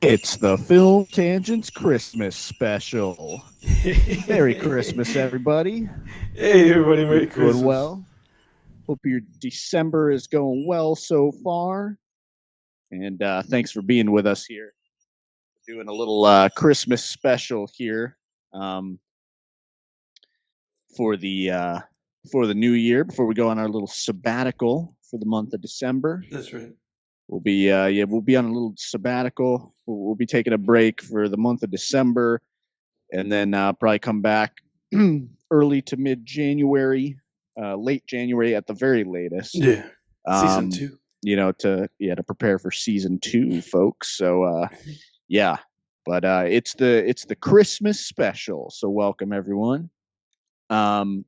It's the Film Tangents Christmas special. Merry Christmas, everybody. Hey everybody, Hope Merry you're doing Christmas. well. Hope your December is going well so far. And thanks for being with us here. Doing a little Christmas special here um, for the uh, for the new year. Before we go on our little sabbatical for the month of December, That's right. we'll be on a little sabbatical. We'll be taking a break for the month of December, and then probably come back early to mid January, late January at the very latest. Yeah. Season Um, 2. to prepare for season two, folks. So yeah, but it's the Christmas special. So welcome everyone. Um,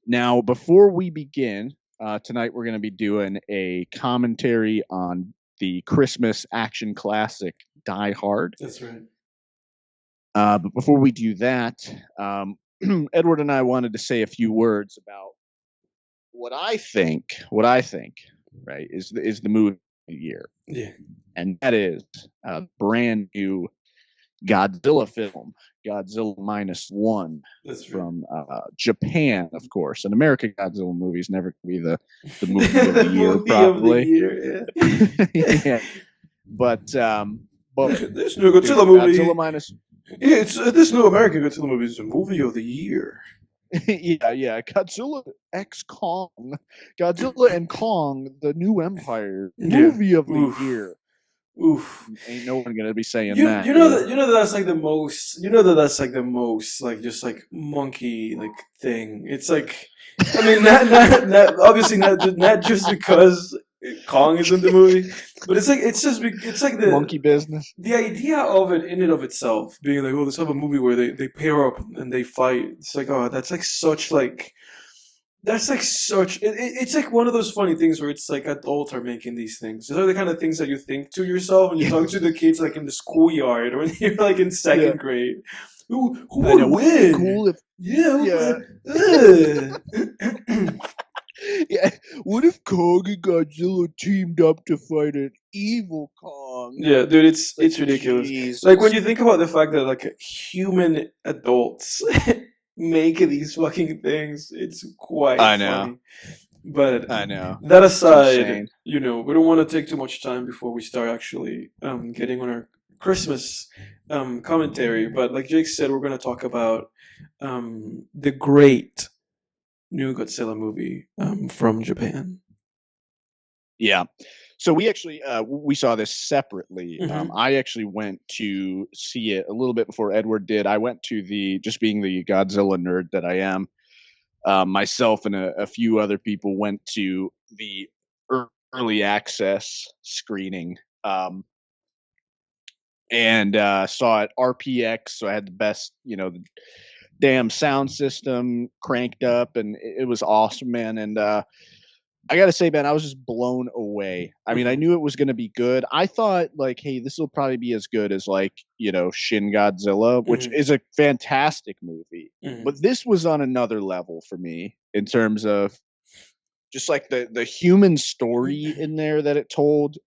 Now before we begin, tonight we're going to be doing a commentary on the Christmas action classic Die Hard. That's right. But before we do that, um, Edward and I wanted to say a few words about what I think, right, is the movie of the year, Yeah. and that is a brand new Godzilla film, Godzilla minus one, That's right. from Japan, of course. An American Godzilla movie is never going to be the movie of the The year, movie of the probably. year, yeah. Yeah, but This new dude, Godzilla Godzilla movie. minus Yeah, it's this new American Godzilla movie is the movie of the year. yeah, Godzilla X Kong, Godzilla and Kong, the New Empire, Yeah. movie of the Oof. year. Oof. Ain't no one gonna be saying You that, you know dude. that you know that that's like the most you know that that's like the most like just like monkey like thing. It's like I mean not obviously not just because Kong is in the movie, but it's like Monkey business. the idea of it in and of itself being like, oh, let's have a movie where they pair up and they fight. It's like, oh, that's like such it's like one of those funny things where it's like adults are making these things. These are the kind of things that you think to yourself when you Yeah, talk to the kids like in the schoolyard or when you're like in yeah. second grade. Who I know. would Wouldn't it be win? cool if Yeah, yeah, ugh. yeah. What if Kong and Godzilla teamed up to fight an evil Kong? Yeah, dude, It's like it's ridiculous. Like when Jesus. you think about the fact that like human adults make these fucking things, it's quite I know. funny. But I know. that It's aside, insane. we don't want to take too much time before we start actually getting on our Christmas commentary. But like Jake said, we're going to talk about the great new Godzilla movie from Japan. Yeah. So we actually we saw this separately. Hmm. I actually went to see it a little bit before Edward did. I went to the just being the Godzilla nerd that I am. Myself and a few other people went to the early access screening, and saw it RPX. So I had the best, the damn sound system cranked up, and it was awesome, man. And I gotta say, man, I was just blown away. I mean, I Hmm. knew it was gonna be good. I thought, like, hey, this will probably be as good as, like, Shin Godzilla, which Hmm. is a fantastic movie. Hmm. But this was on another level for me in terms of just like the human story in there that it told.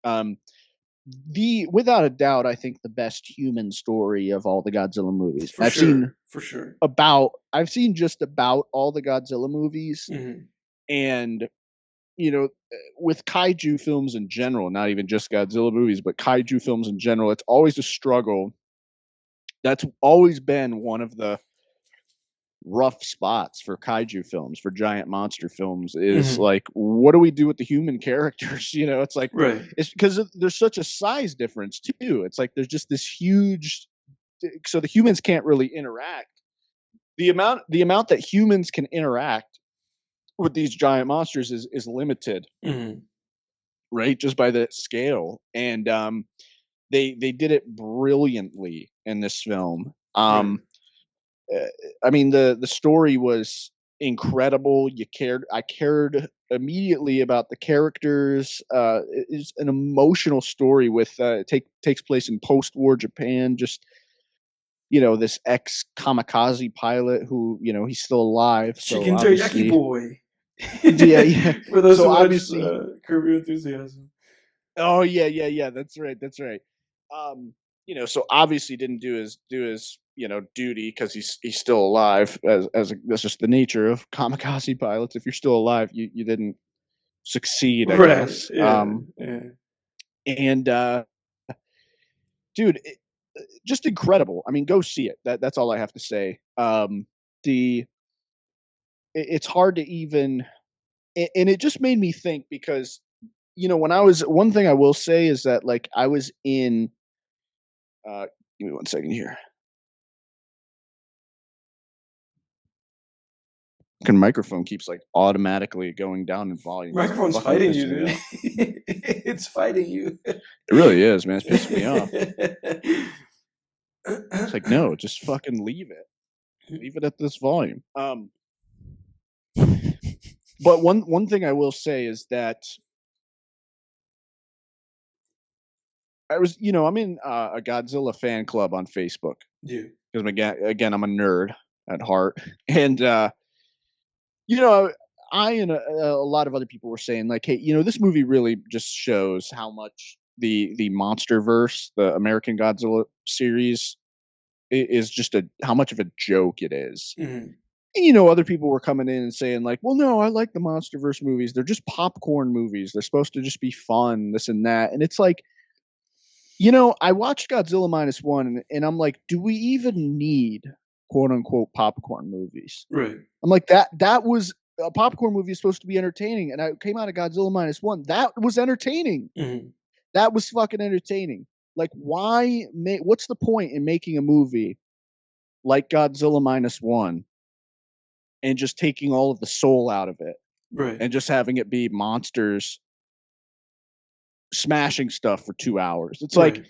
The Without a doubt, I think the best human story of all the Godzilla movies. For sure, for sure. I've seen just about all the Godzilla movies, Hmm. and with kaiju films in general, not even just Godzilla movies, but kaiju films in general, it's always a struggle. That's always been one of the rough spots for kaiju films, for giant monster films, is Hmm. like, what do we do with the human characters? It's like, Right. it's because there's such a size difference too. It's like there's just this huge, so the humans can't really interact. The amount that humans can interact with these giant monsters is limited, Hmm. right? Just by the scale. And they did it brilliantly in this film. Right. Uh, I mean, the story was incredible. I cared immediately about the characters. It's an emotional story with takes place in post-war Japan. Just this ex kamikaze pilot who he's still alive. So Chicken teriyaki obviously, boy. yeah, yeah. For those So who watch obviously, Curb Your Enthusiasm. oh yeah, yeah, yeah. That's right. That's right. So obviously didn't do his duty because he's still alive. That's just the nature of kamikaze pilots. If you're still alive, you didn't succeed, I Right. guess. Yeah. Yeah. And dude, just incredible. I mean, go see it. That's all I have to say. The it's hard to even, and it just made me think because when I was one thing I will say is that like I was in. Give me one second here. Microphone keeps like automatically going down in volume. It's Microphone's fucking fighting you, pissing me dude. off. It's fighting you. It really is, man. It's pissing me off. It's like, no, just fucking leave it. Leave it at this volume. But one thing I will say is that I'm in a Godzilla fan club on Facebook Yeah. because again, I'm a nerd at heart, and you know, I and a lot of other people were saying like, hey, this movie really just shows how much the MonsterVerse, the American Godzilla series, is just how much of a joke it is. Mhm. And, other people were coming in and saying like, well, no, I like the MonsterVerse movies. They're just popcorn movies. They're supposed to just be fun, this and that. And it's like, I watched Godzilla minus one, and I'm like, do we even need quote unquote popcorn movies? Right. I'm like, that was a popcorn movie is supposed to be entertaining, and I came out of Godzilla minus one. That was entertaining. Mhm. That was fucking entertaining. Like, what's the point in making a movie like Godzilla minus one and just taking all of the soul out of it Right. and just having it be monsters smashing stuff for 2 hours? It's like,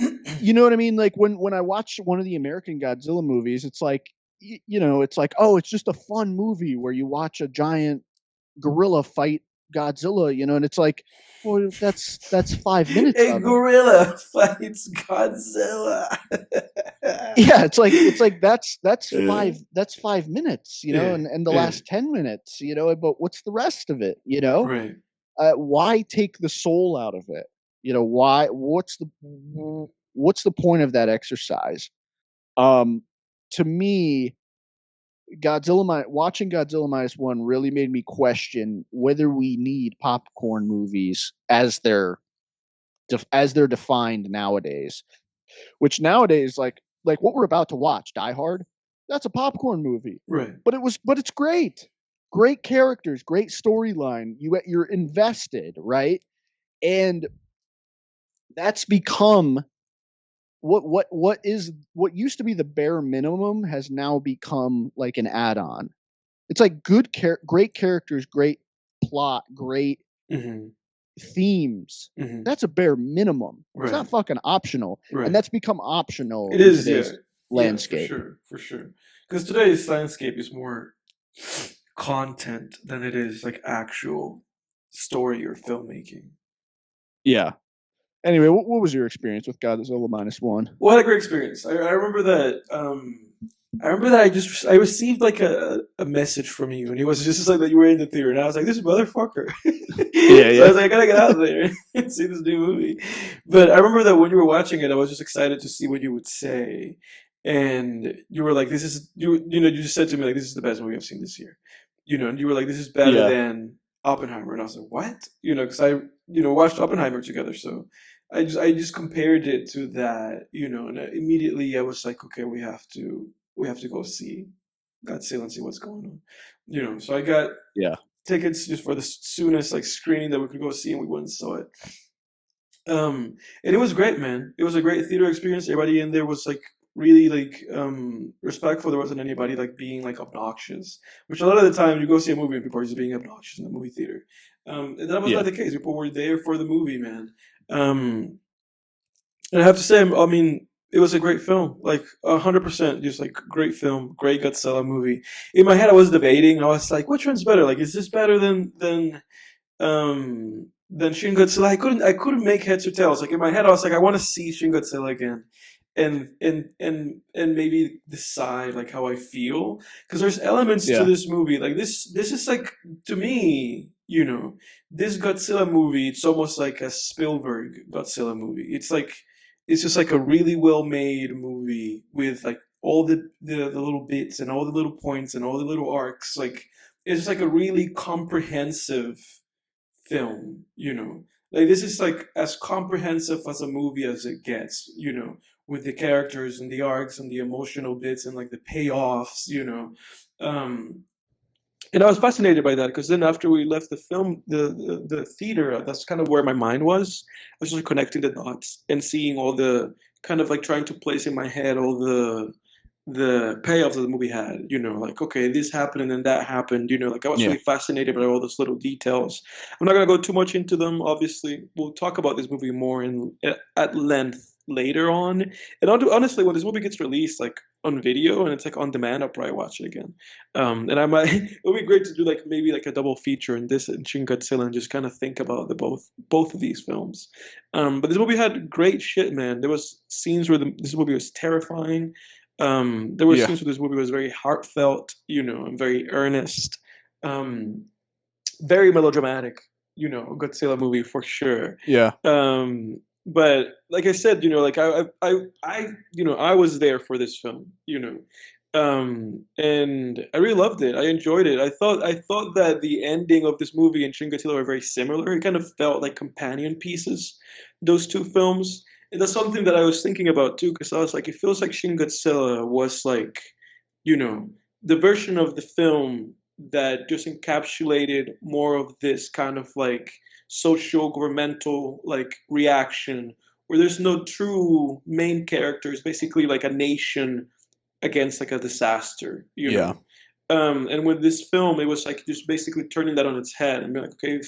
Right. you know what I mean? Like when I watch one of the American Godzilla movies, it's like, it's like, oh, it's just a fun movie where you watch a giant gorilla fight Godzilla, and it's like, well, that's 5 minutes A of it. gorilla fights Godzilla. Yeah, it's like that's Yeah. 5 minutes, Yeah. and the Yeah. last 10 minutes, but what's the rest of it, Right. why take the soul out of it? Why what's the point of that exercise? To me, watching Godzilla minus one really made me question whether we need popcorn movies as they're defined nowadays. Which nowadays, like what we're about to watch, Die Hard, that's a popcorn movie, Right. but it's great, great characters, great storyline. You're invested, right? And that's become what used to be the bare minimum has now become like an add-on. It's like great characters, great plot, great Mhm. themes. Mhm. That's a bare minimum. It's Right. not fucking optional, Right. and that's become optional It in is, yeah. today's Yeah, landscape. for sure. Because today's landscape is more content than it is like actual story or filmmaking. Yeah. Anyway, what was your experience with Godzilla minus one? Well, I had a great experience. I remember that. I remember that I received like a message from you, and it was just like that you were in the theater, and I was like, "This motherfucker." Yeah, So I was like, "I gotta get out there and see this new movie." But I remember that when you were watching it, I was just excited to see what you would say, and you were like, "This is you just said to me like this is the best movie I've seen this year," and you were like, "This is better Yeah. than Oppenheimer," and I was like, "What?" Because I watched Oppenheimer together, so. I just compared it to that, and immediately I was like, okay, we have to go see Godzilla and see what's going on, So I got Yeah. tickets just for the soonest like screening that we could go see, and we went and saw it. And it was great, man. It was a great theater experience. Everybody in there was like really like respectful. There wasn't anybody like being like obnoxious, which a lot of the time you go see a movie and people are just being obnoxious in the movie theater. And that was Yeah. not the case. People were there for the movie, man. And I have to say, I mean, it was a great film, like 100%, just like great film, great Godzilla movie. In my head, I was debating. I was like, which one's better? Like, is this better than Shin Godzilla? I couldn't make heads or tails. Like in my head, I was like, I want to see Shin Godzilla again, and maybe decide like how I feel, because there's elements to Yeah. this movie. Like this is like, to me, this Godzilla movie. It's almost like a Spielberg Godzilla movie. It's like it's just like a really well made movie with like all the little bits and all the little points and all the little arcs. Like it's just like a really comprehensive film, you know. Like this is like as comprehensive as a movie as it gets, you know, with the characters and the arcs and the emotional bits and like the payoffs, you know. Um, and I was fascinated by that because then after we left the film, the theater, that's kind of where my mind was. I was just connecting the dots and seeing all the kind of like trying to place in my head all the payoffs that the movie had. You know, like okay, this happened and then that happened. You know, like I was Yeah. really fascinated by all those little details. I'm not gonna go too much into them. Obviously, we'll talk about this movie more in at length later on. And honestly, when this movie gets released, like on video and it's like on demand, I'll probably watch it again. And I might it would be great to do like maybe like a double feature in this and Shin Godzilla and just kind of think about the both of these films. But this movie had great shit, man. There was scenes where this movie was terrifying. There were Yeah. scenes where this movie was very heartfelt, you know, and very earnest, um, very melodramatic, you know, Godzilla movie for sure. Yeah. But like I said, you know, like you know, I was there for this film, you know, and I really loved it. I enjoyed it. I thought that the ending of this movie and Shin Godzilla were very similar. It kind of felt like companion pieces, those two films. And that's something that I was thinking about too, because I was like, it feels like Shin Godzilla was like, you know, the version of the film that just encapsulated more of this kind of like social governmental like reaction where there's no true main characters, basically like a nation against like a disaster, you Yeah. know. And with this film, it was like just basically turning that on its head and be like, okay,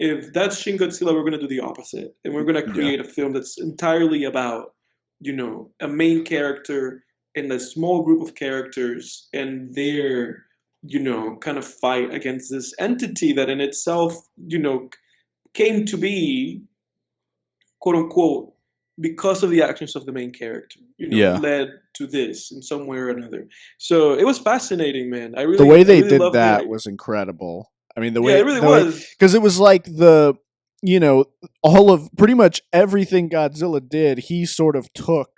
if that's Shin Godzilla, we're gonna do the opposite, and we're gonna Yeah. create a film that's entirely about, you know, a main character and a small group of characters and their, you know, kind of fight against this entity that in itself, you know, came to be quote unquote because of the actions of the main character, you know, Yeah. led to this in some way or another. So it was fascinating, man. I The really way I they really did loved that it. was incredible. I mean, Yeah, it really the way, was. because it was like you know, all of pretty much everything Godzilla did, he sort of took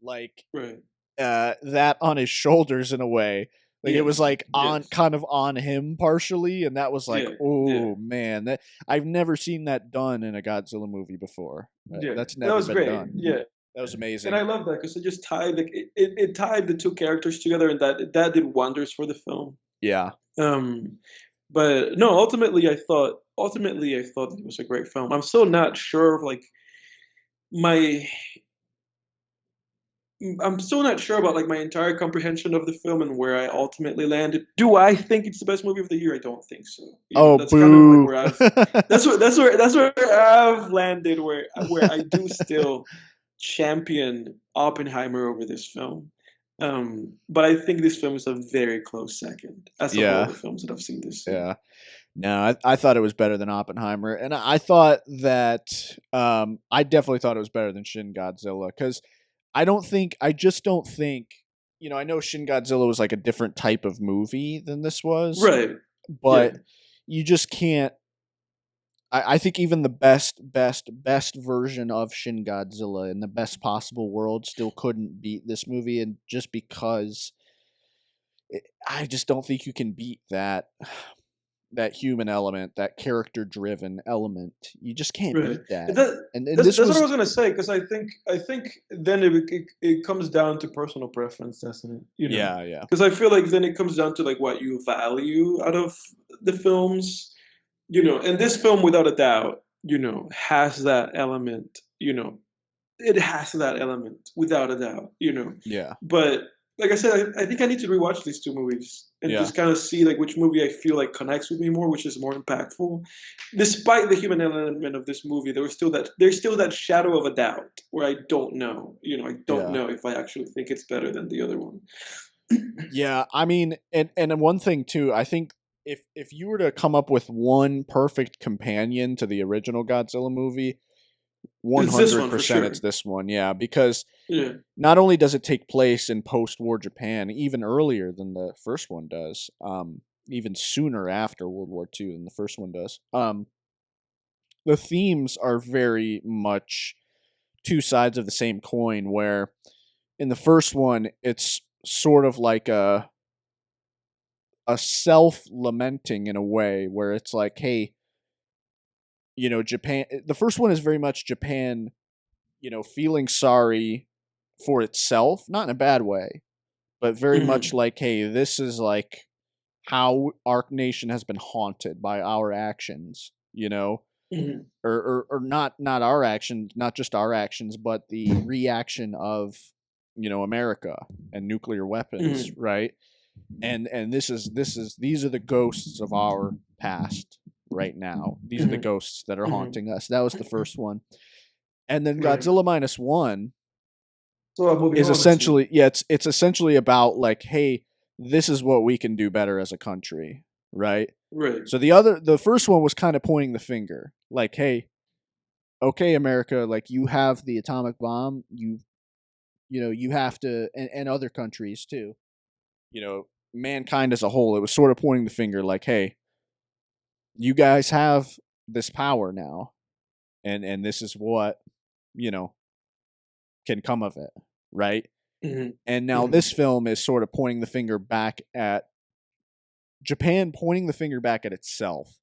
like Right. that on his shoulders in a way. Like it was Yes. like on Yes. kind of on him partially, and that was like, Yeah. Yeah. oh man, that I've never seen that done in a Godzilla movie before. Yeah. That's That never was been great. done. Yeah. That was And I amazing. love that because it just tied it tied the two characters together and that did wonders for the film. Yeah. Um but no, ultimately I thought it was a great film. I'm still not sure of like my I'm still not sure about like my entire comprehension of the film and where I ultimately landed. Do I think it's the best movie of the year? I don't think so. You know, Oh, that's kind of like boo. where I've that's where I've landed where I do still champion Oppenheimer over this film. But I think this film is a very close second as of all Yeah. the films that I've seen this year. Yeah. No, I thought it was better than Oppenheimer, and I thought that I definitely thought it was better than Shin Godzilla because I just don't think, you know, I know Shin Godzilla was like a different type of movie than this was, Right. Yeah. but you just can't. I think even the best version of Shin Godzilla in the best possible world still couldn't beat this movie, and just because I just don't think you can beat that human element, that character driven element. You just can't Right. beat that. That, And that's this that's what I was was gonna say because I think then it comes down to personal preference, doesn't it? You know, yeah, yeah. because I feel like then it comes down to like what you value out of the films, you know. And this film, without a doubt, you know, has that element. You know, it has that element without a doubt. You know, Yeah. but like I said, I think I need to rewatch these two movies and Yeah. just kind of see like which movie I feel like connects with me more, which is more impactful. Despite the human element of this movie, there's still that shadow of a doubt where I don't know. You know, I don't Yeah. know if I actually think it's better than the other one. Yeah. I mean, and then one thing too, I think if you were to come up with one perfect companion to the original Godzilla movie, It's this one for 100% it's sure. this one. Yeah, because Yeah. not only does it take place in post-war Japan, even earlier than the first one does, even sooner after World War II than the first one does. The themes are very much two sides of the same coin, where in the first one it's sort of like a self-lamenting in a way, where it's like, hey, Japan, the first one is very much Japan, feeling sorry for itself, not in a bad way, but very much Mm-hmm. like, hey, this is like how our nation has been haunted by our actions, Mm-hmm. or not our actions, not just our actions, but the reaction of America and nuclear weapons, Mm-hmm. right? And these are the ghosts of our past right now. These are the Mm-hmm. ghosts that are Mm-hmm. haunting us. That was the first one. And then Right. Godzilla minus one So moving is on, let's see. essentially, yeah, it's essentially about like, hey, this is what we can do better as a country, right? Right. So the first one was kind of pointing the finger, like, hey, okay, America, like, you have the atomic bomb, you have to, and other countries too, mankind as a whole. It was sort of pointing the finger, like, hey, you guys have this power now, and this is what you know can come of it, right? Mm-hmm. And now Mm-hmm. this film is sort of pointing the finger back at Japan, pointing the finger back at itself,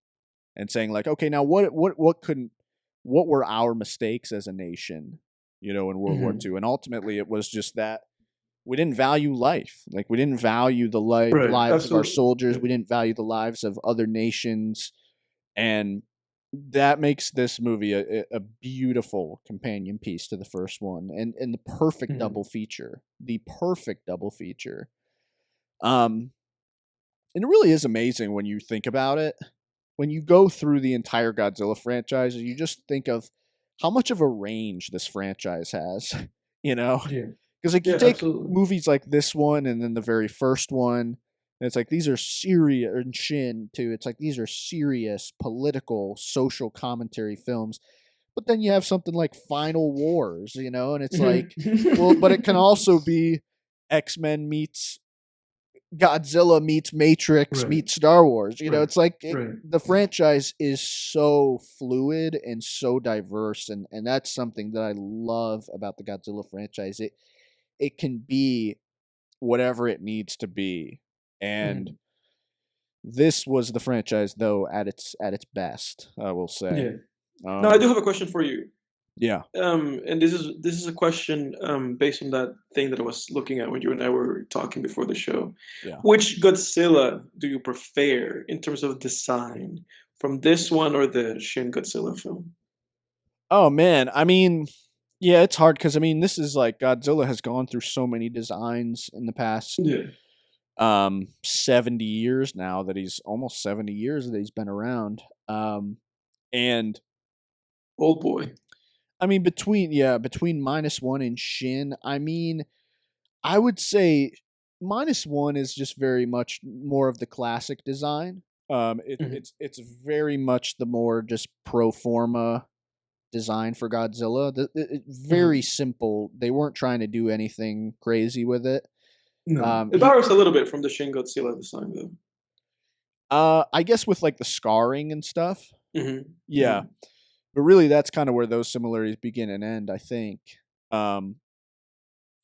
and saying like, okay, now what were our mistakes as a nation, in World War Mm-hmm. II? And ultimately, it was just that we didn't value life. Like, we didn't value the Right. lives of our Absolutely. soldiers. Yeah. We didn't value the lives of other nations, and that makes this movie a beautiful companion piece to the first one, and the perfect Mm-hmm. double feature. The perfect double feature. Um, and it really is amazing when you think about it. When you go through the entire Godzilla franchise, you just think of how much of a range this franchise has, you know? Yeah. Because, like, you Yeah. take Absolutely. movies like this one and then the very first one, and it's like these are serious, and Shin too. It's like these are serious political, social commentary films. But then you have something like Final Wars, and it's like, well, but it can Mm-hmm. also be X-Men meets Godzilla meets Matrix Right. meets Star Wars. Right. It's like Right. the franchise is so fluid and so diverse, and that's something that I love about the Godzilla franchise. It can be whatever it needs to be, and Mm-hmm. this was the franchise though at its best, I will say. Yeah. No, I Um, do have a question for you. yeah, And this is a question based on that thing that I was looking at when you and I were talking before the show. yeah. Which Godzilla do you prefer in terms of design, from this one or the Shin Godzilla film? Oh man, I mean, yeah, it's hard because I mean, this is like Godzilla has gone through so many designs in the past Yeah. 70 years now, that he's almost 70 years that he's been around. And Old boy. I mean, between minus one and Shin, I mean, I would say minus one is just very much more of the classic design. Mhm. It's very much the more just pro forma design for Godzilla. Very Mhm. simple. They weren't trying to do anything crazy with it. No. It He borrows a little bit from the Shin Godzilla design, though. I guess with like the scarring and stuff. Mhm. Yeah, Mhm. but really that's kind of where those similarities begin and end, I think. Um,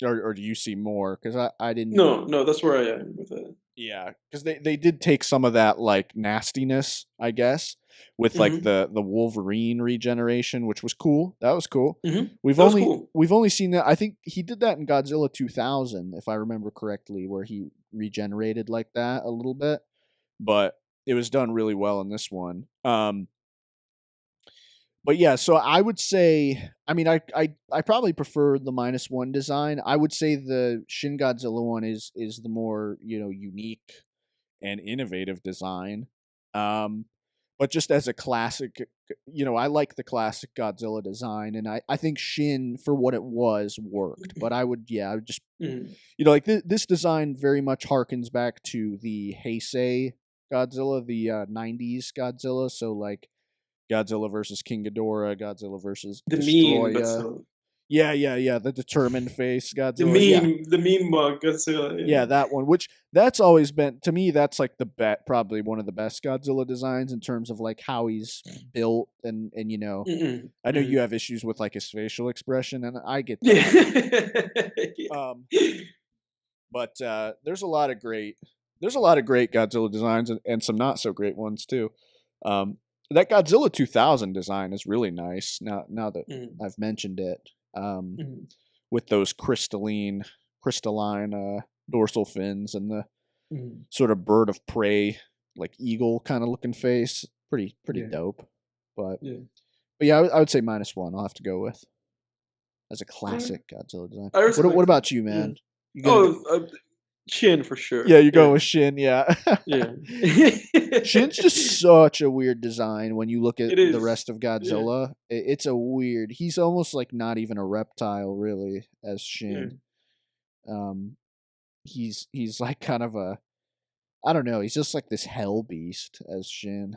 or do you see more? Because I didn't. No, no, that's where I am with it. Yeah, because they did take some of that like nastiness, I guess, with like Mhm. the Wolverine regeneration, which was cool. That was cool. Mhm. We've That was only cool. we've only seen that. I think he did that in Godzilla 2000, if I remember correctly, where he regenerated like that a little bit, but it was done really well in this one. But yeah, so I would say, I mean, I probably prefer the minus one design. I would say the Shin Godzilla one is the more unique and innovative design. Um, but just as a classic, I like the classic Godzilla design, and I think Shin for what it was worked. But I would just Mhm. like this design very much harkens back to the Heisei Godzilla, the '90s Godzilla. So like Godzilla versus King Ghidorah, Godzilla versus The mean Destroya. Godzilla. Yeah. The determined face Godzilla. Yeah, The meme mug Godzilla. yeah, that one. Which that's always been to me. That's like the probably one of the best Godzilla designs in terms of like how he's built and Mm-mm. I know you Mm. have issues with like his facial expression, and I get that. Yeah. Um, but there's a lot of great Godzilla designs and some not so great ones too. Um, that Godzilla 2000 design is really nice. Now that Mm, I've mentioned it, um, mm, with those crystalline dorsal fins and the mm. sort of bird of prey, like eagle kind of looking face. Pretty Yeah. dope. But Yeah. but yeah, I would say -1. I'll have to go with as a Mm. classic Godzilla design. I What respect that. about you, Yeah. man? You gonna go? Oh, Chin for Yeah, sure. you're going Yeah. with Shin. Yeah. Yeah. Shin's just such a weird design when you look at It the is. rest of Yeah. Godzilla. It's a weird. He's almost like not even a reptile, really, as Yeah. Shin. Um, he's like kind of a I don't know. He's just like this hell beast as Shin.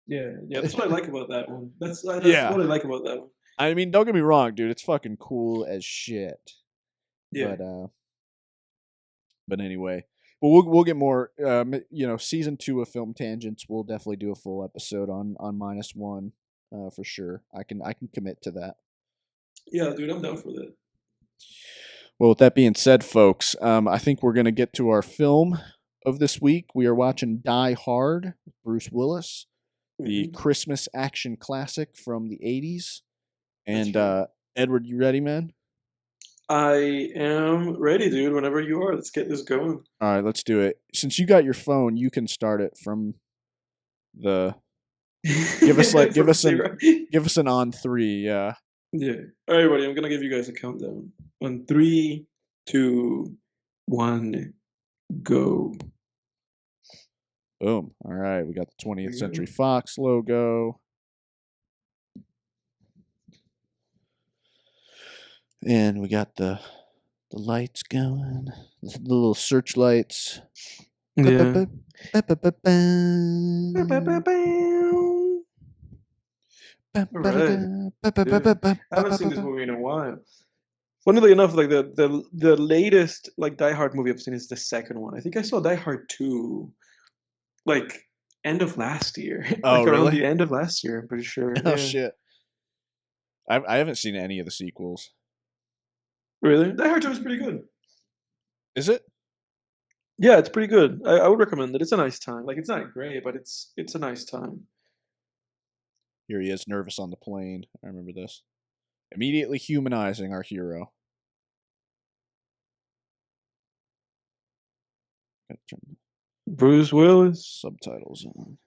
Yeah. Yeah. That's what I like about that one. That's Yeah. what I like about that one. I mean, don't get me wrong, dude. It's fucking cool as shit. Yeah. But anyway, but we'll get more. Season 2 of Film Tangents. We'll definitely do a full episode on -1, for sure. I can commit to that. Yeah, dude, I'm down for that. Well, with that being said, folks, I think we're gonna get to our film of this week. We are watching Die Hard with Bruce Willis, the Mhm. Christmas action classic from the '80s. That's And right. Edward, you ready, man? I am ready, dude. Whenever you are, let's get this going. All right, let's do it. Since you got your phone, you can start it from the. Give us From zero. give us an on 3. Yeah. Yeah. All right, buddy. I'm gonna give you guys a countdown. On three, two, one, go. Boom. All right, we got the There 20th you Century go. Fox logo, and we got the lights going, the little searchlights. Yeah. All right. Yeah. I haven't seen this movie in a while. Funnily enough, like the latest like Die Hard movie I've seen is the second one. I think I saw Die Hard 2 like end of last year. Oh, Like around really? the end of last year, I'm pretty sure. Oh Yeah. shit! I haven't seen any of the sequels. Really? Die Hard 2 is pretty good. Is it? Yeah, it's pretty good. I would recommend it. It's a nice time. Like it's not great, but it's a nice time. Here he is, nervous on the plane. I remember this. Immediately humanizing our hero. Gotta turn the Bruce Willis. subtitles on.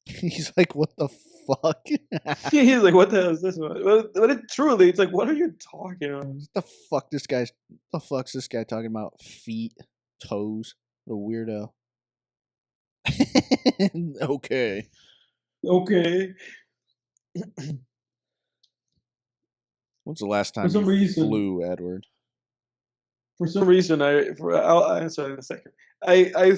He's like, what the fuck? He's like, what the hell is this one? But it truly, it's like, what are you talking about? The fuck's this guy talking about? Feet, toes. What a weirdo. Okay. Okay. When's the last For time some you reason, flew, Edward? I'll answer in a second. I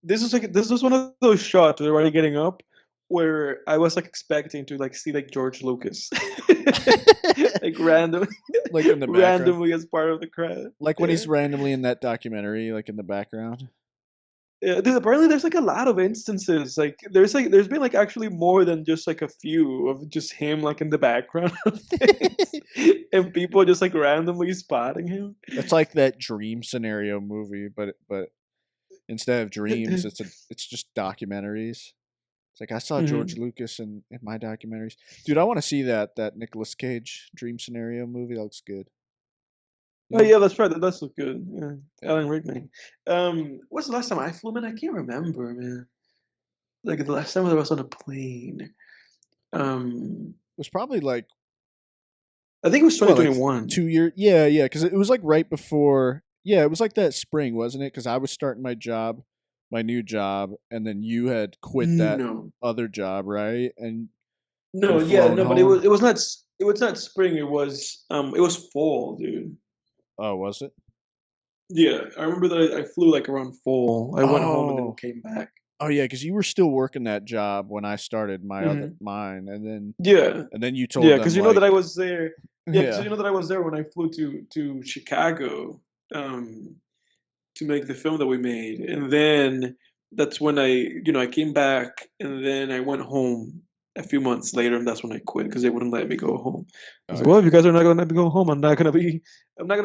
this was one of those shots where we're getting up where I was like expecting to like see like George Lucas, like random, Like in the background. randomly as part of the crowd. Like when Yeah. he's randomly in that documentary, like in the background. Yeah, dude, apparently there's like a lot of instances. There's been like actually more than just like a few of just him like in the background of things, and people just like randomly spotting him. It's like that dream scenario movie, but instead of dreams, it's just documentaries. It's like I saw George Mhm. Lucas in my documentaries. Dude, I want to see that Nicolas Cage dream scenario movie. That looks good. You Oh know? yeah, that's right. That does look good. Yeah. Yeah. Alan Rickman. What's the last time I flew, man? I can't remember, man. Like the last time I was on a plane. Um, It was probably like I think it was what, like 2021. 2 years? Yeah, because it was like right before. Yeah, it was like that spring, wasn't it? Because I was starting my new job, and then you had quit that No, other job, right? And you no, had yeah, flown no, but home. it was not spring. It was fall, dude. Oh, was it? Yeah, I remember that I flew like around fall. I went home and then Oh, came back. oh yeah, because you were still working that job when I started Hmm. mine, Yeah, and then you yeah, told them because you know like, that I was there. Yeah, because yeah, you know that I was there when I flew to Chicago, um, to make the film that we made, and then that's when I came back, and then I went home a few months later, and that's when I quit because they wouldn't let me go home. I was oh like, "Well, yeah, if you guys are not gonna let me go home, I'm not gonna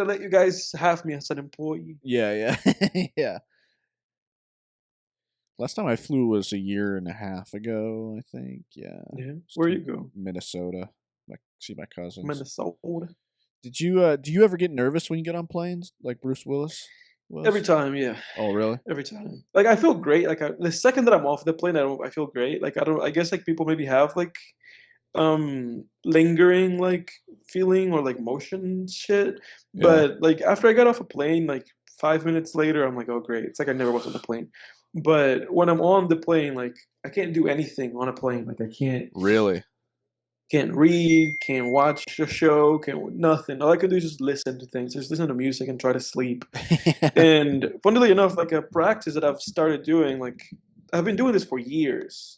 let you guys have me as an employee." yeah, yeah, yeah. Last time I flew was a year and a half ago, I think. Yeah, Yeah, it's where to you go? Minnesota, see my cousins. Minnesota. Do you ever get nervous when you get on planes like Bruce Willis Every was? time, yeah. Oh, really? Every time. Like, I feel great, like, the second that I'm off the plane, I feel great, like, I guess, like, people maybe have, like, lingering, like, feeling or, like, motion shit, Yeah. but, like, after I got off a plane, like, 5 minutes later, I'm like, "Oh, great." It's like I never was on the plane. But when I'm on the plane, like, I can't do anything on a plane, like, I Really? can't read, can't watch a show, can't nothing. All I can do is just listen to things, just listen to music and try to sleep. And funnily enough, like a practice that I've started doing, like I've been doing this for years.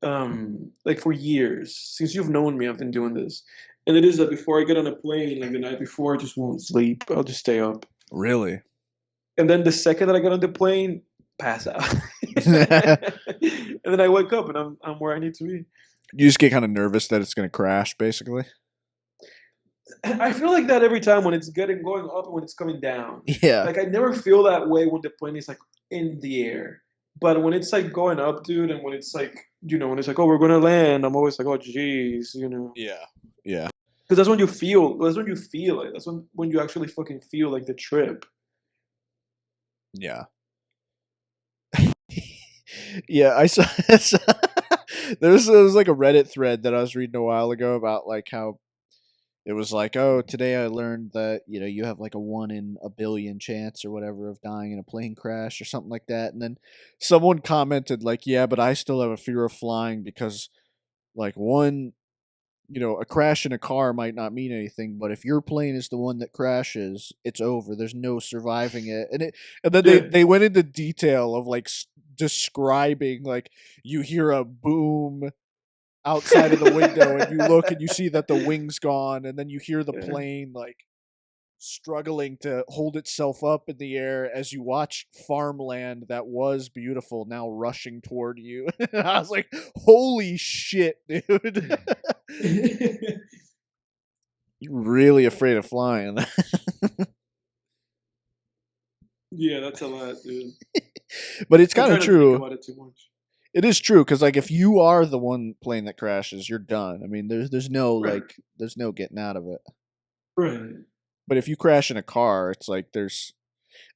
Like for years. Since you've known me, I've been doing this. And it is that before I get on a plane, like the night before, I just won't sleep. I'll just stay up. Really? And then the second that I get on the plane, pass out. And then I wake up and I'm where I need to be. You just get kind of nervous that it's gonna crash, basically. I feel like that every time when it's getting going up and when it's coming down. Yeah. Like I never feel that way when the plane is like in the air. But when it's like going up, dude, and when it's like, when it's like, oh, we're gonna land, I'm always like, oh, geez. Yeah. Yeah. Because that's when you feel it. That's when you actually fucking feel like the trip. Yeah. Yeah, I saw, there was like a Reddit thread that I was reading a while ago about like how it was like, oh, today I learned that you have like a 1 in a billion chance or whatever of dying in a plane crash or something like that, and then someone commented like, yeah, but I still have a fear of flying because like one, a crash in a car might not mean anything, but if your plane is the one that crashes, it's over. There's no surviving it. And then Yeah. they went into detail of like describing like you hear a boom outside of the window and you look and you see that the wing's gone, and then you hear the Yeah. plane like struggling to hold itself up in the air as you watch farmland that was beautiful now rushing toward you. I was like, holy shit, dude. You're really afraid of flying. Yeah, that's a lot, dude. But it's I kind try of not to think true. about it too much. It is true because like if you are the one plane that crashes, you're done. I mean, there's no Right. like there's no getting out of it. Right. But if you crash in a car, it's like there's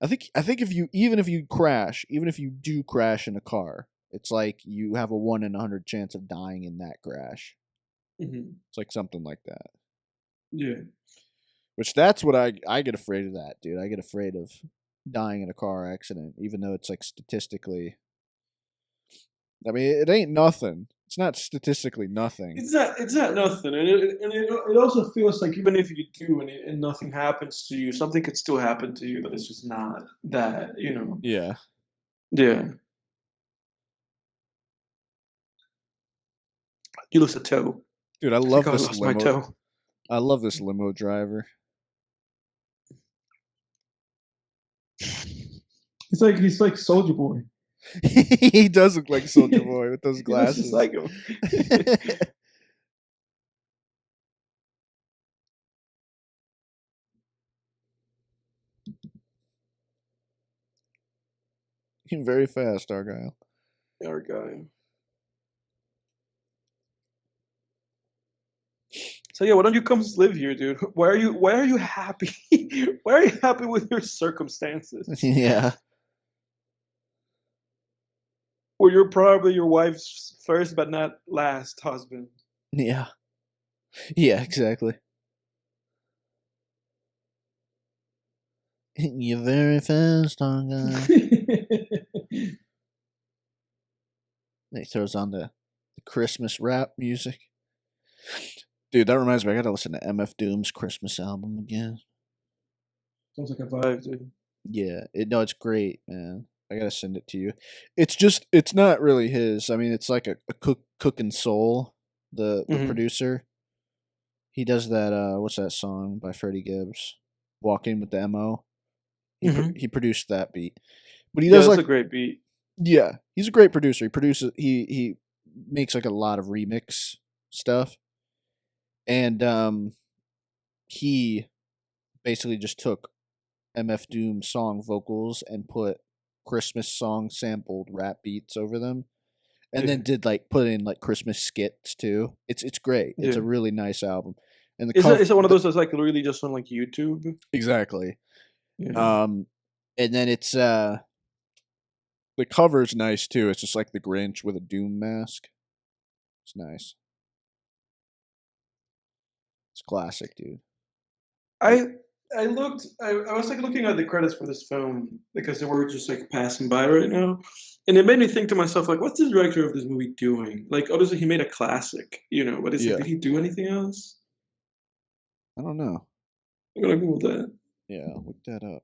I think if you even if you crash, even if you do crash in a car, it's like you have a 1 in 100 chance of dying in that crash. Hmm. It's like something like that. Yeah. Which that's what I get afraid of that, dude. I get afraid of dying in a car accident, even though it's like statistically. I mean, it ain't nothing. It's not statistically nothing. It's not nothing, and it also feels like even if you do and nothing happens to you, something could still happen to you, but it's just not that. Yeah, Yeah, you lose a toe. dude. I It's like, love oh, I this lost my limo. toe. I love this limo driver. He's like Soldier Boy. He does look like Soldier Boy with those He looks just glasses. like him. He's very fast, Argyle. Our guy. So yeah, why don't you come live here, dude? Why are you happy? Why are you happy with your circumstances? Yeah, Or you're probably your wife's first but not last husband. yeah, yeah. Exactly. You're very fast, Argyle. He throws on the Christmas rap music. Dude, that reminds me. I gotta listen to MF Doom's Christmas album again. Sounds like a vibe, dude. Yeah, no, it's great, man. I gotta send it to you. It's not really his. I mean, it's like a cooking soul. The Hmm. producer, he does that. What's that song by Freddie Gibbs? Walking with the Mo. Hmm. He produced that beat, but he Yeah, does that's a like, great beat. yeah, he's a great producer. He produces he makes like a lot of remix stuff, and he basically just took MF Doom song vocals and put Christmas song sampled rap beats over them, and then Yeah, did like put in like Christmas skits too. It's great. It's yeah. a really nice album, and Is it one of those that's like really just on like YouTube? exactly. Yeah. Um, and then the cover's nice too. It's just like the Grinch with a Doom mask. It's nice. It's classic, dude. Like, I I was like looking at the credits for this film because they were just like passing by right now. And it made me think to myself, like, what's the director of this movie doing? Like, obviously he made a classic, but it's like, yeah, did he do anything else? I don't know. I'm gonna Google that. Yeah, look that up.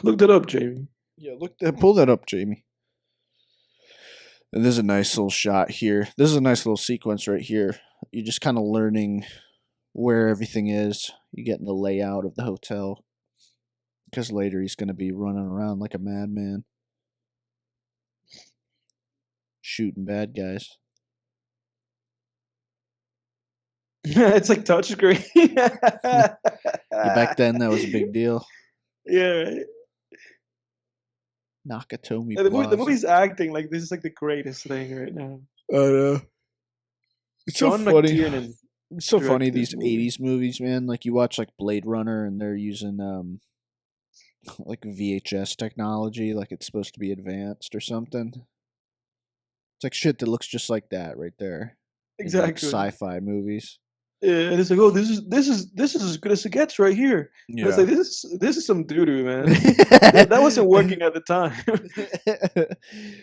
Look that up, Jamie. Yeah, pull that up, Jamie. And there's a nice little shot here. This is a nice little sequence right here. You're just kind of learning where everything is. You get in the layout of the hotel because later he's going to be running around like a madman, shooting bad guys. It's like touchscreen. Yeah, back then that was a big deal. Yeah, right. Nakatomi And the Plaza. movie's acting like this is like the greatest thing right now. It's so John funny. McTiernan It's so funny directed this these movie. '80s movies, man. Like you watch like Blade Runner, and they're using like VHS technology, like it's supposed to be advanced or something. It's like shit that looks just like that right there in like Exactly. sci-fi movies. Yeah, and it's like, oh, this is as good as it gets right here. And it's Yeah. like this is some doo doo, man. That wasn't working at the time.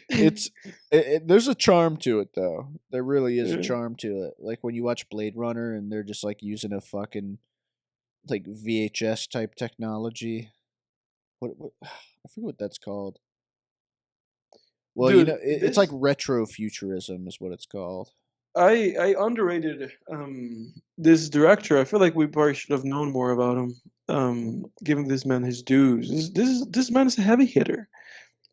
it's there's a charm to it though. There really is a Yeah. charm to it. Like when you watch Blade Runner and they're just like using a fucking like VHS type technology. What I forget what that's called. Well, Dude, it's like this retro futurism is what it's called. I underrated this director. I feel like we probably should have known more about him. Giving this man his dues. This man is a heavy hitter.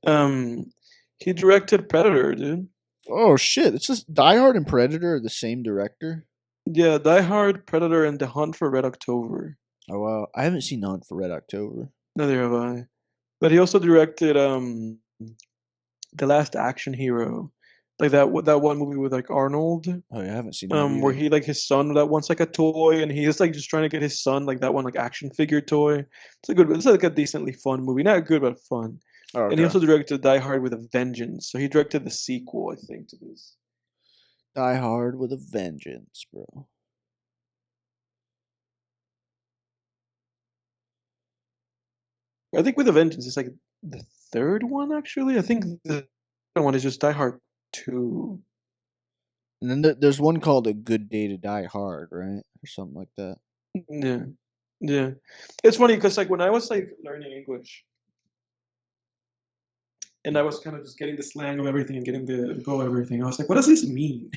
Um, he directed Predator, dude. Oh shit! It's just Die Hard and Predator are the same director. Yeah, Die Hard, Predator, and The Hunt for Red October. Oh wow, I haven't seen The Hunt for Red October. Neither have I. But he also directed The Last Action Hero, like that one movie with like Arnold, Oh yeah, I haven't seen that where either. he like his son that wants like a toy, and he's like just trying to get his son like that one like action figure toy. It's like a decently fun movie, not good but fun. Oh, And he okay. also directed Die Hard with a Vengeance, so he directed the sequel, I think, to this. Die Hard with a Vengeance, bro. I think with a Vengeance it's like the third one actually. I think the other one is just Die Hard 2. And then there's one called A Good Day to Die Hard, right, or something like that. Yeah, yeah. It's funny because like when I was like learning English, and I was kind of just getting the slang of everything and getting the go of everything. I was like, what does this mean?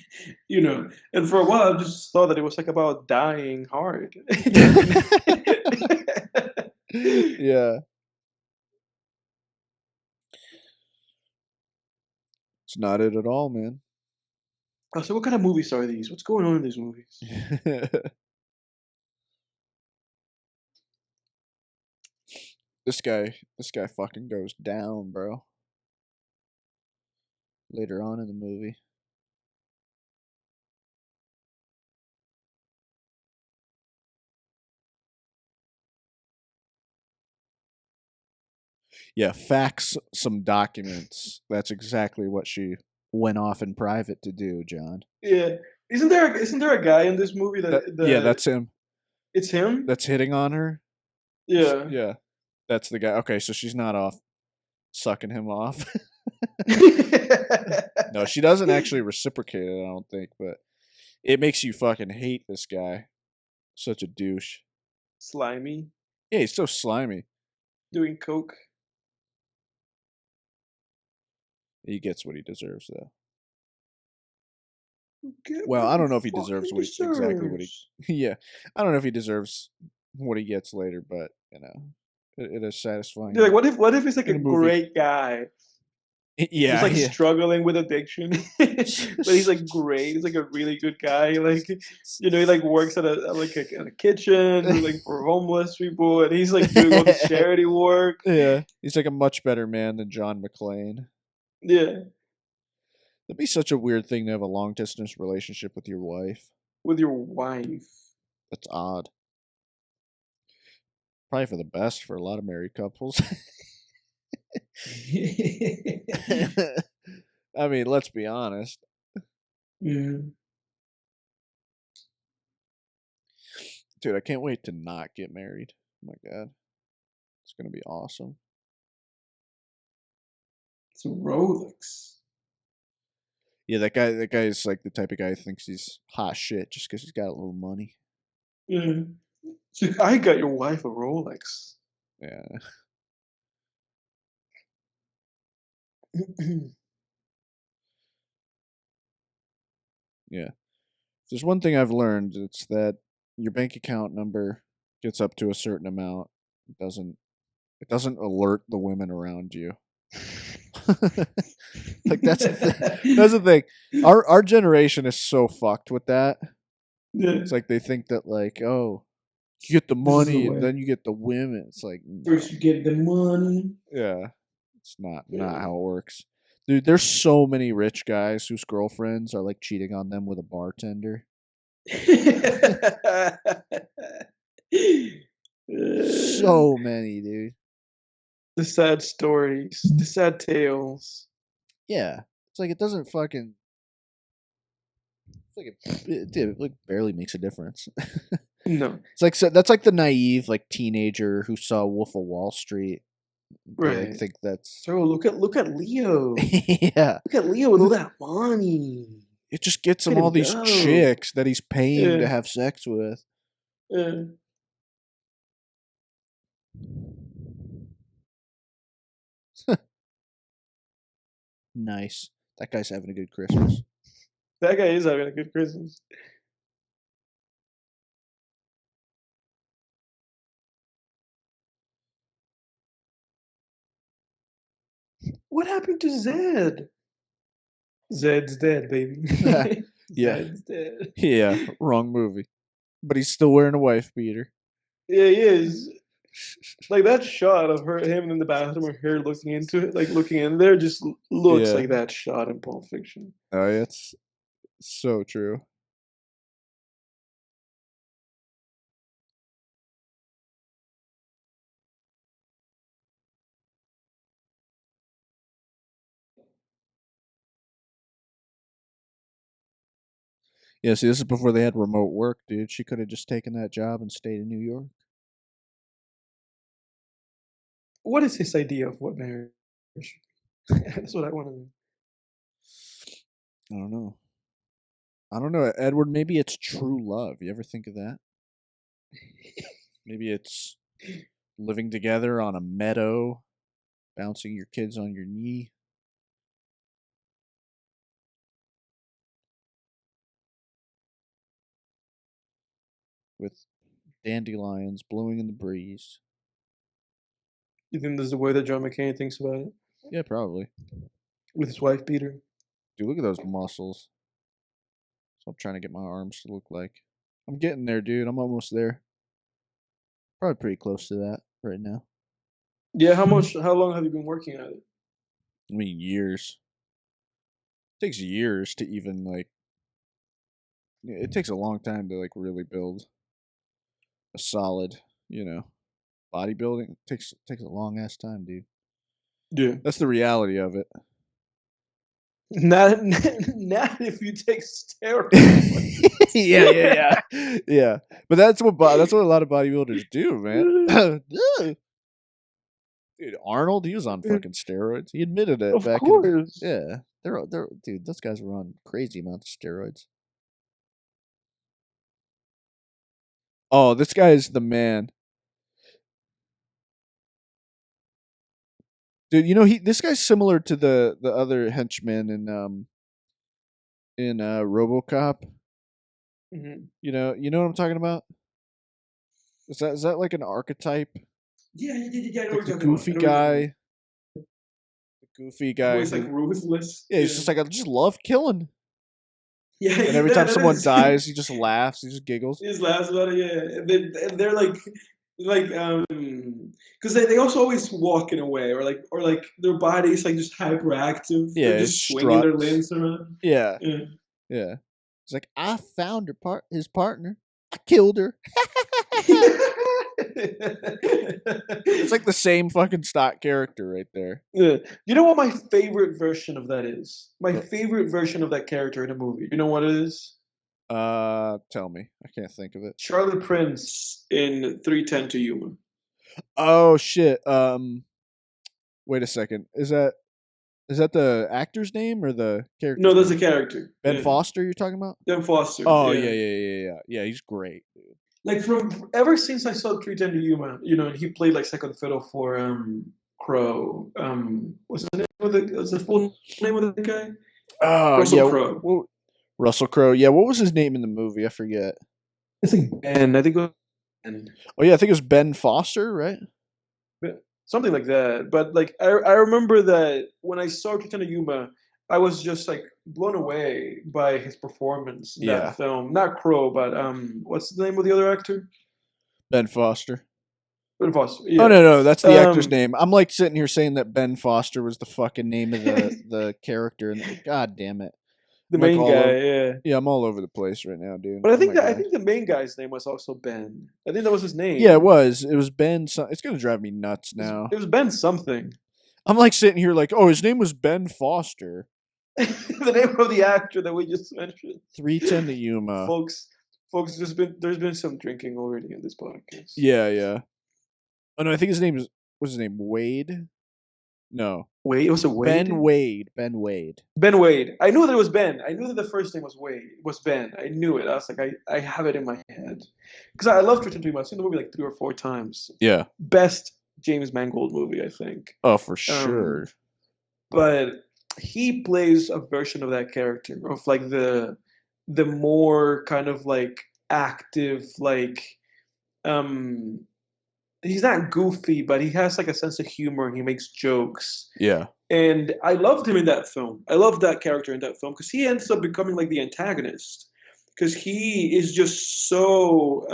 And for a while, I just thought that it was like about dying hard. Yeah, it's not it at all, man. I was like, what kind of movies are these? What's going on in these movies? This guy fucking goes down, bro. Later on in the movie. Yeah, fax some documents. That's exactly what she went off in private to do, John. Yeah, isn't there a guy in this movie Yeah, that that's him. it's him? That's hitting on her. Yeah. Yeah, that's the guy. Okay, so she's not off sucking him off. No, she doesn't actually reciprocate it, I don't think, but it makes you fucking hate this guy. Such a douche. Slimy. Yeah, he's so slimy. doing coke. He gets what he deserves, though. Get Well, what I he don't know if he fucking deserves exactly what he. deserves. Yeah, I don't know if he deserves what he gets later, but it is satisfying. Yeah, like, what if he's like In a a movie. great guy, just Yeah, like yeah. struggling with addiction, but he's like great. He's like a really good guy. Like, you know, he like works at a kitchen, like for homeless people, and he's like doing all this charity work. Yeah, he's like a much better man than John McClane. Yeah, That'd be such a weird thing to have a long distance relationship with your wife. with your wife. That's odd. Probably for the best for a lot of married couples. I mean, let's be honest. Yeah. Dude, I can't wait to not get married. Oh my god. It's gonna be awesome. It's a Rolex. Yeah, that guy is like the type of guy who thinks he's hot shit just because he's got a little money. Yeah. So I got your wife a Rolex. Yeah. Yeah. If there's one thing I've learned, it's that your bank account number gets up to a certain amount. It doesn't alert the women around you. Like that's the thing. Our generation is so fucked with that. Yeah. It's like they think that like, oh, you get the This is the money and way. then you get the women. It's like First you get the money. yeah. It's not how it works. Dude, there's so many rich guys whose girlfriends are like cheating on them with a bartender. So many, dude. The sad stories, the sad tales. Yeah. It's like it doesn't fucking it's like it like barely makes a difference. No, It's like that's like the naive like teenager who saw Wolf of Wall Street. They like right. think that's So look at Leo. yeah. Look at Leo with all that money. It just gets Look him at all him these go. chicks that he's paying to Yeah. have sex with. Yeah. Nice. That guy's having a good Christmas. That guy is having a good Christmas. What happened to Zed? Zed's dead, baby. Yeah. Zed's dead. Yeah, wrong movie. But he's still wearing a wife beater. Yeah, he is. Like that shot of him in the bathroom, or her looking into it, like looking in there, just looks Yeah. like that shot in Pulp Fiction. Oh, yeah, it's so true. Yeah, see, this is before they had remote work, dude. She could have just taken that job and stayed in New York. What is his idea of what marriage should be? That's what I want to know. I don't know. I don't know, Edward. Maybe it's true love. You ever think of that? Maybe it's living together on a meadow, bouncing your kids on your knee. With dandelions blowing in the breeze. You think this is the way that John McCain thinks about it Yeah, probably. with his wife beater? Dude, look at those muscles. So I'm trying to get my arms to look like. I'm getting there, dude. I'm almost there. Probably pretty close to that right now. Yeah. How long have you been working at it? I mean, years. It takes years to even like. It takes a long time to like really build a solid, bodybuilding. It takes a long ass time, dude. Yeah. That's the reality of it. Not not if you take steroids. Yeah. But that's what a lot of bodybuilders do, man. Dude, Arnold, he was on fucking steroids. He admitted it Of back course. yeah. They're dude, those guys were on crazy amounts of steroids. Oh, this guy is the man. Dude, this guy's similar to the other henchman in RoboCop. Mhm. You know what I'm talking about? Is that like an archetype? Yeah, yeah, yeah, yeah, I know Like what the you're talking about. I goofy know what you're talking about. guy, the goofy Who guy is like who ruthless. yeah, he's Yeah. just like I just love killing. Yeah, And every time that someone is. dies, he just laughs, he just giggles. He just laughs about it, yeah. And they're like because they also always walking away or like their bodies like just hyperactive. They're Yeah, his just swinging their struts. limbs around. Yeah, Yeah. yeah. He's like, I found his partner. I killed her. It's like the same fucking stock character right there. Yeah. You know what my favorite version of that is? My What? favorite version of that character in a movie. You know what it is? Tell me. I can't think of it. Charlotte Prince in 310 to Yuma. Oh shit. Wait a second. Is that the actor's name or the No, character's that's a name? character. Ben Yeah. Foster you're talking about? Ben Foster. Oh Yeah. yeah. Yeah, he's great, dude. Like from ever since I saw 310 to Yuma, and he played like second fiddle for Crow. What's the name of what's the full name of the guy? Oh Russell yeah. Crowe. Russell Crowe. Yeah, what was his name in the movie? I forget. It's like Ben. I think it was Ben. Oh yeah, I think it was Ben Foster, right? Something like that. But like I remember that when I saw 310 to Yuma, I was just like blown away by his performance in Yeah. that film. Not Crow, but what's the name of the other actor? Ben Foster. Ben Foster. Oh Yeah. no, that's the actor's Um, name. I'm like sitting here saying that Ben Foster was the fucking name of the character, and god damn it, the I'm like main all guy. over, Yeah. yeah, I'm all over the place right now, dude. But I Oh think my I God. think the main guy's name was also Ben. I think that was his name. Yeah, it was Ben. It's gonna drive me nuts now. It was Ben something. I'm like sitting here like, oh, his name was Ben Foster. The name of the actor that we just mentioned. 310 to Yuma. Folks, there's been some drinking already in this podcast. Yeah. Oh no, I think his name what's his name? Wade? No. Wait, it was a Wade. Ben Wade. Ben Wade. Ben Wade. I knew that it was Ben. I knew that the first name was Wade. Was Ben. I knew it. I was like, I have it in my head because I love Tristan Dream. I've seen the movie like 3 or 4 times. Yeah. Best James Mangold movie, I think. Oh, for sure. But he plays a version of that character of like the more kind of like active, like he's not goofy, but he has like a sense of humor and he makes jokes. Yeah. And I loved him in that film. I loved that character in that film because he ends up becoming like the antagonist because he is just so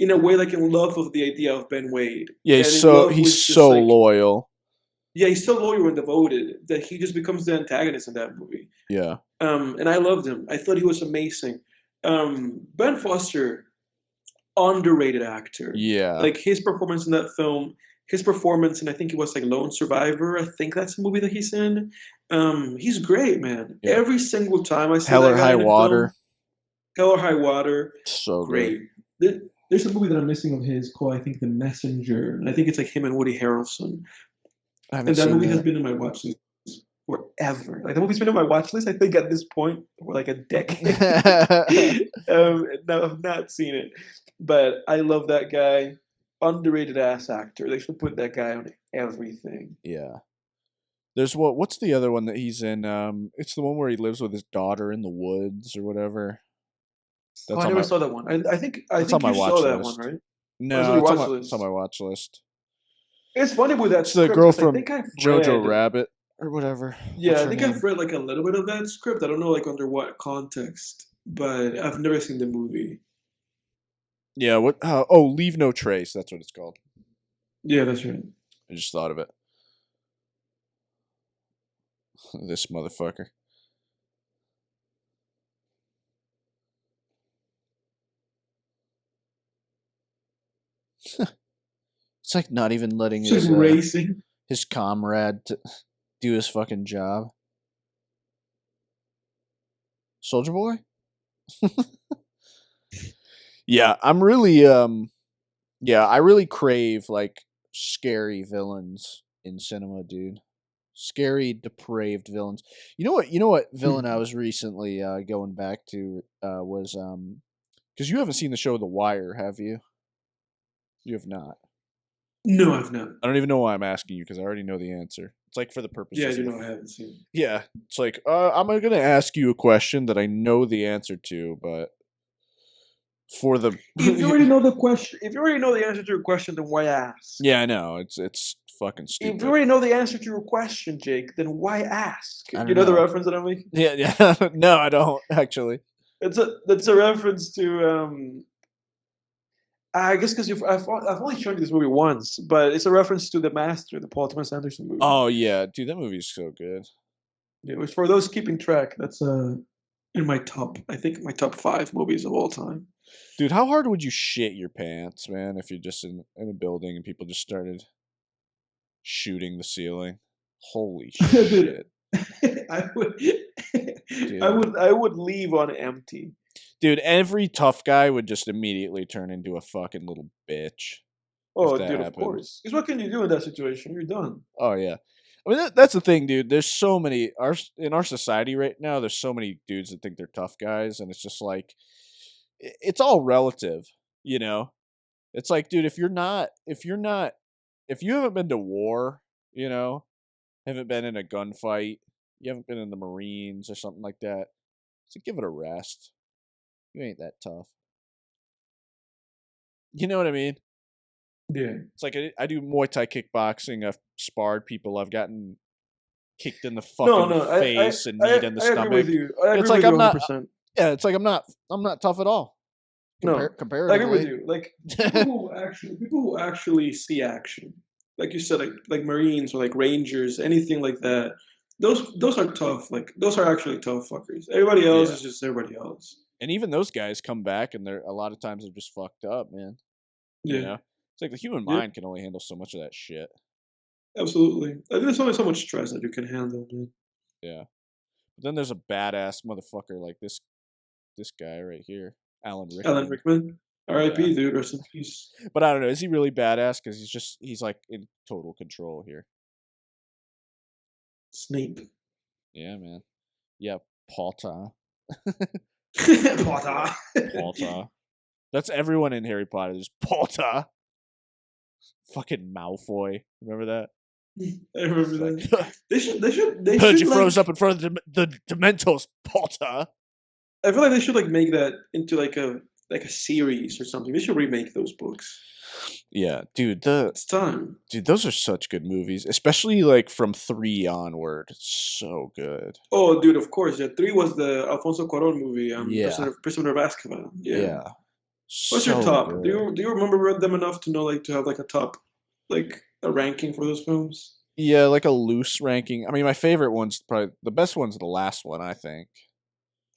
in a way like in love with the idea of Ben Wade. Yeah, And he's in so love with just, so like, loyal. yeah, he's so loyal and devoted that he just becomes the antagonist in that movie. Yeah. And I loved him. I thought he was amazing. Ben Foster, underrated actor. Yeah. Like his performance in that film, his performance, and I think it was like Lone Survivor. I think that's the movie that he's in. He's great, man. Yeah. Every single time I see Hell or that guy High in a Water. film, Hell or High Water, So great. There's a movie that I'm missing of his called I think The Messenger, and I think it's like him and Woody Harrelson. I haven't And that seen movie has that. been in my watch list forever. Like the movie's been on my watch list. I think at this point for like a decade. No, I've not seen it, but I love that guy. Underrated ass actor. They should put that guy on everything. Yeah. There's what's the other one that he's in? It's the one where he lives with his daughter in the woods or whatever. Oh, That's I on never my saw that one. I think that's on my you watch saw that list. one, right? No, on your it's on watch my list? watch list. It's funny with that. It's the script, girl 'cause I from think I've Jojo read- Rabbit or whatever. Yeah, What's I her think name? I've read like a little bit of that script. I don't know like under what context, but I've never seen the movie. Yeah, what oh, Leave No Trace, that's what it's called. Yeah, that's right. I just thought of it. This motherfucker. It's like not even letting Just racing. his comrade do his fucking job. Soldier Boy? Yeah, I'm really I really crave like scary villains in cinema, dude. Scary, depraved villains. You know what villain I was recently going back to was because you haven't seen the show The Wire, have you? You have not. No, I've not. I don't even know why I'm asking you because I already know the answer. It's like for the Yeah, purposes you of know, I haven't seen. yeah. It's like I'm gonna ask you a question that I know the answer to, but for the If you already know the question, if you already know the answer to your question, then why ask? yeah, I know it's fucking If you stupid. already know the answer to your question, Jake, then why ask? I You don't know the know. reference that I'm making? Yeah, yeah. No, I don't actually. That's a reference to I guess because I've only shown you this movie once, but it's a reference to The Master, the Paul Thomas Anderson movie. Oh yeah, dude, that movie's so good. Yeah, which for those keeping track, that's in my top. I think my top 5 movies of all time. Dude, how hard would you shit your pants, man, if you're just in a building and people just started shooting the ceiling? Holy Dude, shit. I would, Dude. I would leave on empty. Dude, every tough guy would just immediately turn into a fucking little bitch if Oh, that dude, of happened. course. Because what can you do in that situation? You're done. Oh yeah. I mean that's the thing, dude. There's so many in our society right now. There's so many dudes that think they're tough guys, and it's just like it's all relative, you know. It's like, dude, if you haven't been to war, you know, haven't been in a gunfight, you haven't been in the Marines or something like that, so give it a rest. You ain't that tough. You know what I mean? Yeah. It's like I do Muay Thai kickboxing. I've sparred people. I've gotten kicked in the No, fucking no, face and kneed in the I agree with stomach. you. I It's agree like with you I'm not. 100%. Yeah, it's like I'm not tough at all. No, I agree with Comparatively. you. Like people who actually see action, like you said, like Marines or like Rangers, anything like that. Those are tough. Like those are actually tough fuckers. Everybody else Yeah, is just everybody else. and even those guys come back, and they're a lot of times they're just fucked up, man. You Yeah, know, it's like the human yeah, mind can only handle so much of that shit. absolutely. I think there's only so much stress that you can handle, man. Yeah, but then there's a badass motherfucker like this guy right here, Alan Alan Rickman. Rickman, Yeah, R.I.P. Dude, rest in peace. but I don't know. Is he really badass? Because he's like in total control here. Snape. Yeah, man. Yeah, Potter. Potter. Potter. That's everyone in Harry Potter. There's Potter. Fucking Malfoy. Remember that? I remember It's like, that. They heard should you froze like. up in front of the Dementors, Potter. I feel like they should like make that into like a series or something. They should remake those books. Yeah, dude. It's time. Dude, those are such good movies, especially like from 3 onward. It's so good. Oh, dude, of course. Yeah, 3 was the Alfonso Cuarón movie, Yeah, Prisoner of Azkaban. Yeah. yeah. What's your So top? good. Do you remember them enough to know like to have like a top, like a ranking for those films? Yeah, like a loose ranking. I mean, my favorite one's probably the best one's the last one, I think.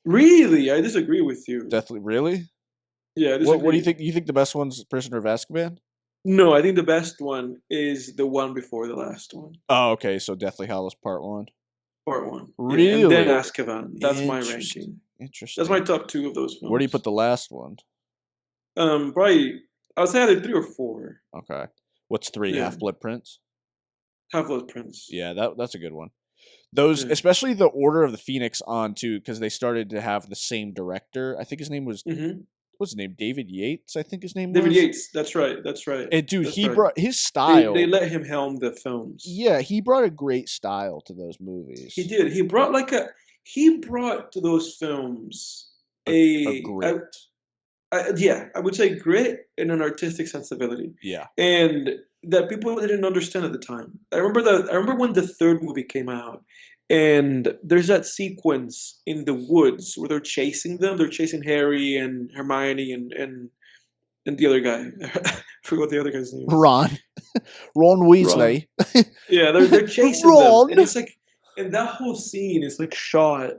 Really, I disagree with you. Definitely, really? Yeah, I What do you disagree. think? You think the best one's Prisoner of Azkaban? No, I think the best one is the one before the last one, Oh, okay. So Deathly Hallows Part 1. part one. Yeah, and then Really? Azkaban. That's my Interesting. ranking. That's my Interesting. top 2 of those Where do you put films. the last one? Probably I would say either 3 or 4. Okay. What's 3? Yeah, Half Blood Prince? Half-Blood Prince. Yeah, that's a good one. Those, Yeah. especially the Order of the Phoenix on too, because they started to have the same director. I think his name was Hmm. what's his name? David Yates, I think his name David was. Yates. That's right. That's right. And dude, That's he right. brought his They style. let him helm the films. Yeah, he brought a great style to those He movies. did. He brought to those films A a grit. yeah, I would say grit and an artistic sensibility, Yeah. and that people didn't understand at the time. I remember when the third movie came out, and there's that sequence in the woods where they're chasing them. They're chasing Harry and Hermione and the other guy. I forgot what the other guy's name is. Ron. Ron Ron. Weasley. Yeah, they're chasing them, Ron. and it's like, and that whole scene is like shot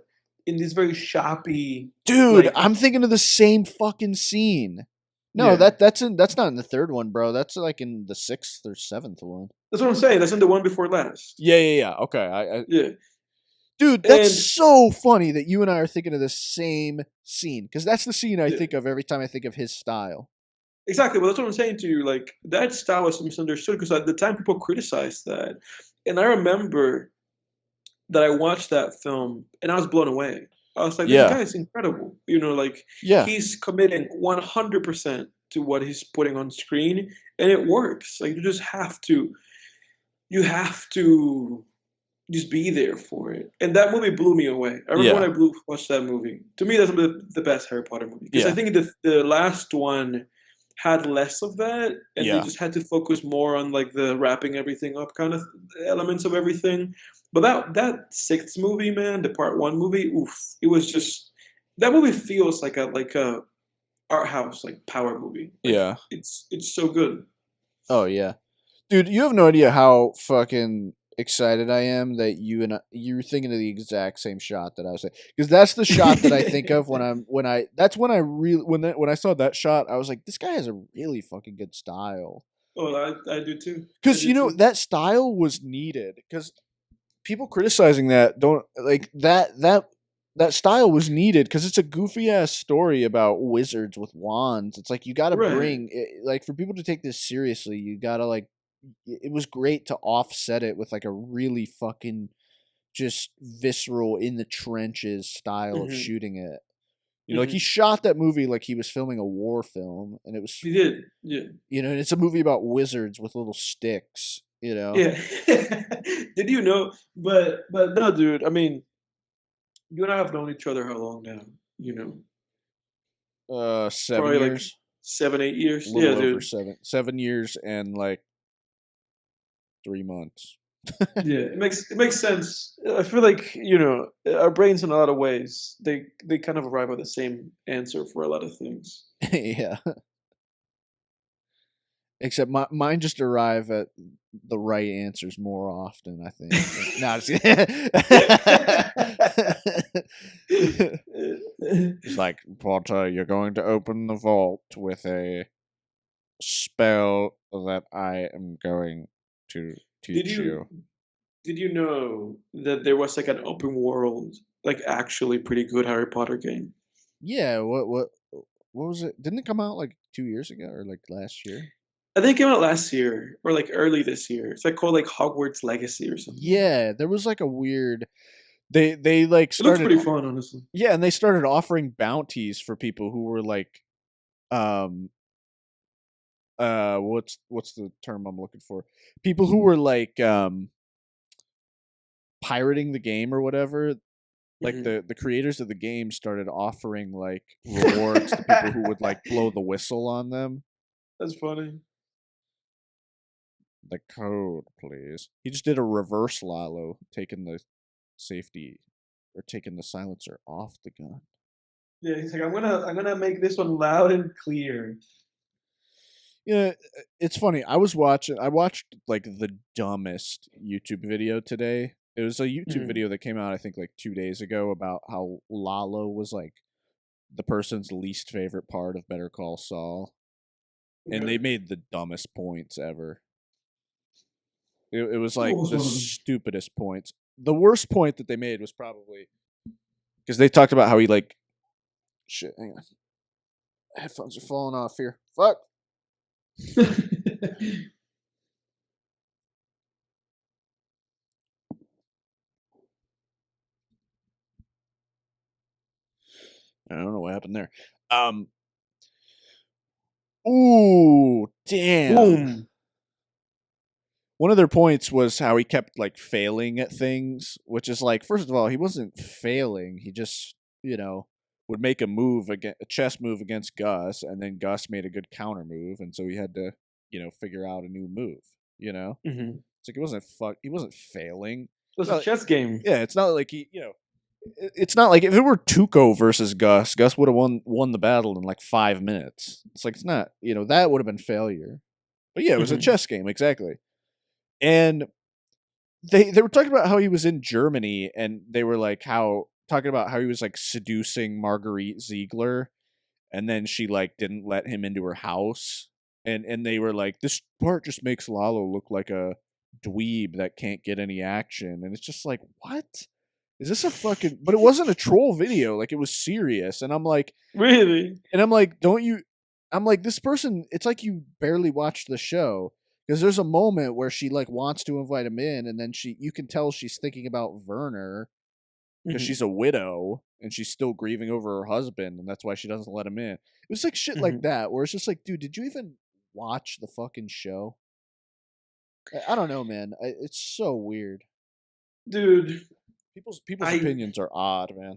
in this very shoppy, Dude, like I'm thinking of the same fucking scene. No, yeah. that's not in the third one, bro. That's like in the 6th or 7th one. That's what I'm saying. That's in the one before last. Yeah. Okay, Yeah, dude, and that's so funny that you and I are thinking of the same scene because that's the scene I yeah, think of every time I think of his style. exactly. But that's what I'm saying to you. Like that style was misunderstood because at the time people criticized that, and I remember that I watched that film and I was blown away. I was like, this Yeah, guy is incredible. You know, like yeah, he's committing 100% to what he's putting on screen, and it works. Like you have to just be there for it. And that movie blew me away. I remember when Yeah. watched that movie. To me, that's the best Harry Potter movie because I Yeah. think the last one had less of that, and they Yeah. just had to focus more on like the wrapping everything up kind of elements of everything. But that sixth movie, man, the part one movie, oof, it was just that movie feels like a art house like power movie. Like Yeah. it's so good. Oh yeah. Dude, you have no idea how fucking excited I am that you're thinking of the exact same shot that I was saying, because that's the shot that I think of when I saw that shot. I was like, this guy has a really fucking good style, Oh, I do too. I because do too. that style was needed, because people criticizing that don't like that style was needed, because it's a goofy ass story about wizards with wands. It's like you got to Right. bring it, like, for people to take this seriously, you got to like, it was great to offset it with like a really fucking just visceral, in the trenches style of Mhm. shooting it. Like, he Mhm. shot that movie like he was filming a war film, and it was, He did. Yeah. and it's a movie about wizards with little sticks. Yeah. Did you know? But no, dude. I mean, you and I have known each other how long now? You know, 7 probably like years, 7, 8 years. a Yeah, little over dude. 7 years and like 3 months. Yeah, it makes sense. I feel like our brains in a lot of ways they kind of arrive at the same answer for a lot of things. Yeah. Except mine just arrive at the right answers more often, I think. No, I'm just kidding. It's like, Potter, you're going to open the vault with a spell that I am going to Did teach you you. did you know that there was like an open world, like actually pretty good Harry Potter game? Yeah, what was it? Didn't it come out like 2 years ago or like last year? I think it came out last year or like early this year. It's like called like Hogwarts Legacy or something. Yeah, there was like a weird, they like It looks started, pretty fun, honestly. yeah, and they started offering bounties for people who were like, um what's the term I'm looking for? People who were like pirating the game or whatever. Like, Mhm. the creators of the game started offering like rewards to people who would like blow the whistle on them. That's funny. The code, please. He just did a reverse Lalo, taking the safety, or taking the silencer off the gun. Yeah, he's like, I'm gonna make this one loud and clear. Yeah, it's funny. I watched like the dumbest YouTube video today. It was a YouTube Mhm. video that came out, I think, like 2 days ago, about how Lalo was like the person's least favorite part of Better Call Saul, and Okay. they made the dumbest points ever. It was What like was the one of them? stupidest points. The worst point that they made was probably because they talked about how he like, shit. Hang on, headphones are falling off here. Fuck. I don't know what happened there. Um. Ooh, damn. Boom. One of their points was how he kept like failing at things, which is like, first of all, he wasn't failing. He just, would make a chess move against Gus, and then Gus made a good counter move, and so he had to, figure out a new move. Mhm. It's like he wasn't failing. It was a Well, chess game. yeah, it's not like it's not like if it were Tuco versus Gus would have won the battle in like 5 minutes. It's like, it's not, that would have been failure. But yeah, it was a Mhm. chess game, exactly. And they were talking about how he was in Germany, and they were like talking about how he was like seducing Marguerite Ziegler, and then she like didn't let him into her house, and they were like, this part just makes Lalo look like a dweeb that can't get any action, and it's just like, what is this, a fucking? But it wasn't a troll video, like, it was serious, and Really? I'm like, don't you? I'm like, this person. It's like you barely watched the show, because there's a moment where she like wants to invite him in, and then you can tell she's thinking about Werner, because Mhm. she's a widow and she's still grieving over her husband, and that's why she doesn't let him in. It was like shit like Mhm. that, where it's just like, dude, did you even watch the fucking show? I don't know, man. It's so weird. Dude, People's I opinions are odd, man.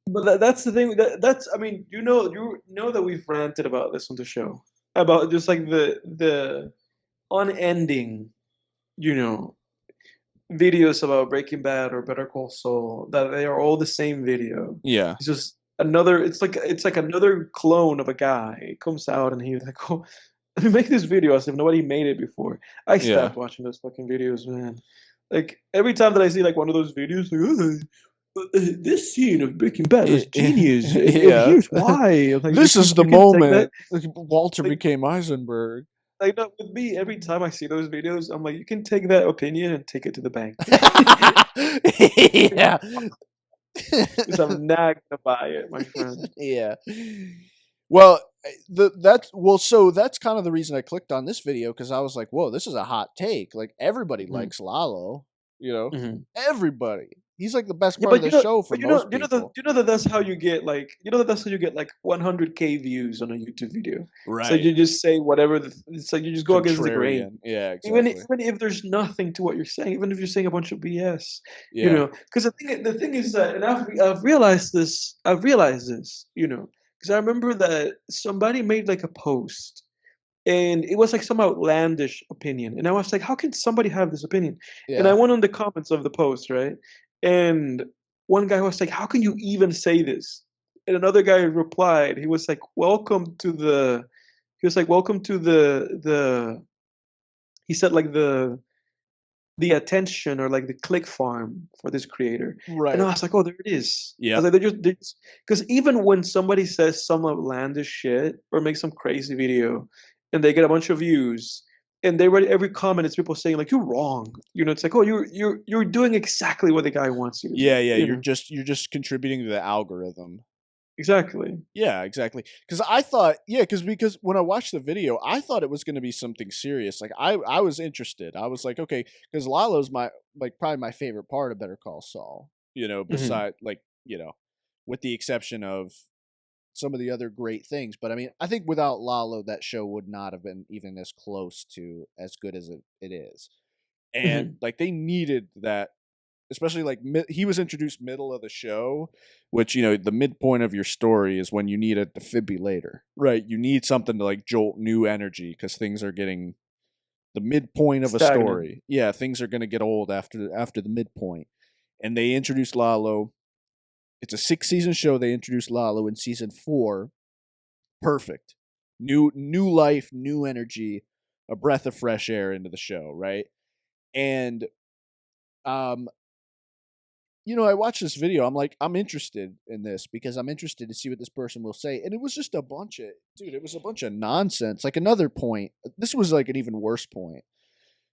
but that's the thing. That's I mean, you know that we've ranted about this on the show about just like the unending, you know, videos about Breaking Bad or Better Call Saul, that they are all the same video. Yeah, It's just another. It's like another clone of a guy. It comes out and he's like, "Oh, let me make this video as if nobody made it before." I yeah, stopped watching those fucking videos, man. Like every time that I see like one of those videos, like, this scene of Breaking Bad was genius, and yeah. here's why. I'm like, This is the you can take that. moment Walter Like, became Eisenberg. like no, with me, every time I see those videos, I'm like, you can take that opinion and take it to the bank. Yeah. Because I'm not gonna buy it, my friend. Yeah. Well, so that's kind of the reason I clicked on this video, because I was like, whoa, this is a hot take. Like everybody Mhm. likes Lalo, Mhm. everybody. He's like the best Yeah, part of the show for but most people. you know that that's how you get like, that's how you get like 100K views on a YouTube video. So Right. you just say whatever. It's like you just go against the grain, Contrarian. Yeah, even exactly. even if there's nothing to what you're saying, even if you're saying a bunch of BS, Yeah. Because the thing is that, and I've realized this. I've realized this, because I remember that somebody made like a post. And it was like some outlandish opinion. And I was like, how can somebody have this opinion? And I Yeah. went on the comments of the post, right? And one guy was like, how can you even say this? And another guy replied, he was like, welcome to he said like the attention or like the click farm for this creator. And I Right. was like, oh, there it is. I was Yep. like, they're just, because even when somebody says some outlandish shit or makes some crazy video and they get a bunch of views, and they read every comment, it's people saying like, you're wrong. It's like, oh, you're doing exactly what the guy wants you to do. Yeah, yeah. You're just contributing to the algorithm. Exactly. Yeah, exactly. Because I thought, because when I watched the video, I thought it was going to be something serious. Like I was interested. I was like, okay, because Lalo's probably my favorite part of Better Call Saul. Hmm. Beside with the exception of some of the other great things. But I mean, I think without Lalo, that show would not have been even as close to as good as it is. And Hmm. like they needed that, especially like he was introduced middle of the show, which the midpoint of your story is when you need a defibrillator, right? You need something to like jolt new energy because things are getting the midpoint of a Stagnant. story. Yeah, things are going to get old after the midpoint. And they introduced Lalo. It's a 6-season show. They introduced Lalo in season 4. Perfect. New life, new energy, a breath of fresh air into the show, right? And um I watched this video. I'm like, I'm interested in this because I'm interested to see what this person will say. And it was just it was a bunch of nonsense. Like another point, this was like an even worse point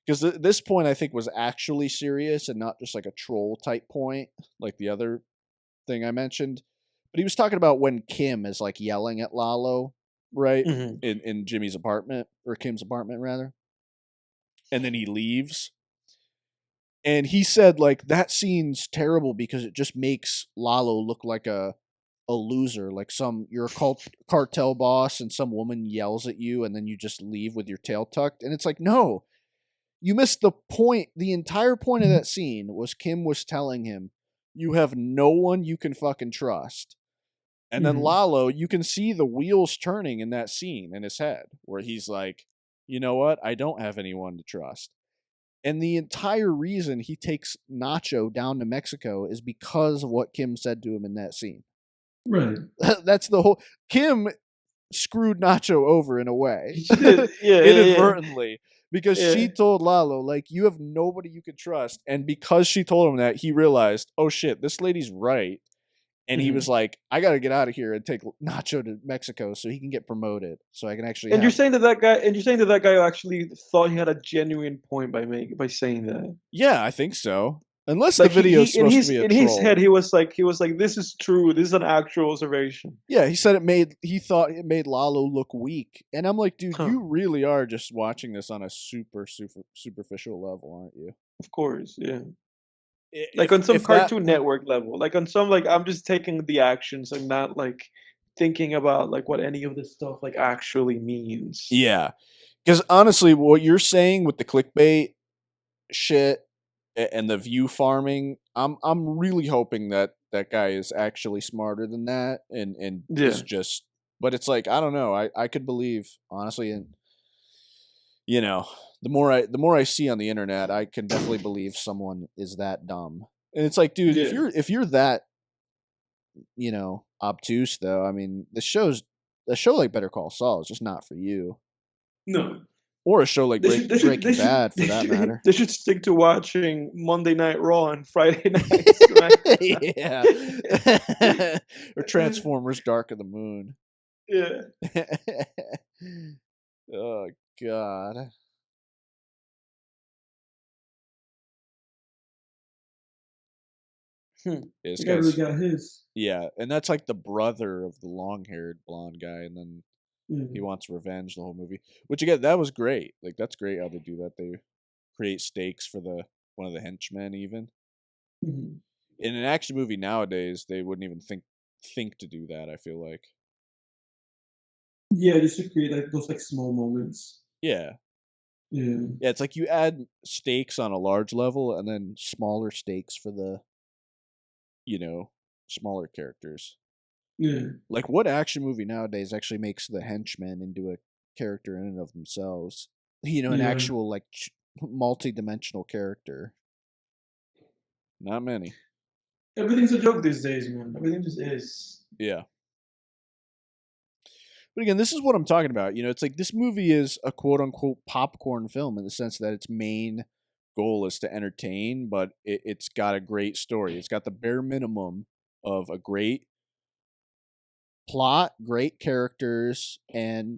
because this point I think was actually serious and not just like a troll type point, like the other thing I mentioned. But he was talking about when Kim is like yelling at Lalo, right? Hmm. In Jimmy's apartment, or Kim's apartment rather. And then he leaves. And he said like that scene's terrible because it just makes Lalo look like a loser, like you're a cartel boss and some woman yells at you and then you just leave with your tail tucked. And it's like, no, you missed the point. The entire point of that scene was Kim was telling him, you have no one you can fucking trust. And then Hmm. Lalo, you can see the wheels turning in that scene in his head where he's like, you know what? I don't have anyone to trust. And the entire reason he takes Nacho down to Mexico is because of what Kim said to him in that scene. Right. That's the whole. Kim screwed Nacho over in a way, She did. Yeah, yeah, inadvertently, because yeah. she told Lalo, like, you have nobody you can trust. And because she told him that, he realized, oh shit, this lady's right. And he Hmm. was like, I got to get out of here and take Nacho to Mexico so he can get promoted. So I can actually And you're have. saying that that guy actually thought he had a genuine point by saying that. Yeah, I think so. Unless the Like video is he in supposed to his be a in his head, troll. he was like, this is true. This is an actual observation. Yeah, he thought it made Lalo look weak. And I'm like, dude, Huh. you really are just watching this on a super superficial level, aren't you? Of course. Yeah. Like on some if that Cartoon Network level, like on some like I'm just taking the actions and not like thinking about like what any of this stuff like actually means. yeah, because honestly, what you're saying with the clickbait shit and the view farming, I'm really hoping that that guy is actually smarter than that and is Yeah. just. But it's like I don't know. I could believe honestly, and you know, the more I see on the internet, I can definitely believe someone is that dumb. And it's like, dude, Yeah. if you're that obtuse though, I mean, a show like Better Call Saul is just not for you, No. or a show like They should they should they Breaking should Bad for they that should matter. they should stick to watching Monday Night Raw and Friday Night SmackDown. Yeah. Or Transformers Dark of the Moon. Yeah. Oh god. This The guy really guy's got his. yeah, and that's like the brother of the long-haired blonde guy, and then he Mhm. wants revenge the whole movie. Which again, that was great. Like that's great how they do that. They create stakes for the one of the henchmen even. Mhm. In an action movie nowadays, they wouldn't even think to do that, I feel like. Yeah, just to create like those like small moments. Yeah. Yeah. Yeah, it's like you add stakes on a large level and then smaller stakes for the, smaller characters. Yeah. Like what action movie nowadays actually makes the henchmen into a character in and of themselves? An Yeah. actual like multi-dimensional character. Not many. Everything's a joke these days, man. Everything just is. Yeah. But again, this is what I'm talking about. It's like this movie is a quote unquote popcorn film in the sense that its main goal is to entertain, but it's got a great story. It's got the bare minimum of a great plot, great characters, and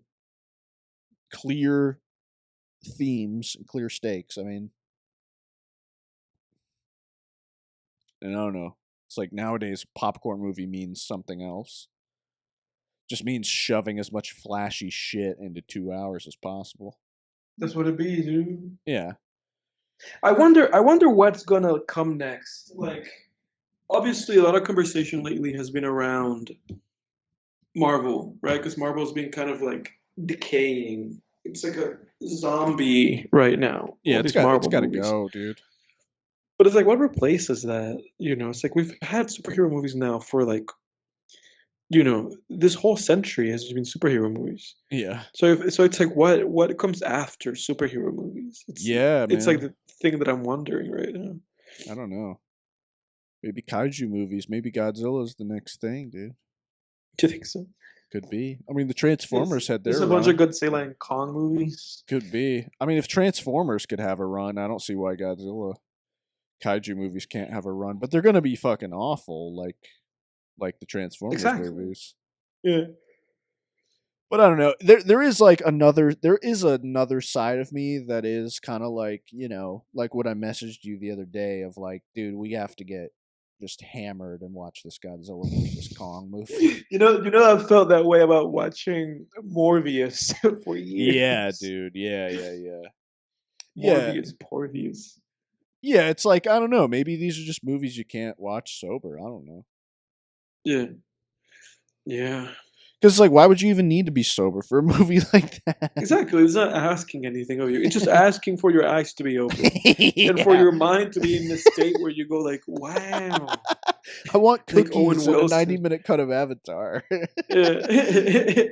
clear themes, and clear stakes. I mean, and I don't know. It's like nowadays, popcorn movie means something else. Just means shoving as much flashy shit into 2 hours as possible. That's what it be, dude. Yeah. I wonder what's gonna come next. Like obviously a lot of conversation lately has been around Marvel, right? Because Marvel's been kind of like decaying. It's like a zombie right now. Yeah, All it's these got it's Marvel got to movies. go, dude. But it's like what replaces that? It's like we've had superhero movies now for like this whole century has been superhero movies. Yeah. So it's like what comes after superhero movies? Yeah, It's like man. the thing that I'm wondering right now. I don't know. Maybe kaiju movies. Maybe Godzilla's the next thing, dude. Do you think so? Could be. I mean, the There's, Transformers had there's their a bunch of run. Godzilla and Kong movies. Could be. I mean, if Transformers could have a run, I don't see why Godzilla kaiju movies can't have a run. But they're gonna be fucking awful, like the Transformers Exactly. movies. Yeah. But I don't know. There is another side of me that is kind of like, like what I messaged you the other day of like, dude, we have to get just hammered and watch this Godzilla versus Kong movie. I've felt that way about watching Morbius for Yeah, years. dude. Yeah, yeah, yeah. Yeah. Morbius, Porbius. Yeah, it's like I don't know, maybe these are just movies you can't watch sober. I don't know. Yeah. Yeah. Cuz like why would you even need to be sober for a movie like that? Exactly. It's not asking anything of you. It's just asking for your eyes to be open. And for Yeah. your mind to be in the state where you go like, wow. I want Like Owen cookies and a Wilson. 90-minute cut of Avatar. Yeah.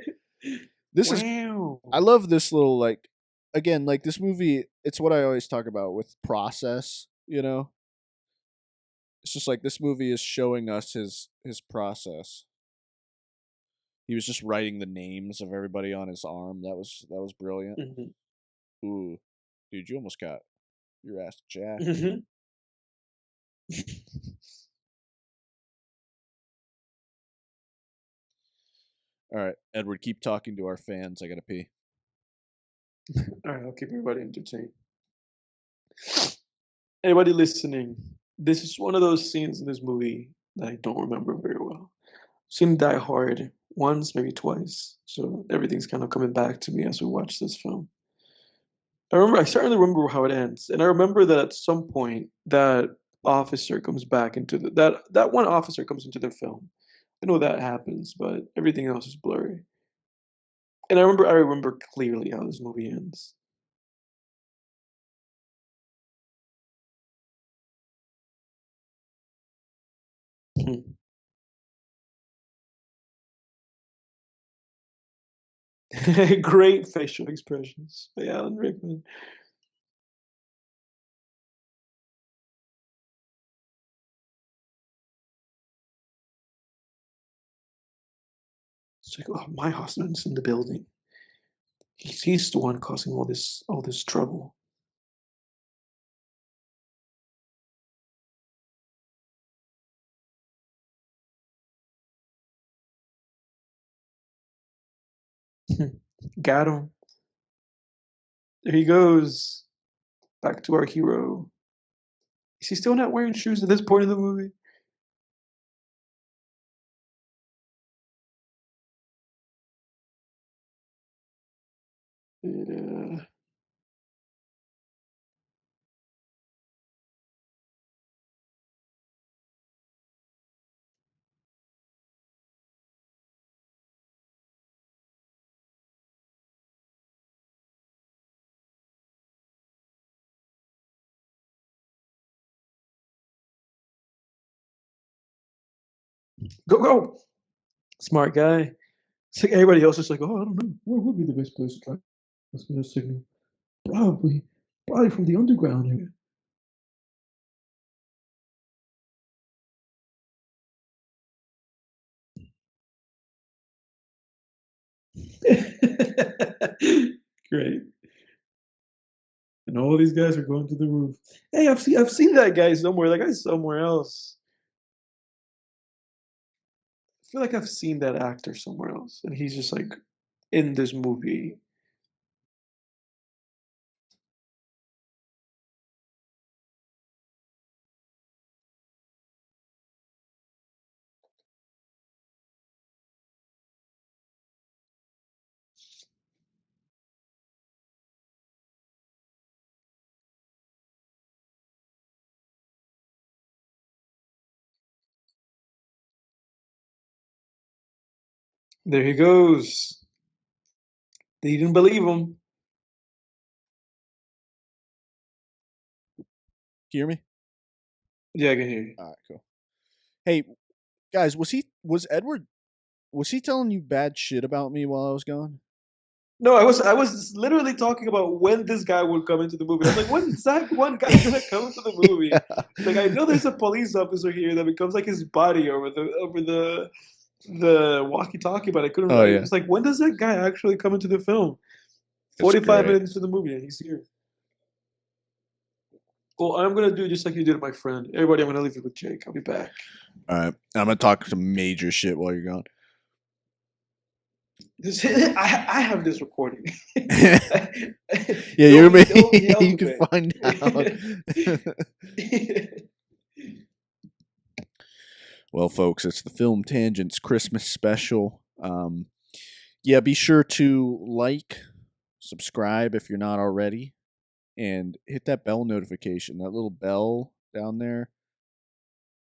This is Wow. I love this little like again, like this movie, it's what I always talk about with process, It's just like this movie is showing us his process. He was just writing the names of everybody on his arm. That was brilliant. Mhm. Ooh. Dude, you almost got your ass jacked. Mhm. All right, Edward, keep talking to our fans. I got to pee. All right, I'll keep everybody entertained. Anybody listening, this is one of those scenes in this movie that I don't remember very well. I've seen Die Hard once, maybe twice, so everything's kind of coming back to me as we watch this film. I certainly remember how it ends, and I remember that at some point that officer comes back into that one officer comes into the film. I know that happens, but everything else is blurry. And I remember clearly how this movie ends. Hmm. Great facial expressions by Alan Rickman. It's like, oh, my husband's in the building. He's the one causing all this trouble. Got him. There he goes. Back to our hero. Is he still not wearing shoes at this point in the movie? Uh, go go. Smart guy. It's like everybody else is like, oh, I don't know. Where would be the best place to transmit a signal? Probably from the underground area. Great. And all these guys are going to the roof. Hey, I've seen that guy somewhere. That guy's somewhere else. I feel like I've seen that actor somewhere else, and he's just like in this movie. There he goes. They didn't believe him. Hear me? Yeah, I can hear you. All right, cool. Hey, guys, was he telling you bad shit about me while I was gone? No, I was literally talking about when this guy would come into the movie. I was like, when's that one guy gonna come into the movie? Yeah. Like, I know there's a police officer here that becomes like his buddy over the walkie-talkie, but I couldn't. Oh I yeah, was like, when does that guy actually come into the film? it's 45 great. minutes into the movie, and he's here. Well, I'm gonna do just like you did, my friend. Everybody, I'm gonna leave it with Jake. I'll be back. All right, I'm gonna talk some major shit while you're gone. I have this recording. Yeah, Don't you're me. don't be held You to can find out. it. Well, folks, it's the Film Tangents Christmas special. Yeah, be sure to like, subscribe if you're not already, and hit that bell notification. That little bell down there.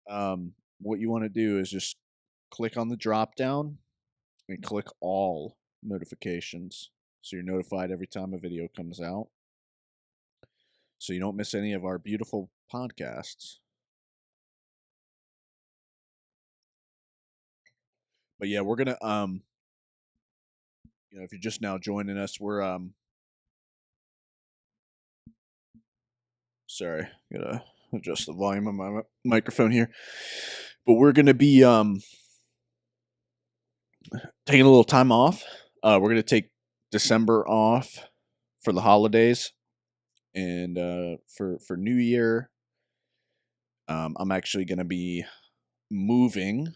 What you want to do is just click on the drop down and click all notifications, so you're notified every time a video comes out, so you don't miss any of our beautiful podcasts. But yeah, we're gonna if you're just now joining us, we're sorry, gotta adjust the volume of my microphone here. But we're gonna be taking a little time off. We're gonna take December off for the holidays, and for New Year, I'm actually gonna be moving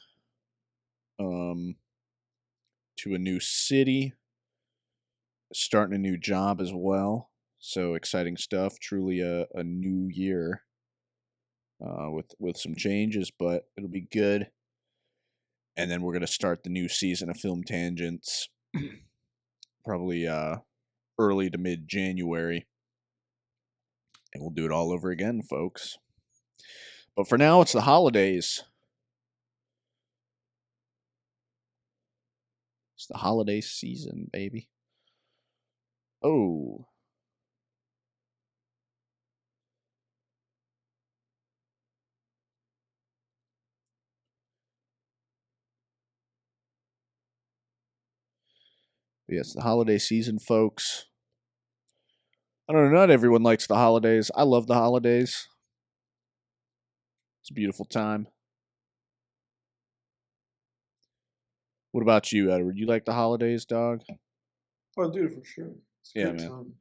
to a new city, starting a new job as well. So exciting stuff! Truly a new year with some changes, but it'll be good. And then we're gonna start the new season of Film Tangents, probably early to mid January, and we'll do it all over again, folks. But for now, it's the holidays. It's the holiday season, baby. Oh. Yes, the holiday season, folks. I don't know, not everyone likes the holidays. I love the holidays. It's a beautiful time. What about you, Edward? You like the holidays, dog? Oh, dude, for sure. It's a Yeah, great man. time.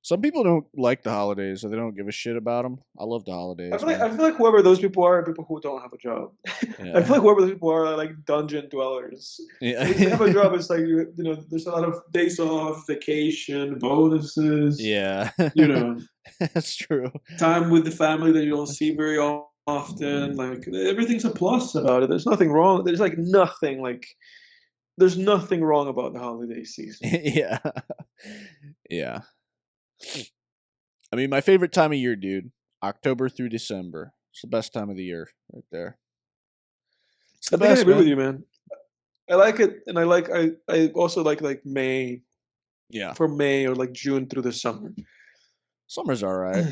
Some people don't like the holidays, or they don't give a shit about them. I love the I holidays, feel like man. whoever those people are people who don't have a job. Yeah. I feel like whoever those people are like dungeon dwellers. Yeah. If they have a job, it's like there's a lot of days off, vacation, bonuses. Yeah. That's true. Time with the family that you don't see very often. Like everything's a plus about it. There's nothing wrong. There's like nothing like. There's nothing wrong about the holiday season. Yeah. Yeah. I mean, my favorite time of year, dude, October through December. It's the best time of the year right there. It's the I think I best, agree with man. you, man. I like it, and I also like May Yeah. from May or like June through the summer. Summer's all right.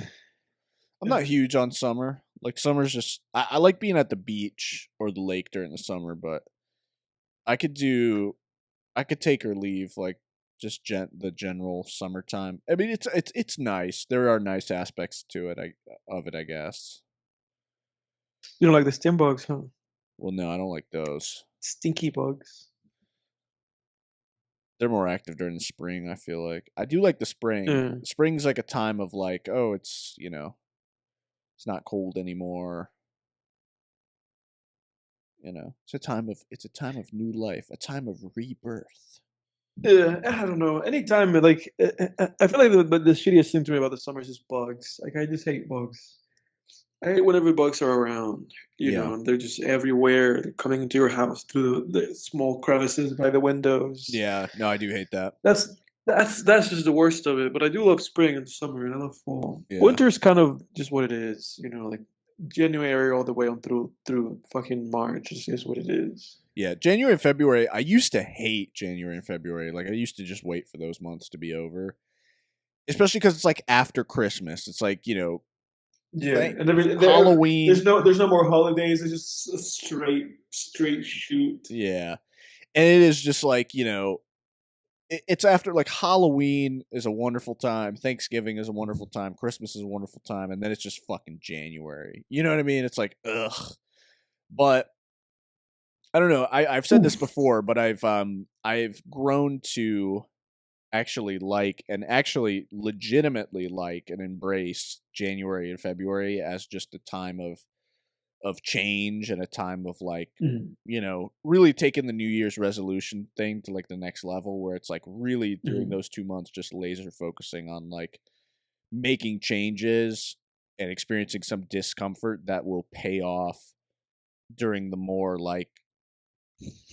I'm not huge on summer. Like summer's just I like being at the beach or the lake during the summer, but I could take or leave like just the general summertime. I mean, it's nice. There are nice aspects to it. I guess. You don't like the stim bugs, huh? Well, no, I don't like those. Stinky bugs. They're more active during the spring. I feel like I do like the spring. Yeah. Spring's like a time of like, oh, it's it's not cold anymore. It's a time of new life, a time of rebirth. Yeah, I don't know. Anytime, like, I feel like the shittiest thing to me about the summers is bugs. Like, I just hate bugs. I hate whenever bugs are around, Yeah. and they're just everywhere. They're coming into your house through the small crevices by the windows. Yeah, no, I do hate that. That's just the worst of it. But I do love spring and summer, and I love fall. Yeah. Winter's kind of just what it is, like January all the way on through fucking March is what it is. Yeah, January and February. I used to hate January and February. Like I used to just wait for those months to be over, especially because it's like after Christmas. It's like Yeah, Thank- and Halloween. There's no more holidays. It's just a straight shoot. Yeah, and it is just like it's after like Halloween is a wonderful time, Thanksgiving is a wonderful time, Christmas is a wonderful time, and then it's just fucking January. You know what I mean? It's like ugh. But I don't know. I've said this before, but I've grown to actually like and actually legitimately like and embrace January and February as just a time of change and a time of like really taking the New Year's resolution thing to like the next level, where it's like really during those 2 months just laser focusing on like making changes and experiencing some discomfort that will pay off during the more like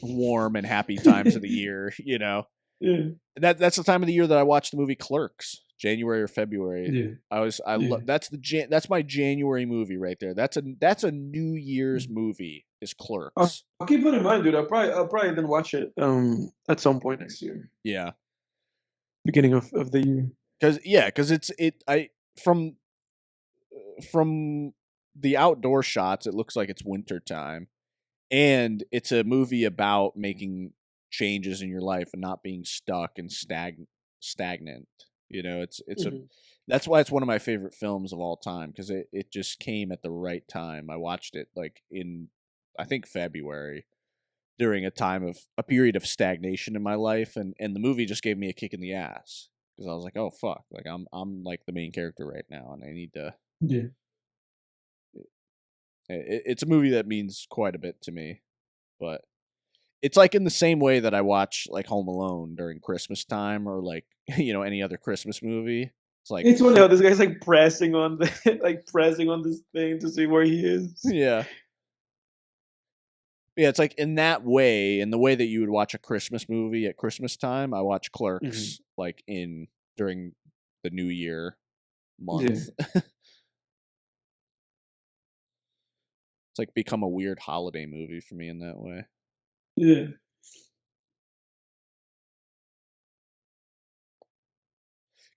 warm and happy times of the year. Yeah. That's the time of the year that I watched the movie Clerks, January or February. Yeah. That's my January movie right there. That's a New Year's movie is Clerks. I'll keep that in mind, dude. I'll probably then watch it at some point next year. Yeah, beginning of the year. Because from the outdoor shots, it looks like it's winter time, and it's a movie about making changes in your life and not being stuck and stagnant. That's why it's one of my favorite films of all time, because it just came at the right time. I watched it like in I think February during a period of stagnation in my life, and the movie just gave me a kick in the ass because I was like, oh fuck, like I'm like the main character right now, and I need to. Yeah. It's a movie that means quite a bit to me, but it's like in the same way that I watch like Home Alone during Christmas time, or like any other Christmas movie. It's like it's funny how this guy's like pressing on pressing on this thing to see where he is. Yeah. Yeah, it's like in that way, in the way that you would watch a Christmas movie at Christmas time, I watch Clerks like during the New Year month. Yeah. It's like become a weird holiday movie for me in that way. Yeah.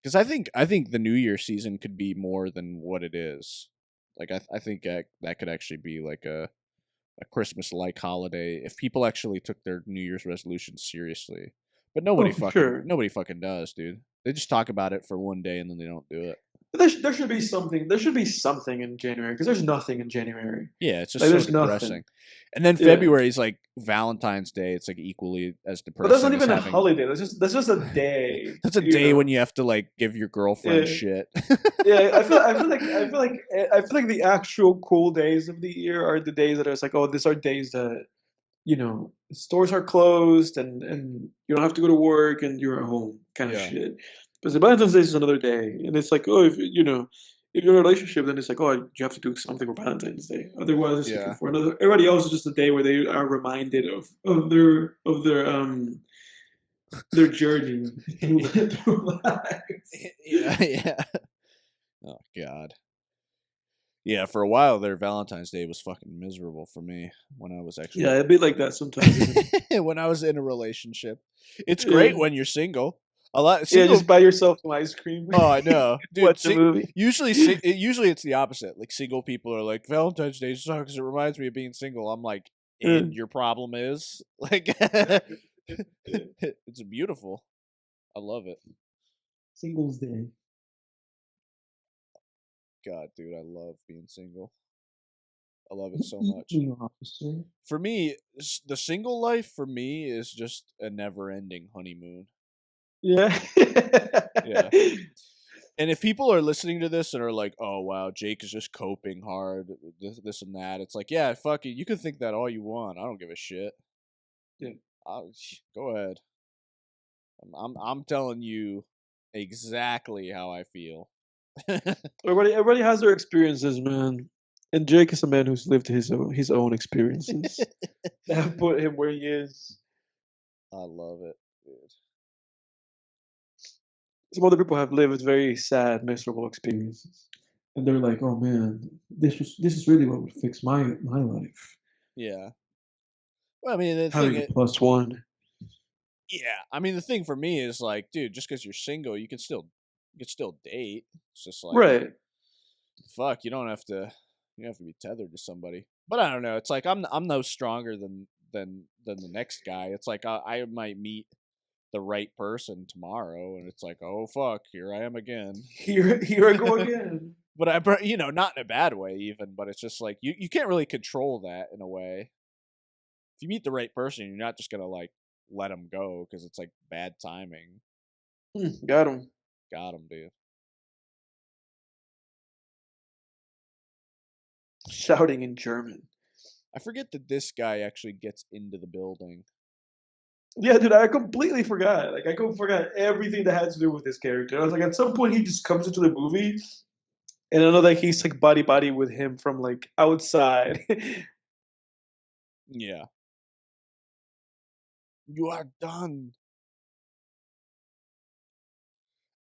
Because I think the New Year season could be more than what it is. Like I think that could actually be like a Christmas like holiday if people actually took their New Year's resolutions seriously. But Oh, for sure. nobody fucking does, dude. They just talk about it for one day and then they don't do it. But there should be something. There should be something in January because there's nothing in January. Yeah, it's just Like so there's depressing. nothing. And then Yeah. February is like Valentine's Day. It's like equally as But that's not depressing as even a having. holiday. That's just a day. That's a you day when know? you have to like give your girlfriend Yeah. shit. Yeah, I feel like the actual cool days of the year are the days that are like, oh, these are days that, stores are closed and you don't have to go to work and you're at home kind of Yeah. shit. But the Valentine's Day is another day, and it's like, oh, if you're in a relationship, then it's like, oh, you have to do something for Valentine's Day. Otherwise, it's Yeah. like for another. Everybody else is just a day where they are reminded of their journey through life. Yeah. Oh God. Yeah, for a while there, Valentine's Day was fucking miserable for me when I was actually Yeah, it'd be like that sometimes. Isn't it? when I was in a relationship. It's great Yeah. when you're single. A lot Yeah, single. just buy yourself some ice cream. Oh, I know, dude. Watch a movie. Usually it's the opposite. Like single people are like Valentine's Day sucks because it reminds me of being single. I'm like, and your problem is like, it's beautiful. I love it. Singles Day. God, dude, I love being single. I love it so Eat much. me, officer. For me, the single life for me is just a never-ending honeymoon. Yeah. Yeah. And if people are listening to this and are like, "Oh wow, Jake is just coping hard, this and that," it's like, yeah, fuck it. You can think that all you want. I don't give a shit. Yeah. Go ahead. I'm telling you exactly how I feel. Everybody has their experiences, man. And Jake is a man who's lived his own experiences that have put him where he is. I love it, dude. Some other people have lived very sad, miserable experiences, and they're like, "Oh man, this is really what would fix my life." Yeah. Well, I mean, the Having thing a plus one. Yeah, I mean the thing for me is like, dude, just because you're single, you can still date. It's just like, Right. fuck, you don't have to be tethered to somebody. But I don't know. It's like I'm no stronger than the next guy. It's like I might meet the right person tomorrow, and it's like, oh fuck, here I am again. Here I go again. But not in a bad way even. But it's just like you can't really control that in a way. If you meet the right person, you're not just gonna like let them go because it's like bad timing. Got him. Got him, dude. Shouting in German. I forget that this guy actually gets into the building. Yeah, dude, I completely forgot. Like, I forgot everything that had to do with this character. I was like, at some point, he just comes into the movie, and I know that he's like body with him from like outside. Yeah. You are done.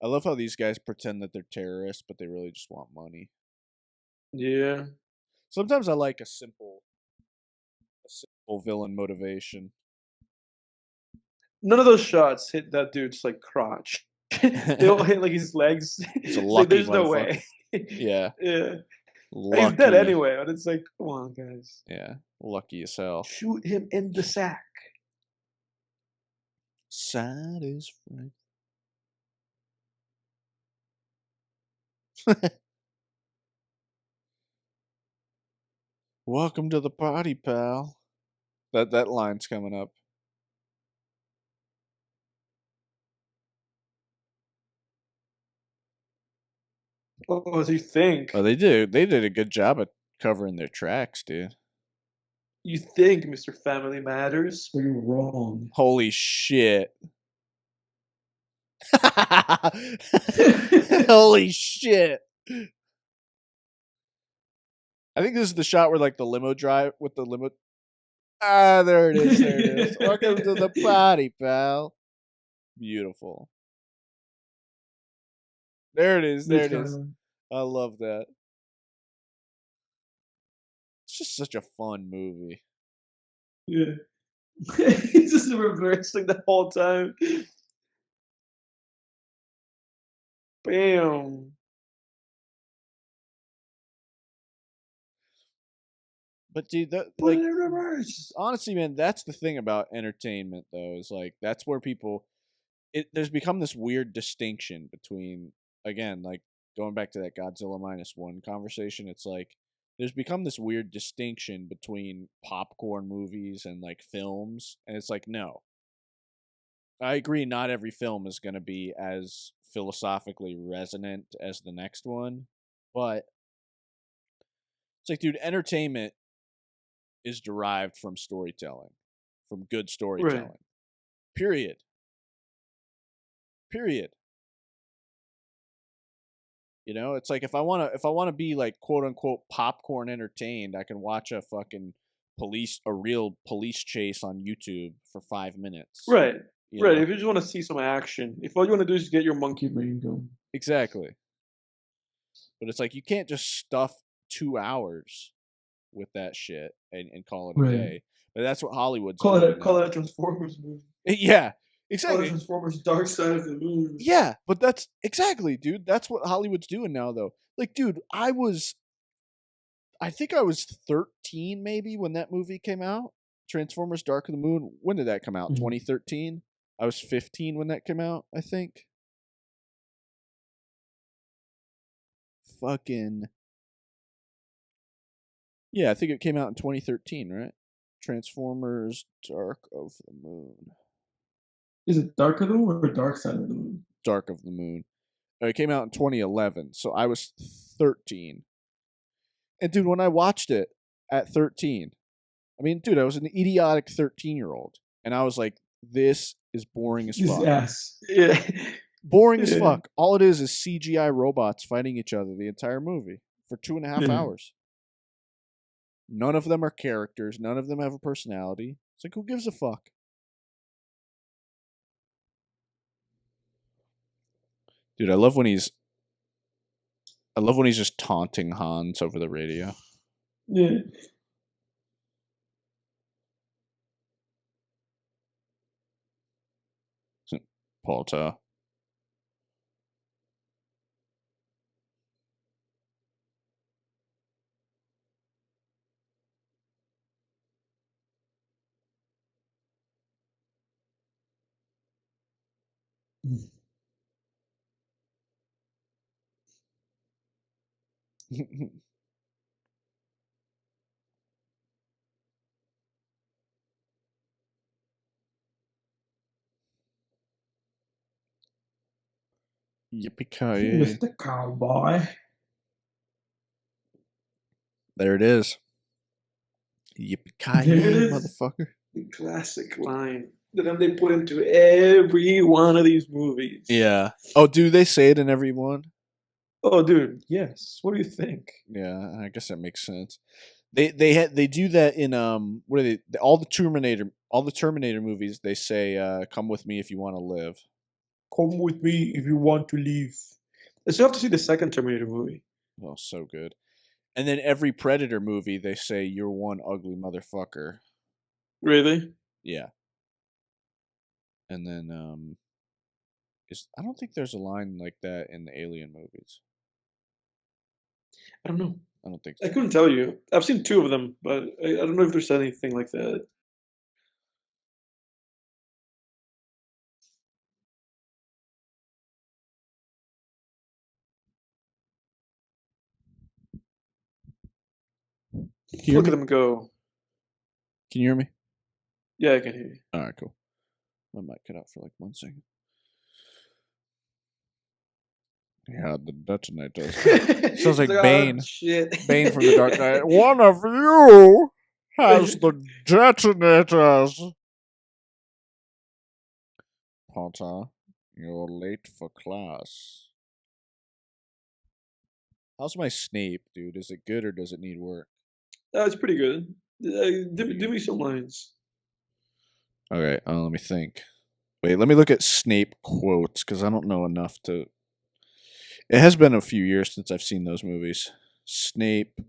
I love how these guys pretend that they're terrorists, but they really just want money. Yeah. Sometimes I like a simple villain motivation. None of those shots hit that dude's like crotch. They all hit like his legs. It's a Like, lucky there's no motherfucker. way. Yeah. Yeah. Lucky. He's dead anyway, but it's like, come on, guys. Yeah. Lucky as hell. Shoot him in the sack. Satisfied. Welcome to the party, pal. That line's coming up. Oh, do you think? Oh, they did a good job at covering their tracks, dude. You think Mr. Family Matters? But you're wrong. Holy shit. Holy shit. I think this is the shot where like the limo drive with the limo. Ah, there it is. There it is. Welcome to the party, pal. Beautiful. There it is. There it is. I love that. It's just such a fun movie. Yeah. He's just reversing the whole time. Bam. But dude, that Put like it in reverse. honestly, man, that's the thing about entertainment though, is like that's where people there's become this weird distinction between, again, like going back to that Godzilla -1 conversation, it's like there's become this weird distinction between popcorn movies and like films, and it's like, no. I agree not every film is going to be as philosophically resonant as the next one, but it's like, dude, entertainment is derived from storytelling, from good Right. storytelling. Period. You know, it's like if I want to be like quote unquote popcorn entertained, I can watch a fucking real police chase on YouTube for 5 minutes. Right. You Right. know? If you just want to see some action, if all you want to do is get your monkey brain going. Exactly. But it's like you can't just stuff 2 hours with that shit and call it a Right. day. But that's what Hollywood's Call doing. it a Transformers movie. Yeah, Call it exactly. Transformers Dark Side of the Moon. Yeah, but that's exactly, dude. That's what Hollywood's doing now, though. Like, dude, I think I was 13 maybe when that movie came out. Transformers Dark of the Moon. When did that come out? Mhm. 2013? I was 15 when that came out, I think. Fucking. Yeah, I think it came out in 2013, right? Transformers Dark of the Moon. Is it Dark of the Moon or Dark Side of the Moon? Dark of the Moon. It came out in 2011, so I was 13. And dude, when I watched it at 13, I mean, dude, I was an idiotic 13-year-old, and I was like, "This is boring as His fuck. ass. Yeah. Boring as Yeah. fuck. All it is CGI robots fighting each other the entire movie for 2.5 Yeah. hours. None of them are characters. None of them have a personality. It's like, who gives a fuck?" Dude, I love when he's just taunting Hans over the radio. Yeah. Paulta. Yippee-ki-yay. Mr. Cowboy. There it is. There Yippee-ki-yay, it is. motherfucker. The classic line that then they put into every one of these movies. Yeah. Oh, do they say it in every one? Oh, dude. Yes. What do you think? Yeah, I guess that makes sense. They do that in what are they? All the Terminator movies. They say, "Come with me if you want to live." Come with me if you want to leave. I still have to see the second Terminator movie. Oh, so good. And then every Predator movie, they say, "You're one ugly motherfucker." Really? Yeah. And then I don't think there's a line like that in the Alien movies. I don't know. I don't think I so. couldn't tell you. I've seen 2 of them, but I don't know if there's anything like that. Can you hear Look at me? them go. Can you hear me? Yeah, I can hear you. All right, cool. My mic cut out for like 1 second. Yeah, the detonators. Sounds like It's Bane. Oh, shit. Bane from the Dark Knight. One of you has the detonators. Potter, you're late for class. How's my Snape, dude? Is it good or does it need work? It's pretty good. Do me some lines. Okay, let me think. Wait, let me look at Snape quotes because I don't know enough to. It has been a few years since I've seen those movies. Snape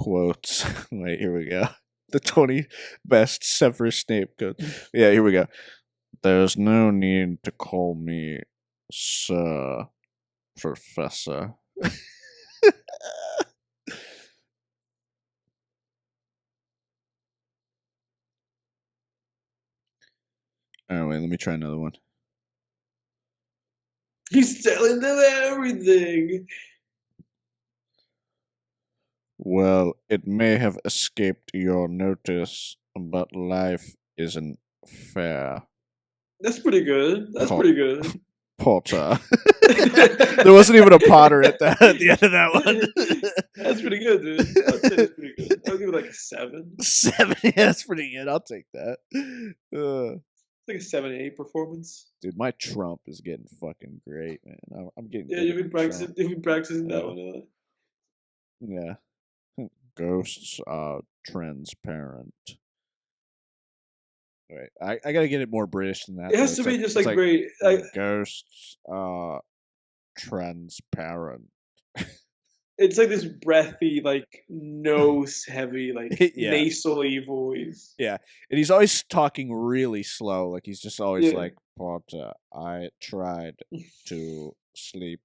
quotes. Wait, here we go. The 20 best Severus Snape quotes. Yeah, here we go. There's no need to call me Sir Professor. Oh, wait, let me try another one. He's telling them everything. Well, it may have escaped your notice, but life isn't fair, That's pretty good. That's Paul- pretty good. Potter. There wasn't even a Potter at the end of that one. That's pretty good, dude. I'd say that's pretty good. I'll give it like a 7. 7, yeah, that's pretty good. I'll take that. It's like a 7-8 performance. Dude, my Trump is getting fucking great, man. I'm getting. Yeah, good you've at been practicing. Trump. You've been practicing that Yeah. one. Yeah. Ghosts are transparent. Wait, I gotta get it more British than that. It has though. to It's be just it's like very like ghosts are transparent. it's like this breathy, like nose heavy, like Yeah. nasally voice. Yeah, and he's always talking really slow. Like he's just always Yeah. like, Potter, I tried to sleep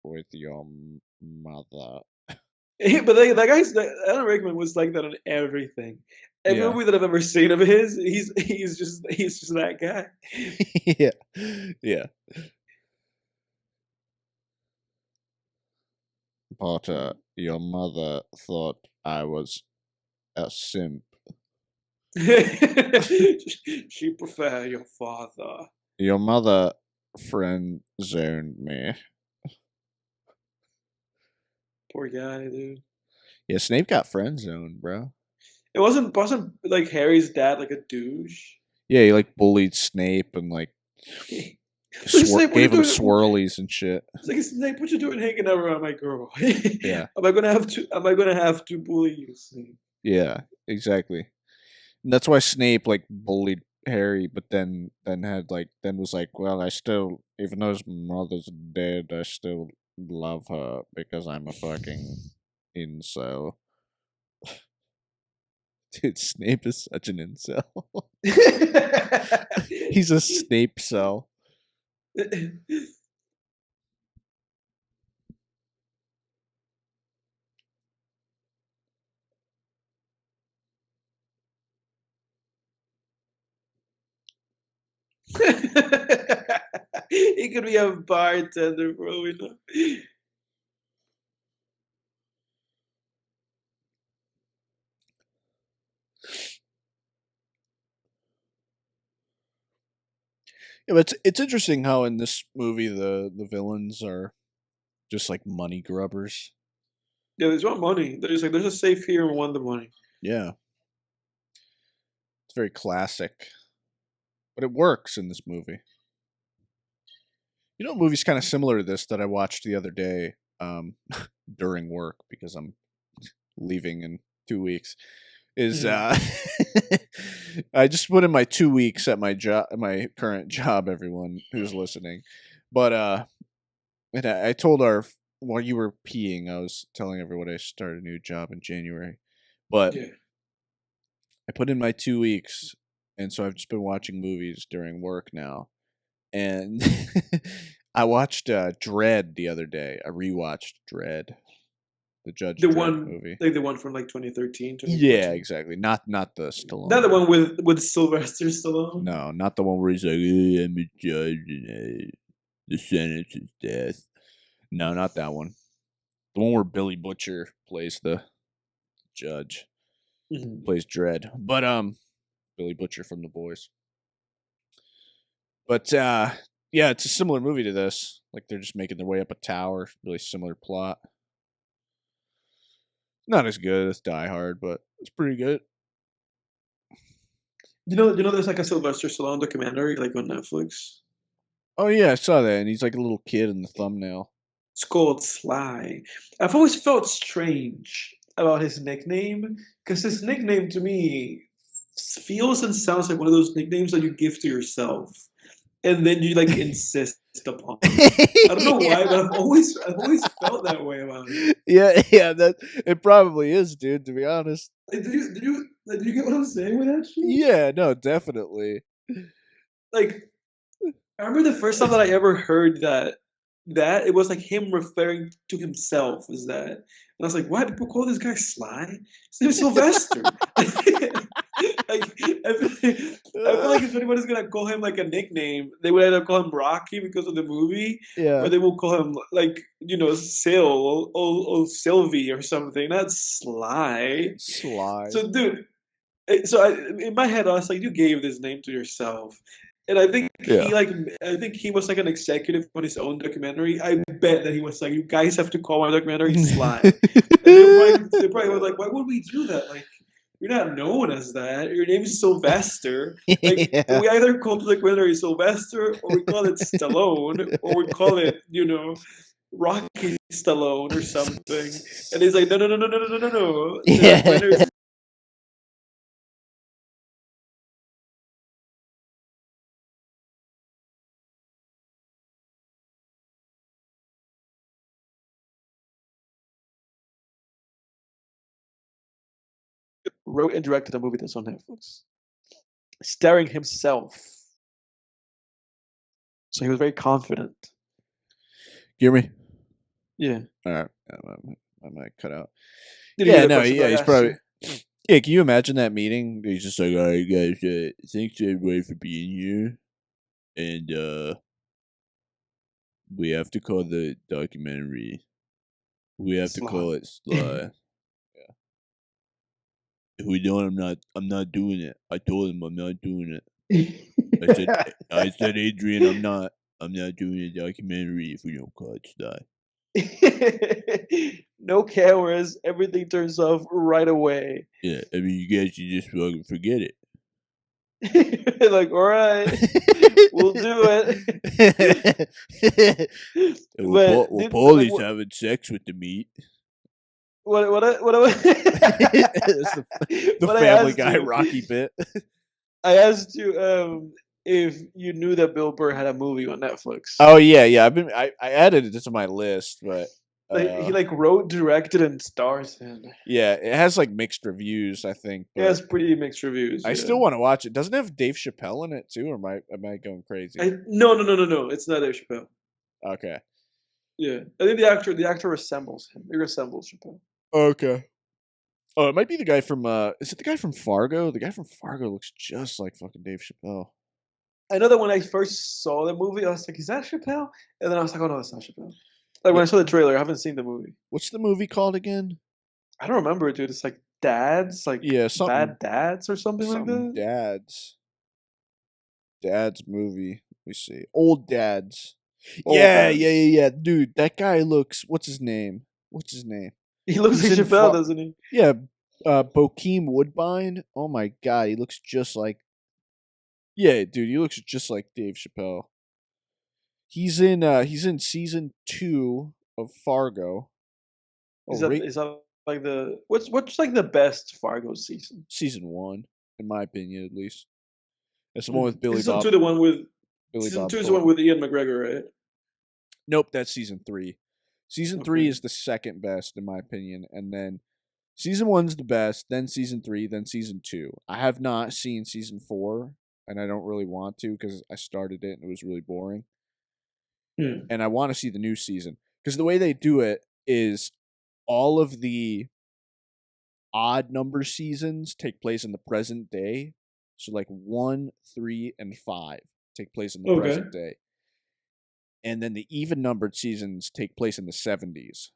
with your mother. But that guy's Alan Rickman was like that on everything. Every Yeah. movie that I've ever seen of his, he's just that guy. Yeah. Yeah. Potter, your mother thought I was a simp. She prefer your father. Your mother friend zoned me. Poor guy, dude. Yeah, Snape got friend zoned, bro. It wasn't like Harry's dad like a douche. Yeah, he like bullied Snape and like Snape, what gave you him doing? swirlies and shit. It's like, Snape, what you doing hanging out around my girl? Yeah. Am I gonna have to bully you, Snape? Yeah, exactly. And that's why Snape like bullied Harry, but then was like, well, I still, even though his mother's dead, I still love her because I'm a fucking incel. Dude, Snape is such an incel. He's a Snape cell. He could be a bartender, bro. You know? Yeah, but it's interesting how in this movie the villains are just like money grubbers. Yeah, there's want money. There's a safe here and want the money. Yeah. It's very classic. But it works in this movie. You know, a movie's kind of similar to this that I watched the other day during work because I'm leaving in 2 weeks. Is I just put in my 2 weeks at my job, my current job. Everyone who's listening, but and I told while you were peeing, I was telling everyone I started a new job in January, but Yeah. I put in my 2 weeks, and so I've just been watching movies during work now. And I watched Dredd the other day. I rewatched Dredd, the Judge The Dredd one, movie. like the one from like 2013. Yeah, exactly. Not the Stallone. Not the one with Sylvester Stallone. No, not the one where he's like, I'm a judge and the sentence is death. No, not that one. The one where Billy Butcher plays the judge, plays Dredd. But Billy Butcher from The Boys. But yeah, it's a similar movie to this. Like they're just making their way up a tower. Really similar plot. Not as good as Die Hard, but it's pretty good. You know, there's like a Sylvester Stallone documentary like on Netflix. Oh yeah, I saw that, and he's like a little kid in the thumbnail. It's called Sly. I've always felt strange about his nickname because his nickname to me feels and sounds like one of those nicknames that you give to yourself, and then you like insist upon. I don't know why, but Yeah. I've always felt that way about it. Yeah, that it probably is, dude, to be honest. Like, did you get what I'm saying with that shit? Yeah, no, definitely. Like, I remember the first time that I ever heard that it was like him referring to himself as that. And I was like, why do people call this guy Sly? His name's Sylvester. Like I feel like if anybody's gonna call him like a nickname, they would either call him Rocky because of the movie, or Yeah. they will call him like Sil or Sylvie or something. Not Sly. Sly. So, dude, in my head, I was like, you gave this name to yourself. And Yeah. I think he was like an executive on his own documentary. I bet that he was like, you guys have to call my documentary Sly. And they probably was like, why would we do that? Like, you're not known as that. Your name is Sylvester. Like, Yeah. we either call the documentary Sylvester, or we call it Stallone, or we call it, Rocky Stallone or something. And he's like, no, no, no, no, no, no, no, no, no. The documentary Yeah. is wrote and directed a movie that's on Netflix, starring himself. So he was very confident. Hear me? Yeah. All right. I might cut out. Did you Yeah, get a no, question yeah, that I he's asked probably. you? Yeah, can you imagine that meeting? He's just like, all right, guys, thanks everybody for being here. And we have to call the documentary. We have to call Sly. it Sly. If we don't, I'm not doing it. I told him I'm not doing it. I said, Adrian, I'm not doing a documentary if we don't call it Sly. No cameras. Everything turns off right away. Yeah, I mean, you guys should just fucking forget it. Like, all right, we'll do it. But Well, did like Paulie's having sex with the meat. That's the what I Family asked Guy you? Rocky bit. I asked you if you knew that Bill Burr had a movie on Netflix. Oh yeah. I added it to my list, but Like, he like wrote, directed, and stars in. yeah, it has like mixed reviews, I think. It But has pretty mixed reviews. I Yeah. still want to watch it. Doesn't it have Dave Chappelle in it too, or am I going crazy? No. It's not Dave Chappelle. Okay. Yeah, I think the actor resembles him. He resembles Chappelle. Okay. Oh, it might be the guy from. Is it the guy from Fargo? The guy from Fargo looks just like fucking Dave Chappelle. I know that when I first saw the movie, I was like, "Is that Chappelle?" And then I was like, "Oh no, that's not Chappelle." Like when I saw the trailer, I haven't seen the movie. What's the movie called again? I don't remember it, dude. It's like Dads, like Yeah, something. Bad Dads or something like Something that. Dad's movie. Let me see. Old Dads. Old Yeah, Dads. yeah. Dude, that guy looks. What's his name? He looks He's like in Chappelle, Far- doesn't he? Yeah, Bokeem Woodbine. Oh my god, he looks just like. Yeah, dude, he looks just like Dave Chappelle. He's in season 2 of Fargo. Is Oh, that is that like the what's like the best Fargo season? season 1, in my opinion, at least. That's the one with Billy Season Bob. two, the one with Billy season Bob two is the one Thornton. with Ian McGregor, right? Nope, that's season 3. Season 3 Okay. is the second best in my opinion, and then season 1's the best, then season 3, then season 2. I have not seen season 4, and I don't really want to because I started it and it was really boring. Hmm. And I want to see the new season because the way they do it is all of the odd number seasons take place in the present day. So like 1, 3, and 5 take place in the Okay. present day. And then the even numbered seasons take place in the 70s.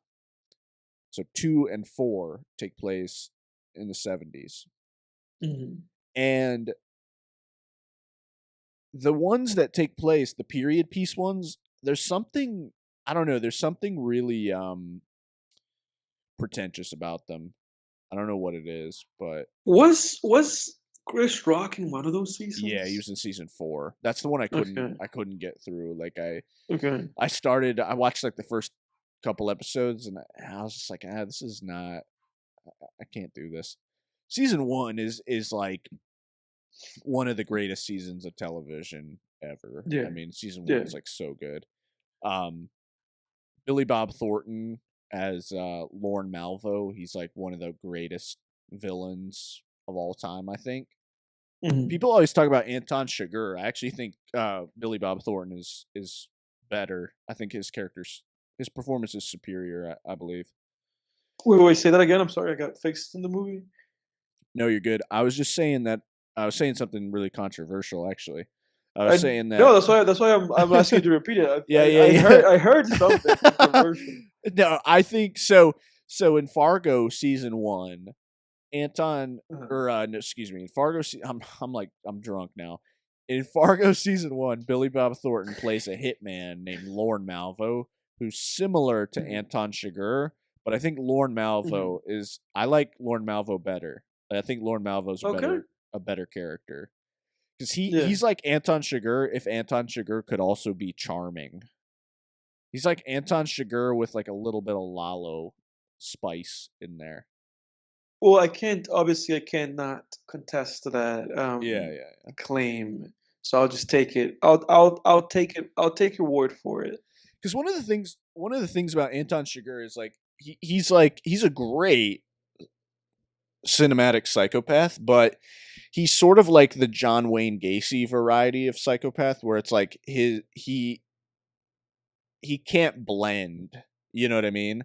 So 2 and 4 take place in the 70s. Mhm. And the ones that take place, the period piece ones, there's something, I don't know, there's something really pretentious about them. I don't know what it is, but Was Chris Rock in one of those seasons? yeah, he was in season 4. That's the one I couldn't Okay. get through. Like I Okay. watched like the first couple episodes and I was just like, this is not, I can't do this. Season 1 is like one of the greatest seasons of television ever. Yeah. I mean, season Yeah. one's like so good. Billy Bob Thornton as Lorne Malvo. He's like one of the greatest villains of all time, I think. Mhm. People always talk about Anton Chigurh. I actually think Billy Bob Thornton is better. I think his performance is superior. I believe. Wait, say that again. I'm sorry, I got fixed in the movie. No, you're good. I was just saying that I was saying something really controversial. Actually, I was saying that. No, that's why I'm asking you to repeat it. Yeah. I heard something controversial. No, I think so. So in Fargo season 1, Anton Uh-huh. no, excuse me. In Fargo, I'm drunk now. In Fargo season 1, Billy Bob Thornton plays a hitman named Lorne Malvo, who's similar to Mhm. Anton Chigurh, but I think Lorne Malvo is. I like Lorne Malvo better. I think Lorne Malvo's Okay. a better character because Yeah. he's like Anton Chigurh if Anton Chigurh could also be charming. He's like Anton Chigurh with like a little bit of Lalo spice in there. Well, I cannot contest that Yeah. claim. So I'll just take it. I'll take it. I'll take your word for it. Because one of the things about Anton Chigurh is like he's a great cinematic psychopath, but he's sort of like the John Wayne Gacy variety of psychopath, where it's like he can't blend. You know what I mean?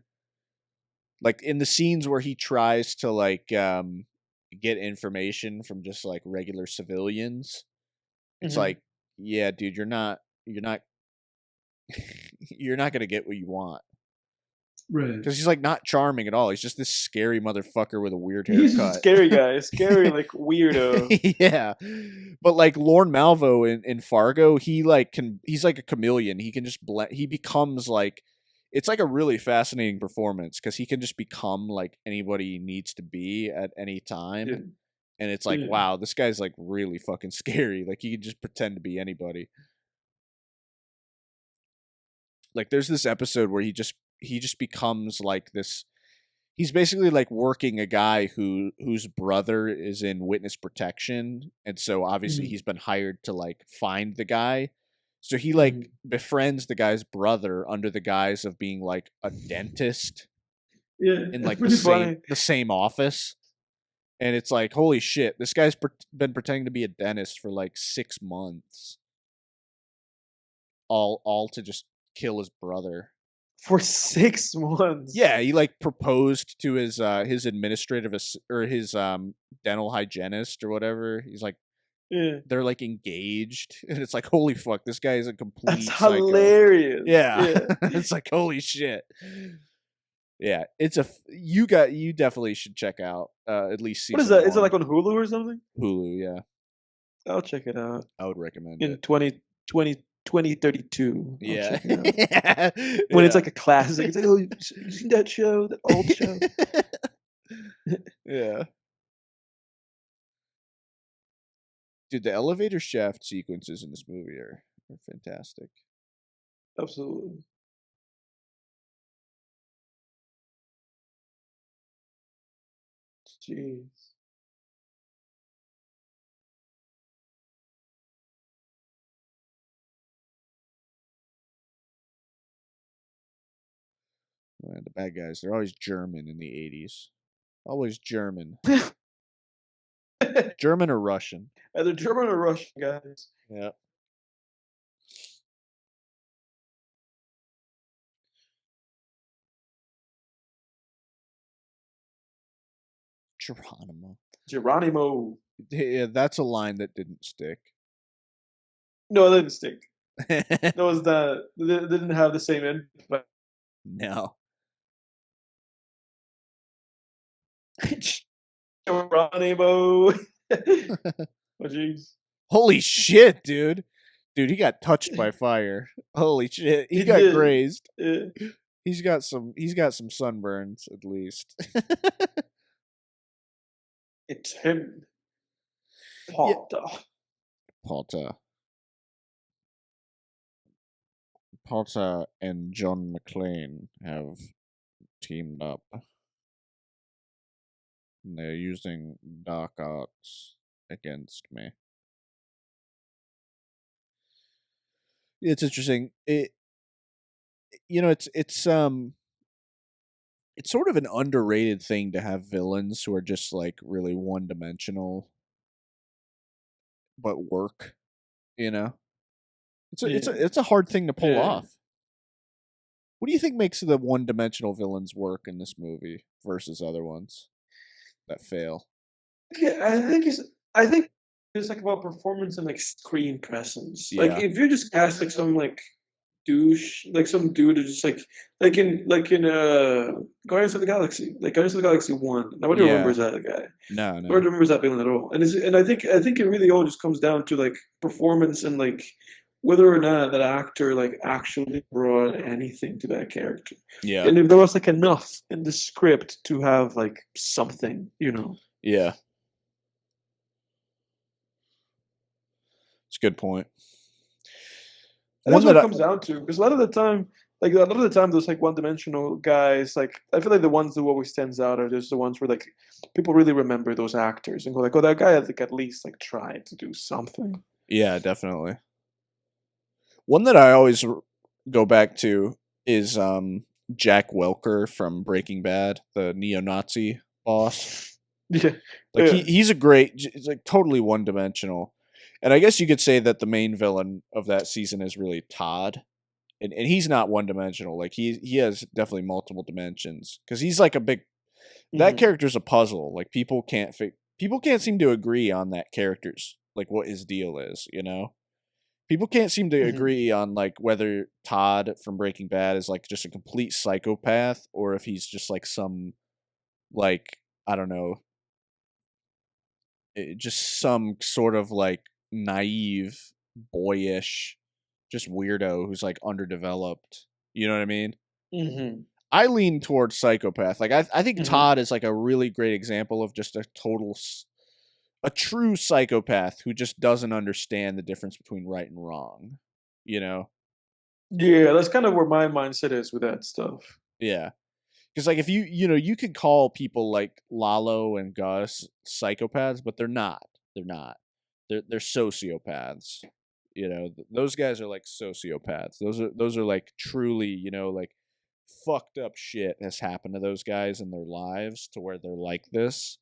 Like in the scenes where he tries to like get information from just like regular civilians, it's Mhm. like, yeah, dude, you're not you're not gonna get what you want. Right. Because he's like not charming at all. He's just this scary motherfucker with a weird He's just a haircut. scary guy, scary like weirdo. Yeah. But like Lorne Malvo in Fargo, he's like a chameleon. He can just blend. He becomes like, it's like a really fascinating performance because he can just become like anybody he needs to be at any time. Yeah. And it's like, Yeah. wow, this guy's like really fucking scary. Like he can just pretend to be anybody. Like there's this episode where he just becomes like this. He's basically like working a guy whose brother is in witness protection, and so obviously Mhm. he's been hired to like find the guy. So he like Mhm. befriends the guy's brother under the guise of being like a dentist Yeah, in it's like pretty funny. the same office. And it's like, holy shit, this guy's been pretending to be a dentist for like 6 months, all to just kill his brother. For 6 months. Yeah, he like proposed to his administrative or his dental hygienist or whatever. He's like, Yeah. they're like engaged, and it's like, holy fuck, this guy is a That's complete psycho. hilarious. Yeah, Yeah. it's like holy shit. Yeah, you definitely should check out at least What is season that? Is it 1. like on Hulu or something? Hulu? Yeah, I'll check it out I would recommend in it. 2032. I'll Yeah, check it out. yeah, When it's yeah. like a classic. It's like, oh, you seen that show? That old show? Yeah. Dude, the elevator shaft sequences in this movie are fantastic. Absolutely. Jeez. Man, the bad guys, they're always German in the 80s. Always German. German or Russian. Either German or Russian, guys. Yeah. Geronimo. Geronimo. Yeah, that's a line that didn't stick. No, it didn't stick. That was the. They didn't have the same impact. No. Geronimo. Oh, jeez. Holy shit, dude. Dude, he got touched by fire. Holy shit. He He got did. grazed. Yeah. He's got some sunburns at least. It's him. Potter. Potter and John McClane have teamed up. And they're using dark arts against me. It's interesting. It's sort of an underrated thing to have villains who are just like really one dimensional but work, you know? Yeah, It's a hard thing to pull yeah, off. What do you think makes the one dimensional villains work in this movie versus other ones that fail? yeah. I think it's like about performance and like screen presence. Like Yeah. if you just cast like some like douche, like some dude who just like in Guardians of the Galaxy, like Guardians of the Galaxy One. Nobody Yeah. remembers that guy. No, Nobody no. remembers that villain at all. And I think it really all just comes down to like performance and like whether or not that actor like actually brought anything to that character. Yeah. And if there was like enough in the script to have like something, you know. Yeah. It's a good point. And One that's that what it I comes down to. Because a lot of the time, those like one-dimensional guys, like I feel like the ones who always stands out are just the ones where like people really remember those actors and go like, oh, that guy had like at least like tried to do something. yeah, definitely. One that I always go back to is Jack Welker from Breaking Bad, the neo-Nazi boss. Yeah, Like yeah. he's a he's like totally one-dimensional. And I guess you could say that the main villain of that season is really Todd. And he's not one-dimensional. Like he has definitely multiple dimensions cuz he's like a big that Mhm, character's a puzzle. Like people can't seem to agree on that character's like what his deal is, you know? People can't seem to mhm. agree on like whether Todd from Breaking Bad is like just a complete psychopath or if he's just like some like I don't know, just some sort of like naive, boyish, just weirdo who's like underdeveloped. You know what I mean? Mhm. I lean towards psychopath. Like I think Mhm. Todd is like a really great example of just a true psychopath who just doesn't understand the difference between right and wrong. You know? Yeah, that's kind of where my mindset is with that stuff. Yeah. Because like if you could call people like Lalo and Gus psychopaths, but they're not. They're not. They're sociopaths. Those guys are like sociopaths. Those are like truly, like fucked up shit has happened to those guys in their lives to where they're like this.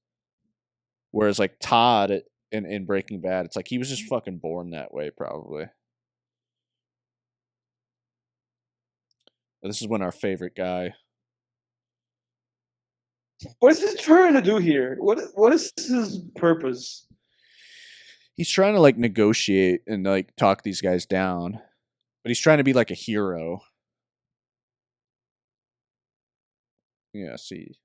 Whereas like Todd in Breaking Bad, it's like he was just fucking born that way, probably. But this is when our favorite guy. What is he trying to do here? What is his purpose? He's trying to like negotiate and like talk these guys down, but he's trying to be like a hero. Yeah, see.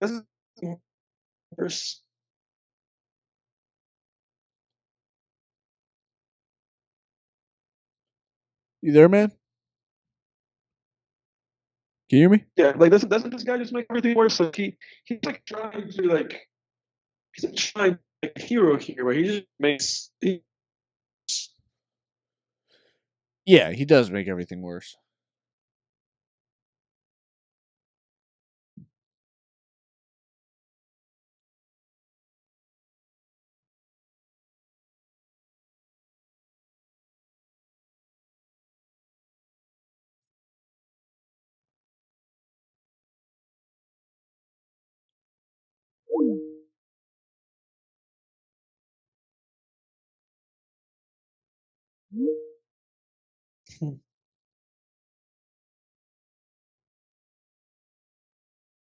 This is worse. You there, man? Can you hear me? Yeah, like doesn't this guy just make everything worse? Like he's like trying to like he's like trying to be a hero here, where he just makes Yeah, he does make everything worse.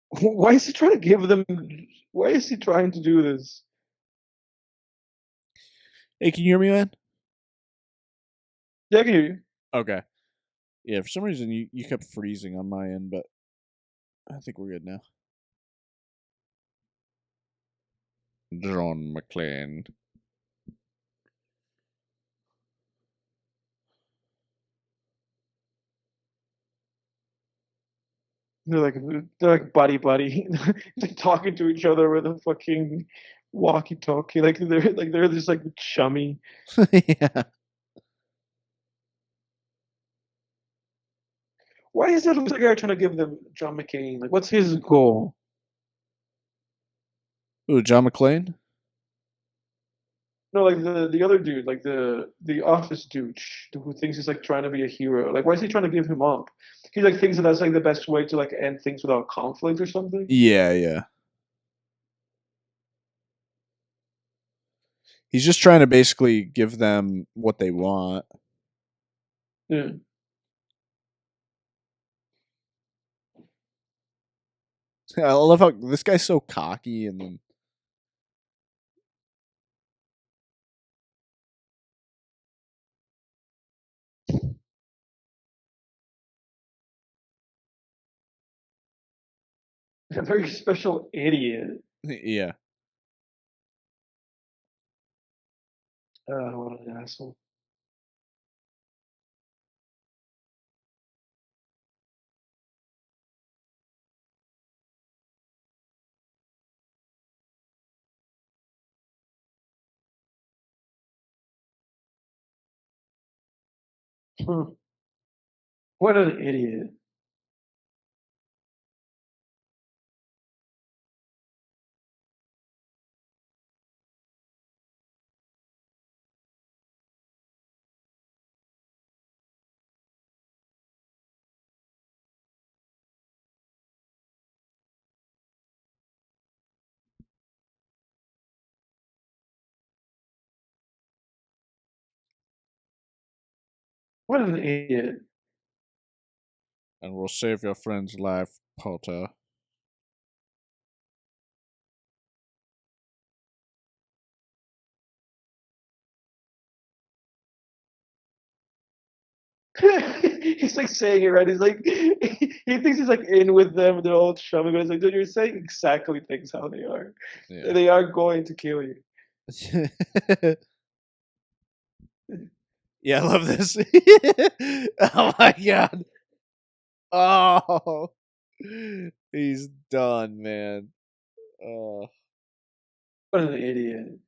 why is he trying to give them? Why is he trying to do this? Hey, can you hear me, man? Yeah, I can hear you. Okay. Yeah, for some reason you kept freezing on my end, but I think we're good now. John McClane. they're like buddy buddy, like talking to each other with a fucking walkie-talkie. They're just like chummy. Yeah. Why is that other guy trying to give them John McCain? Like, what's his goal? Ooh, John McClane. No, like the other dude, like the office dude who thinks he's like trying to be a hero. Like, why is he trying to give him up? He like thinks that that's like the best way to like end things without conflict or something. Yeah, yeah. He's just trying to basically give them what they want. Yeah. I love how this guy's so cocky, and then A very special idiot. yeah. What an asshole. Hmm. What an idiot. What an idiot. And we'll save your friend's life, Potter. He's like saying it right. He's like he thinks he's like in with them. They're all chummy, but it's like, dude, you're saying exactly things how they are. Yeah. They are going to kill you. Yeah, I love this. Oh my god. Oh, he's done, man. Oh, What an idiot.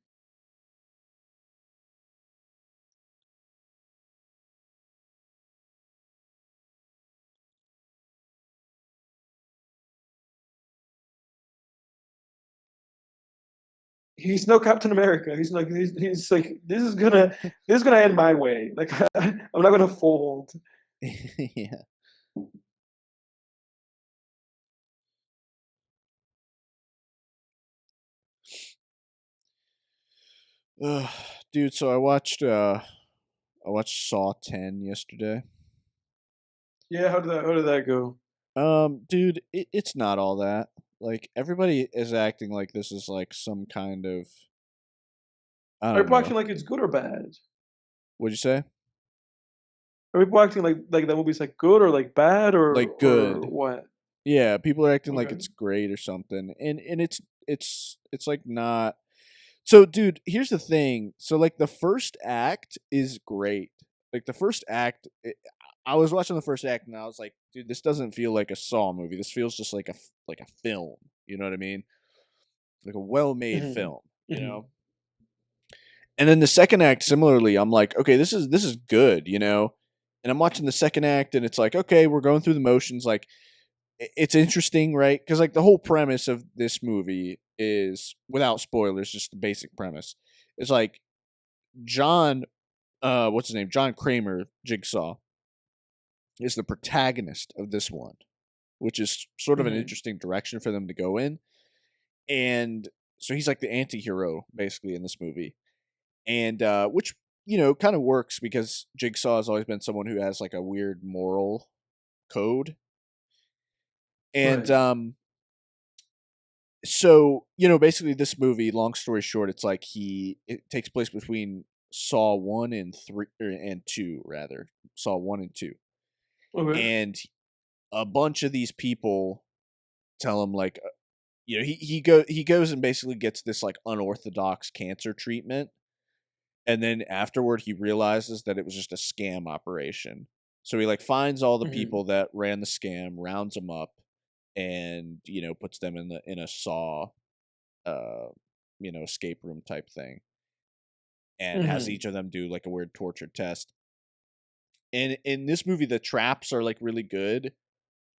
He's no Captain America. He's like this is gonna end my way. Like I'm not gonna fold. yeah. Ugh, dude, so I watched Saw 10 yesterday. Yeah, how did that go? Dude, it's not all that. Like everybody is acting like this is like some kind of I Are don't people know. acting like it's good or bad? What'd you say? Are people acting like that movie's like good or like bad Like or good. what? Yeah, people are acting like Okay. it's great or something. And it's like not. So dude, here's the thing. So like the first act is great. Like the first act I was watching the first act and I was like, dude, this doesn't feel like a Saw movie. This feels just like a film. You know what I mean? Like a well-made Hmm. film, you Hmm. know? And then the second act, similarly, I'm like, okay, this is good, you know. And I'm watching the second act, and it's like, okay, we're going through the motions. Like, it's interesting, right? Because like the whole premise of this movie is, without spoilers, just the basic premise. It's like John, what's his name? John Kramer, Jigsaw, is the protagonist of this one, which is sort of an Hmm. interesting direction for them to go in. And so he's like the anti-hero basically in this movie, and which kind of works because Jigsaw has always been someone who has like a weird moral code, and Right. so basically this movie, long story short, it's like it takes place between Saw 1 and 3 and 2 rather. Saw 1 and 2. Okay. And a bunch of these people tell him like he goes and basically gets this like unorthodox cancer treatment, and then afterward he realizes that it was just a scam operation. So he like finds all the Hmm. people that ran the scam, rounds them up, and puts them in a saw uh escape room type thing, and has Hmm. each of them do like a weird torture test. And in this movie, the traps are like really good.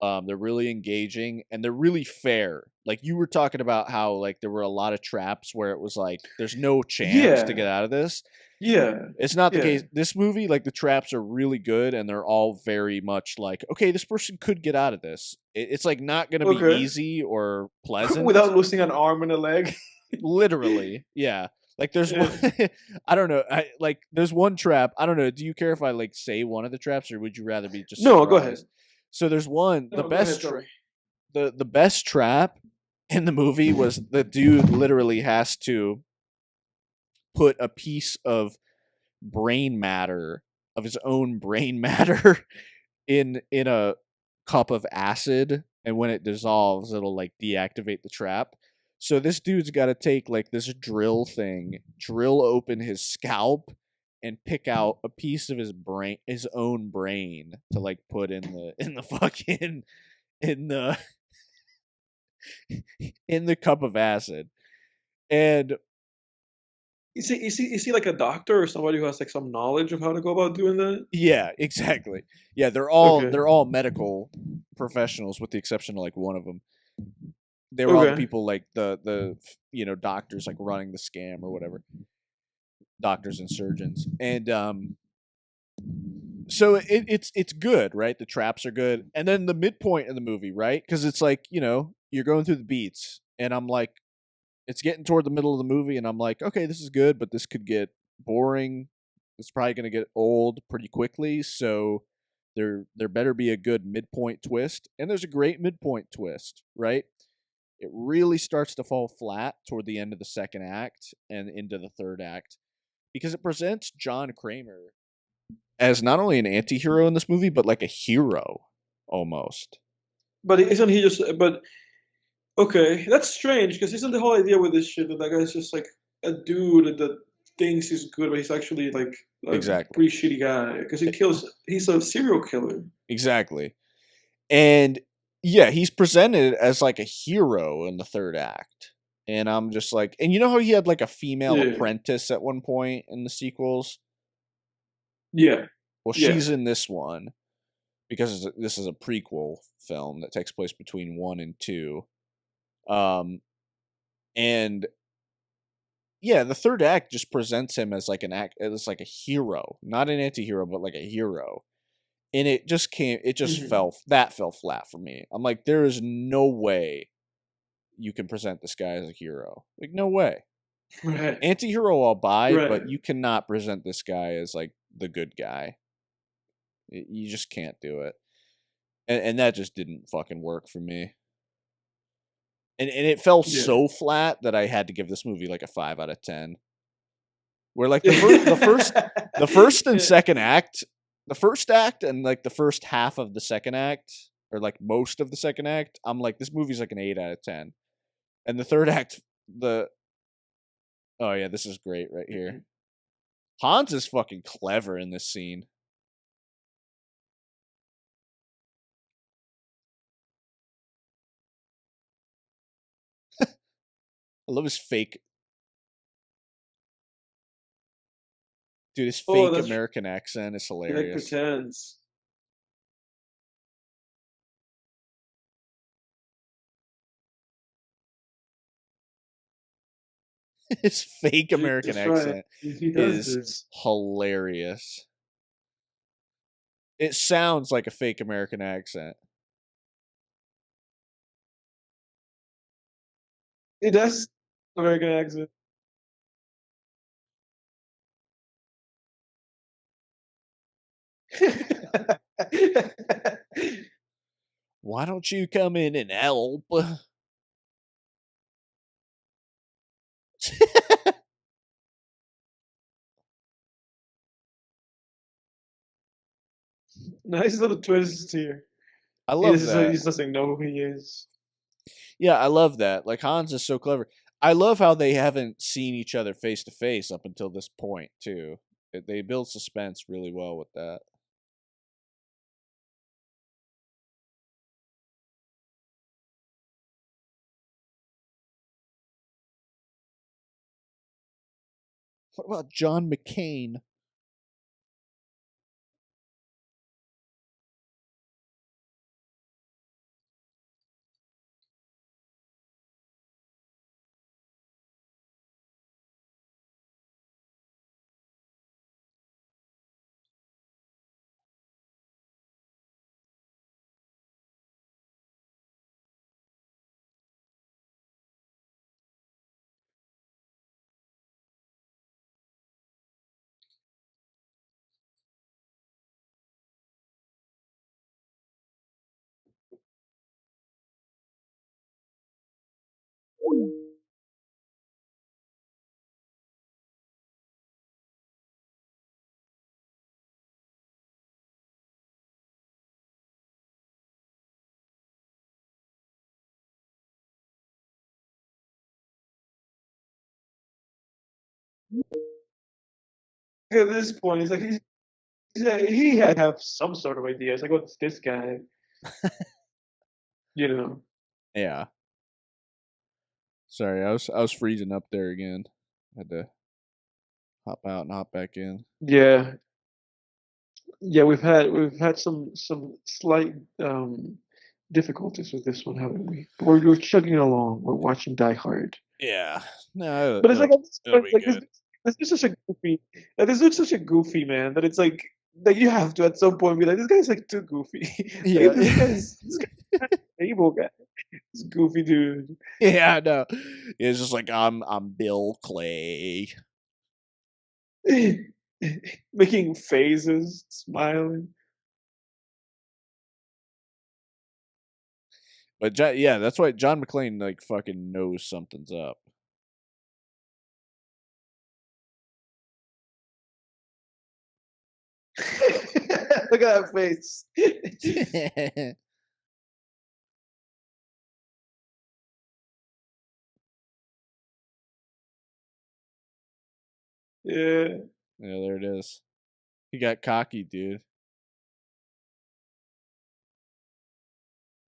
They're really engaging and they're really fair. Like you were talking about how like there were a lot of traps where it was like there's no chance to Yeah, get out of this. yeah, It's not the yeah. case. This movie, like the traps are really good and they're all very much like, okay, this person could get out of this. It's like not going to be Okay. easy or pleasant. Without losing an arm and a leg. Literally, yeah. Like there's one, Yeah. I don't know. I like there's one trap. I don't know. Do you care if I like say one of the traps, or would you rather be just No, go ahead. surprised? So there's one. The No, go ahead. best, Tell me. the best trap in the movie was the dude literally has to put a piece of brain matter of his own brain matter in a cup of acid, and when it dissolves it'll like deactivate the trap. So this dude's got to take like this drill thing, drill open his scalp and pick out a piece of his own brain to like put in the fucking in the in the cup of acid. And Is he like a doctor or somebody who has like some knowledge of how to go about doing that? yeah, exactly. Yeah, Okay. they're all medical professionals with the exception of like one of them. They were all the Okay. people like the doctors like running the scam or whatever, doctors and surgeons. And so it's good, right? The traps are good, and then the midpoint of the movie, right? Because it's like you're going through the beats, and I'm like, it's getting toward the middle of the movie, and I'm like, okay, this is good, but this could get boring. It's probably going to get old pretty quickly, so there better be a good midpoint twist, and there's a great midpoint twist, right? It really starts to fall flat toward the end of the second act and into the third act because it presents John Kramer as not only an anti-hero in this movie but like a hero almost. But isn't he just? But okay, that's strange because isn't the whole idea with this shit that that guy's just like a dude that thinks he's good, but he's actually like a Exactly. pretty shitty guy because he kills. He's a serial killer. Exactly. And yeah, he's presented as like a hero in the third act. And I'm just like, and you know how he had like a female Yeah. apprentice at one point in the sequels? Yeah. Well, Yeah. she's in this one because this is a prequel film that takes place between 1 and 2. And yeah, the third act just presents him as like as like a hero, not an anti-hero, but like a hero. And it just Hmm. fell flat for me. I'm like, there is no way you can present this guy as a hero. Like, no way. Right. Anti-hero I'll buy, Right. but you cannot present this guy as like the good guy. You just can't do it. And that just didn't fucking work for me. And it fell Yeah. so flat that I had to give this movie like a 5 out of 10. Where like the first and Yeah. second act, the first act and like the first half of the second act, or like most of the second act, I'm like, this movie's like an 8 out of 10. And the third act, the oh yeah, this is great right here. Hans is fucking clever in this scene. I love his fake, dude. His Oh, fake that's American accent is he like hilarious. pretends. His fake American Jesus Christ. accent He does is this. hilarious. It sounds like a fake American accent. He does American accent. Why don't you come in and help? Nice little twist here. I love He that. just doesn't know who he is. Yeah, I love that. Like Hans is so clever. I love how they haven't seen each other face to face up until this point too. They build suspense really well with that. What about John McCain? At this point, it's like he had to have some sort of idea. It's like, what's this guy? You know? Yeah. Sorry, I was freezing up there again. Had to hop out and hop back in. Yeah, yeah. We've had some slight difficulties with this one, haven't we? But we're chugging along. We're watching Die Hard. Yeah. No, But it's like at this it'll point, be like good. this is such a goofy. This dude's such a goofy man that it's like you have to at some point be like, this guy's like too goofy. Yeah. Like, this guy's not a stable guy. This goofy dude. Yeah, no. It's just like I'm Bill Clay. Making faces, smiling. But yeah, that's why John McClane like fucking knows something's up. Look at that face. Yeah. Yeah, there it is. He got cocky, dude.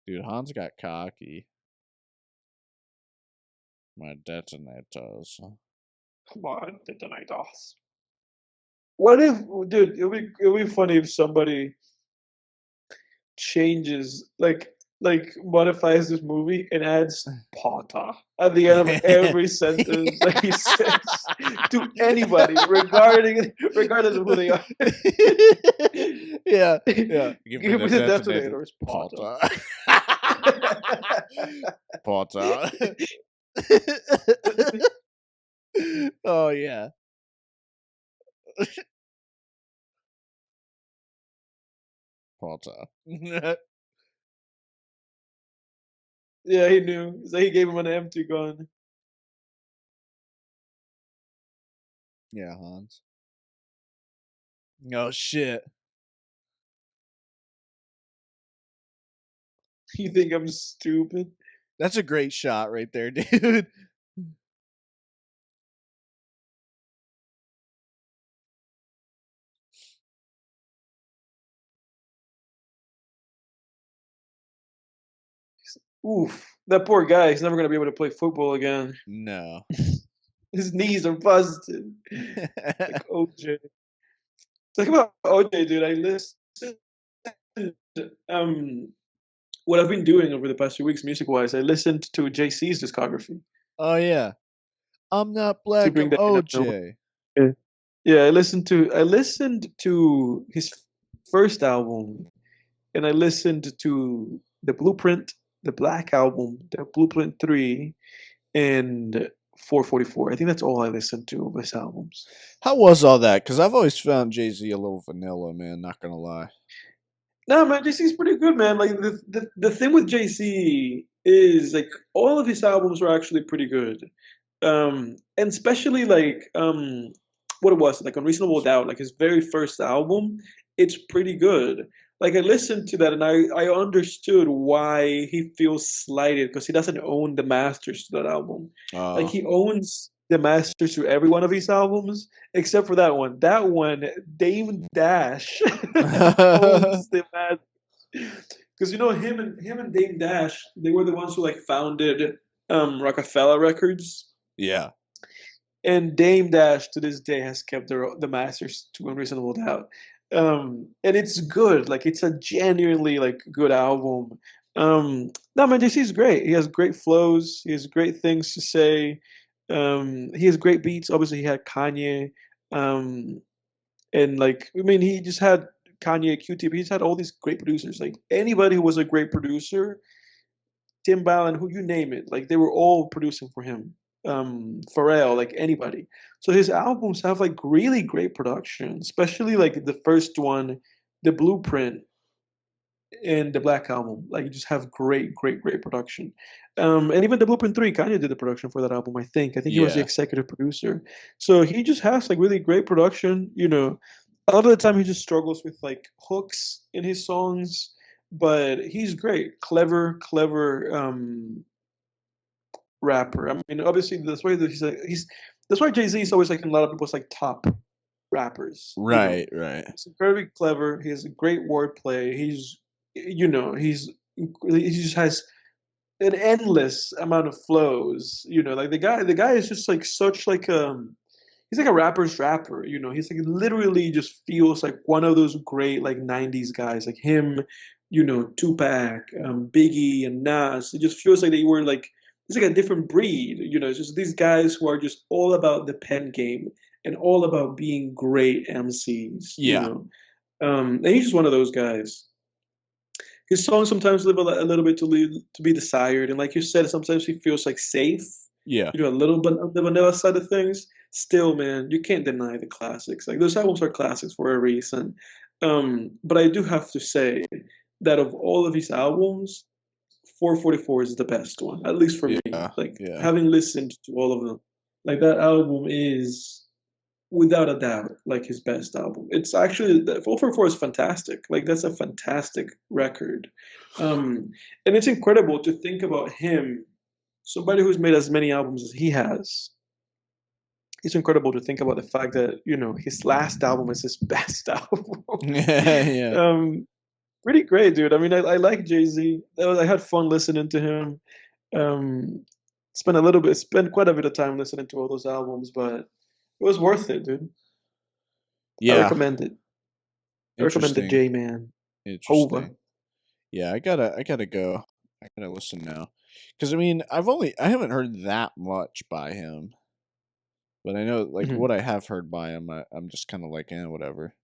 Dude, Hans got cocky. My detonators. Come on, detonators. What if, dude? It'll be funny if somebody changes, like modifies this movie and adds Potter at the end of every sentence that he says to anybody, regardless of who they are. Yeah, yeah. Give me the detonators, Potter. Potter. Oh yeah. Potter. Yeah, he knew. So he gave him an empty gun. Yeah, Hans. Oh shit. You think I'm stupid? That's a great shot right there, dude. Oof. That poor guy. He's never gonna be able to play football again. No. His knees are busted. Like OJ. Talk about OJ, dude. I listened. Um, what I've been doing over the past few weeks, music-wise, I listened to JC's discography Oh yeah. I'm not to black, bring I'm that OJ. Yeah, yeah. I listened to his first album, and I listened to the Blueprint, the Black album, the Blueprint 3, and 444. I think that's all I listened to of his albums. How was all that? Because I've always found Jay-Z a little vanilla, man, not gonna lie. No, man, JC's pretty good, man. Like the thing with JC is like all of his albums were actually pretty good. And especially like what it was, like Unreasonable Doubt, like his very first album, it's pretty good. Like I listened to that and I understood why he feels slighted because he doesn't own the masters to that album. Like he owns the masters to every one of his albums except for that one. That one, Dame Dash owns the masters. Because him and Dame Dash, they were the ones who like founded Rockefeller Records. Yeah. And Dame Dash to this day has kept the masters to Unreasonable Doubt. And it's good. Like it's a genuinely like good album. No man, JC's great. He has great flows. He has great things to say. He has great beats. Obviously, he had Kanye. Um, and like I mean, he just had Kanye, Q-Tip. He's had all these great producers. Like anybody who was a great producer, Timbaland, who you name it, like they were all producing for him. Pharrell, like anybody. So his albums have like really great production, especially like the first one, The Blueprint and the Black Album. Like you just have great, great, great production. And even The Blueprint 3, Kanye did the production for that album, I think. I think he was the Yeah. executive producer. So he just has like really great production, you know. A lot of the time he just struggles with like hooks in his songs, but he's great. Clever rapper. I mean, obviously that's why he's that's why Jay-Z is always like in a lot of people's like top rappers, you know. Right, right. He's incredibly clever. He has a great wordplay. He's, you know, he just has an endless amount of flows. You know, like the guy is just like such like he's like a rapper's rapper. You know, he's like literally just feels like one of those great like '90s guys, like him. You know, Tupac, Biggie, and Nas. It just feels like they were like it's like a different breed. You know, it's just these guys who are just all about the pen game and all about being great MCs. You Yeah. know, and he's just one of those guys. His songs sometimes leave a little bit to be desired, and like you said, sometimes he feels like safe. Yeah. You know, a little bit of the vanilla side of things. Still, man, you can't deny the classics. Like those albums are classics for a reason. But I do have to say that of all of his albums, 444 is the best one, at least for me. Yeah. Like Yeah. having listened to all of them, like that album is without a doubt like his best album. It's actually 444 is fantastic. Like that's a fantastic record. And it's incredible to think about him, somebody who's made as many albums as he has. It's incredible to think about the fact that, you know, his last album is his best album. Yeah. um, Pretty great, dude. I mean, I like Jay Z. I had fun listening to him. Um, spent quite a bit of time listening to all those albums, but it was worth it, dude. I Yeah. recommend it. I recommend the Interesting. J Man. Hova. Interesting. Yeah, I gotta go. I gotta listen now. Because I mean, I haven't heard that much by him. But I know like Mhm. what I have heard by him, I'm just kinda like, whatever.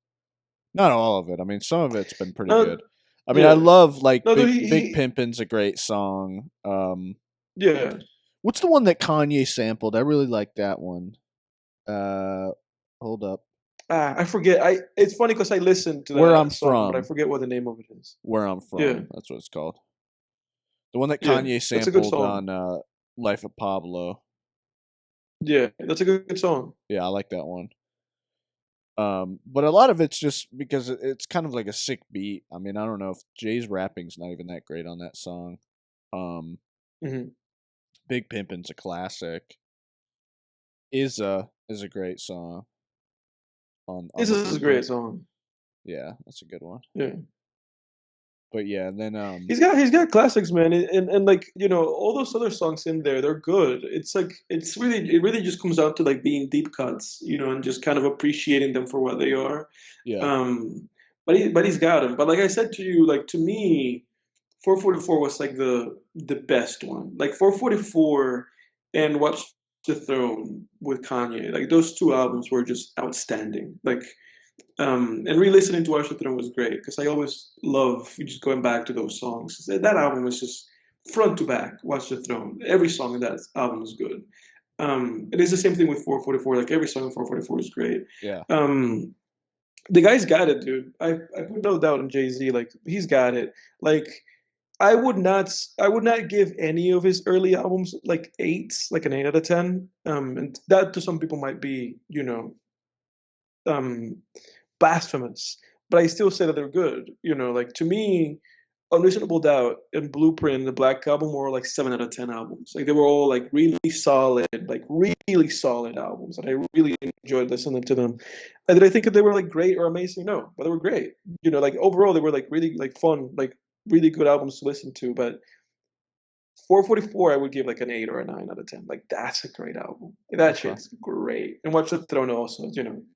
Not all of it. I mean, some of it's been pretty No, good. I mean, I yeah. love like No, dude, Big Pimpin's a great song. yeah. What's the one that Kanye sampled? I really like that one. Uh, hold up. I forget. It's funny because I listened to Where I'm that song, but I from. forget what the name of it is. Where I'm Yeah, from. That's what it's called. The one that yeah. Kanye That's a good sampled song. on Life of Pablo. Yeah, that's a good song. Yeah, I like that one. But a lot of it's just because it's kind of like a sick beat. I mean, I don't know if Jay's rapping's not even that great on that song. Um, Hmm. Big Pimpin's a classic. Is a great song on This the is a great Blueprint. song. Yeah, that's a good one. Yeah. But yeah, and then He's got classics, man, and like you know all those other songs in there, they're good. It's like it really just comes down to like being deep cuts, you know, and just kind of appreciating them for what they are. yeah, Um, but he's got them. But like I said to you, like to me, 444 was like the best one. Like 444 and Watch the Throne with Kanye, like those two albums were just outstanding. Like and re-listening to Watch the Throne was great because I always love just going back to those songs. That album is just front to back. Watch the Throne. Every song in that album is good. It is the same thing with 444. Like every song in 444 is great. yeah, Um, the guy's got it, dude. I put no doubt in Jay Z. Like he's got it. Like I would not give any of his early albums like eights, like an 8 out of 10. And that to some people might be, you know, um blasphemous, but I still say that they're good. You know, like to me, Unreasonable Doubt and Blueprint and the Black Album were like 7 out of 10 albums. Like they were all like really solid albums, and I really enjoyed listening to them. And did I think that they were like great or amazing? No, but they were great. You know, like overall they were like really like fun, like really good albums to listen to. But 444, I would give like an 8 or a 9 out of 10. Like that's a great album. That Okay. shit's great. And Watch the Throne also,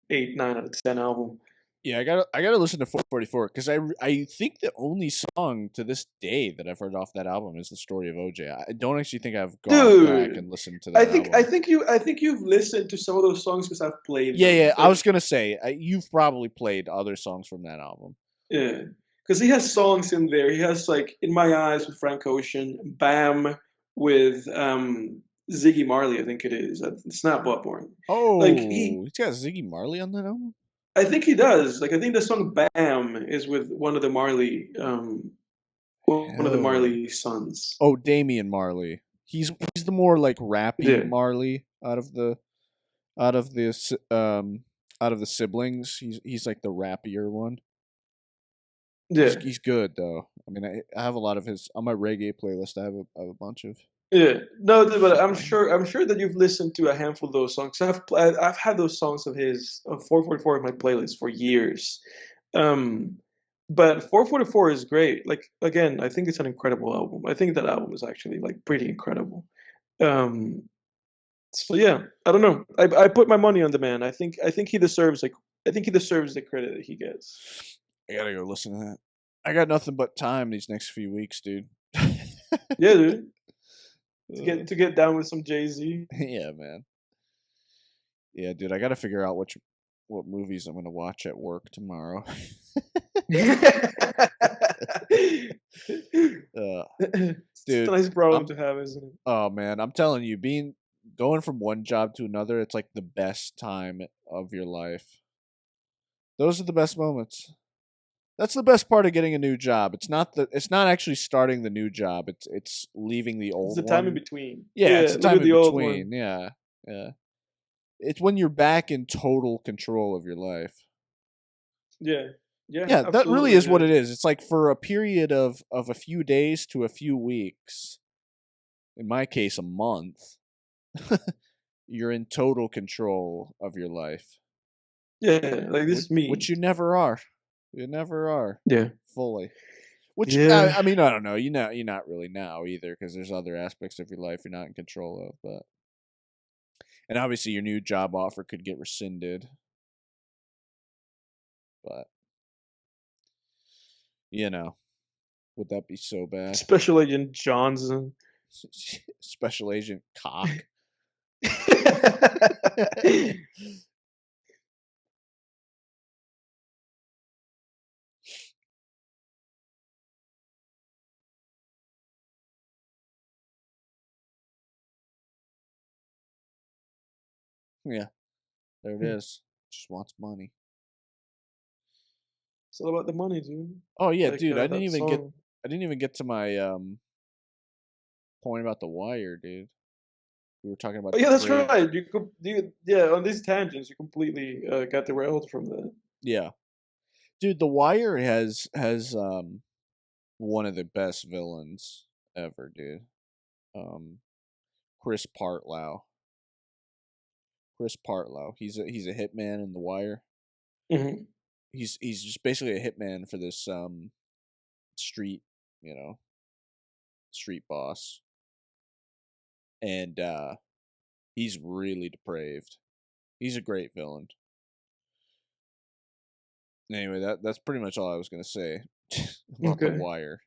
8, 9 out of 10 album. Yeah, I gotta listen to 444 because I think the only song to this day that I've heard off that album is the story of OJ. I don't actually think I've gone back Dude, and listened to I that think album. I think you've listened to some of those songs because I've played Yeah, them. I Like, was gonna say you've probably played other songs from that album. yeah, because he has songs in there. He has like "In My Eyes" with Frank Ocean, "Bam" with Ziggy Marley, I think it is. It's not Bob Marley. Like Oh, he's got Ziggy Marley on that album. I think he does. Like I think the song "Bam" is with one of the Hell. Marley sons. Oh, Damian Marley. He's the more like rappy Yeah, Marley out of the out of the siblings. He's like the rappier one. yeah. He's good though. I mean, I have a lot of his on my reggae playlist. I have a bunch of Yeah, no, but shit by him. I'm sure that you've listened to a handful of those songs. I've had those songs of his of 444 in my playlist for years. Um, but 444 is great. Like again, I think it's an incredible album. I think that album is actually like pretty incredible. Um, so yeah, I don't know. I put my money on the man. I think he deserves the credit that he gets. I gotta go listen to that. I got nothing but time these next few weeks, dude. Yeah, dude. Uh, To get down with some Jay-Z. yeah, man. Yeah, dude. I gotta figure out what movies I'm gonna watch at work tomorrow. uh, It's a dude, nice problem I'm to have, isn't it? oh man, I'm telling you, being going from one job to another, it's like the best time of your life. Those are the best moments. That's the best part of getting a new job. It's not actually starting the new job. It's leaving the It's old the time in one. between. Yeah, it's Yeah, the time leaving in the old between. one. Yeah. Yeah. It's when you're back in total control of your life. Yeah, yeah, Yeah, that really absolutely, is what it dude. is. It's like for a period of a few days to a few weeks, in my case a month, you're in total control of your life. Yeah, like this is Which me. you never are. You never are Yeah, fully. Which yeah. I mean, I don't know. You're not really now either because there's other aspects of your life you're not in control of. But and obviously your new job offer could get rescinded. But you know, would that be so bad? Special Agent Johnson. Special Agent Cock. Yeah, there it is. Just wants money. It's all about the money, dude. Oh yeah, Like dude. that song. I didn't even get to my point about the wire, dude. We were talking Oh about the yeah, that's crib. right. Yeah, on these tangents, you completely got derailed from that. Yeah. Dude, The Wire has one of the best villains ever, dude. Um, Chris Partlow. Chris Partlow. He's a hitman in The Wire. Hmm. He's just basically a hitman for this street, you know, street boss, and he's really depraved. He's a great villain. Anyway, that's pretty much all I was gonna say about The Okay. Wire.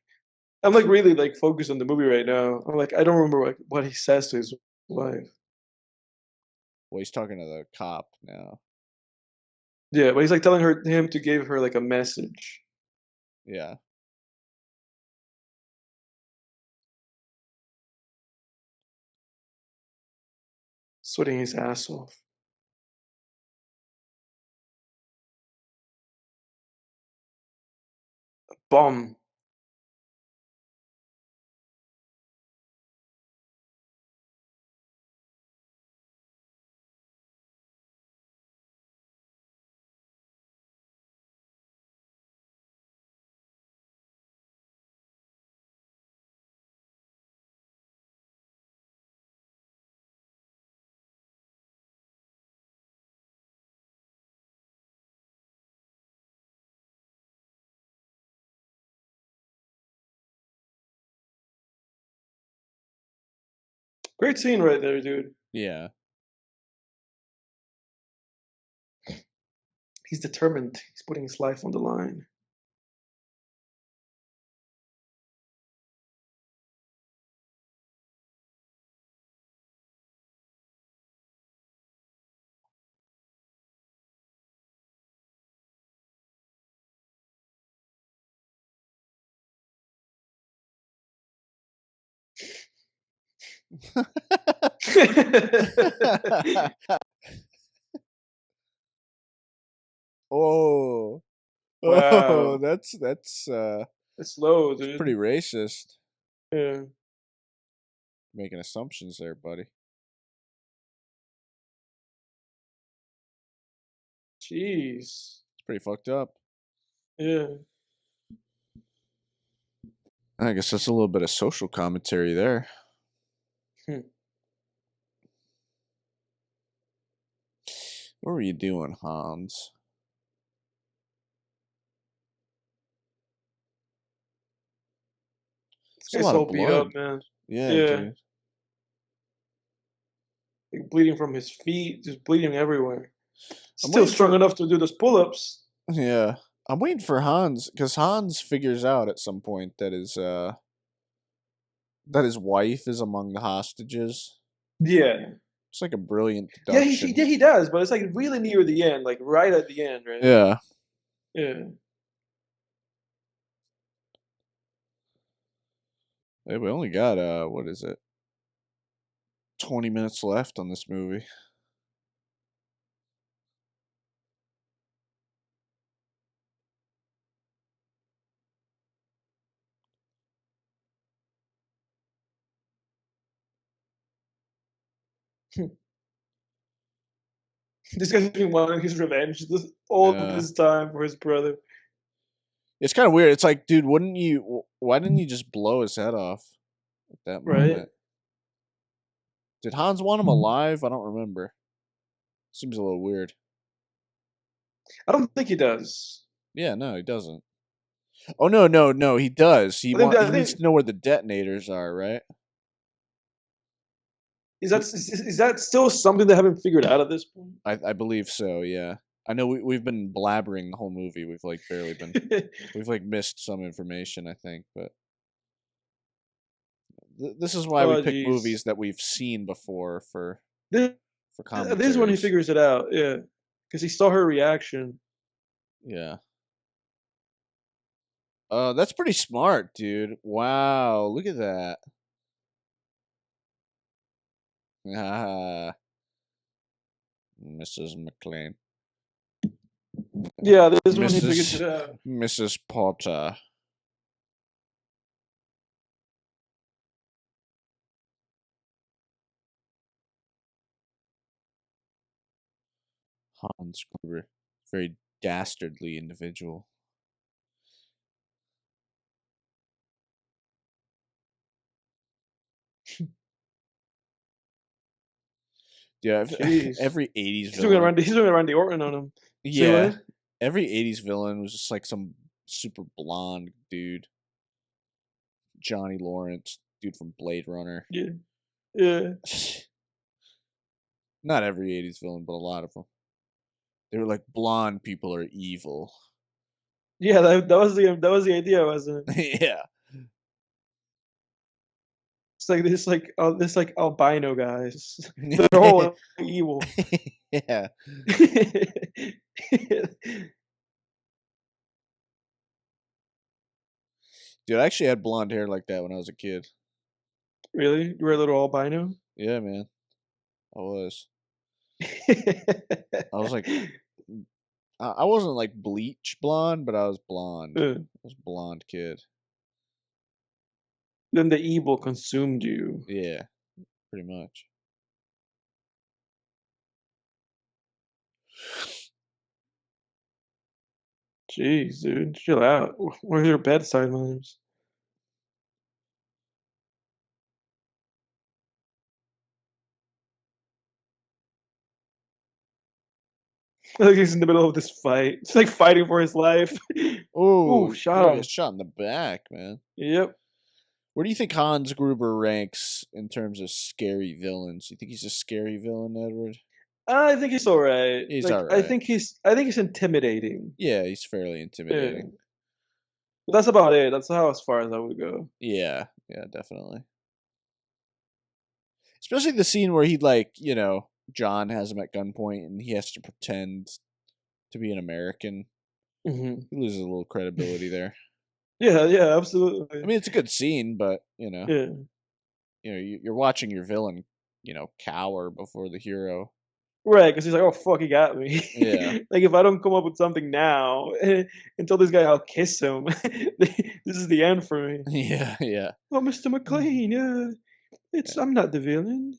I'm like really like focused on the movie right now. I'm like I don't remember what he says to his wife. Well, he's talking to the cop now. Yeah, but he's like telling him to give her like a message. Yeah. Sweating his ass off. Bomb. Great scene right there, dude. Yeah. He's determined. He's putting his life on the line. Oh. Oh, Wow. that's It's low, pretty dude. racist. Yeah. Making assumptions there, buddy. Jeez. It's pretty fucked up. Yeah. I guess that's a little bit of social commentary there. Hmm. What were you doing, Hans? This It's a guy's lot of all beat blood. up, man. Yeah, Yeah. dude. Like bleeding from his feet, just bleeding everywhere. I'm Still waiting strong for enough to do those pull-ups. yeah. I'm waiting for Hans because Hans figures out at some point that his wife is among the hostages. Yeah. It's like a brilliant Yeah, deduction. he does, but it's like really near the end, like right at the end, right? Yeah. Yeah. Hey, we only got what is it? 20 minutes left on this movie. This guy's been wanting his revenge all Yeah. this time for his brother. It's kind of weird. It's like, dude, why didn't you just blow his head off at that Right? moment? Did Hans want him alive? I don't remember. Seems a little weird. I don't think he does. Yeah, no, he doesn't. Oh no, he does. He I needs think to know where the detonators are, right? is that still something they haven't figured out at this point? I believe so, yeah. I know we've been blabbering the whole movie. We've like barely been we've like missed some information, I think, but this is why we Oh, pick jeez. movies that we've seen before for This is when he commentaries. figures it out, yeah. Because he saw her reaction. Yeah. That's pretty smart, dude. Wow, look at that. Ah, Mrs. McLean. Yeah, this is when he figures it Mrs. out. Mrs. Potter. Hans Gruber. Very dastardly individual. Yeah, Jeez. every 80s He's doing villain. He's doing a Randy Orton on him. Say Yeah. what? Every 80s villain was just like some super blonde dude. Johnny Lawrence, dude from Blade Runner. Yeah. Yeah. Not every 80s villain, but a lot of them. They were like, blonde people are evil. Yeah, that was the idea, wasn't it? Yeah. It's like this like albino guys. They're all evil. Yeah. Dude, I actually had blonde hair like that when I was a kid. Really? You were a little albino? Yeah, man. I was. I was like, I wasn't like bleach blonde, but I was blonde. I was a blonde kid. Then the evil consumed you. Yeah, pretty much. Jeez, dude, chill out. Where's your bedside manners? Like he's in the middle of this fight. It's like fighting for his life. Oh, Ooh, shot him. shot in the back, man. Yep. Where do you think Hans Gruber ranks in terms of scary villains? You think he's a scary villain, Edward? I think he's all right. He's Like, all right. I think he's intimidating. Yeah, he's fairly Yeah. intimidating. But that's about it. That's how as far as I would go. Yeah, definitely. Especially the scene where he, like, John has him at gunpoint and he has to pretend to be an American. Hmm He loses a little credibility there. Yeah, absolutely. I mean, it's a good scene, but yeah. you're watching your villain, cower before the hero. Right, because he's like, oh fuck, he got me. Yeah. Like if I don't come up with something now and tell this guy I'll kiss him, this is the end for me. Yeah. Oh, Mr. McLean, yeah, I'm not the villain.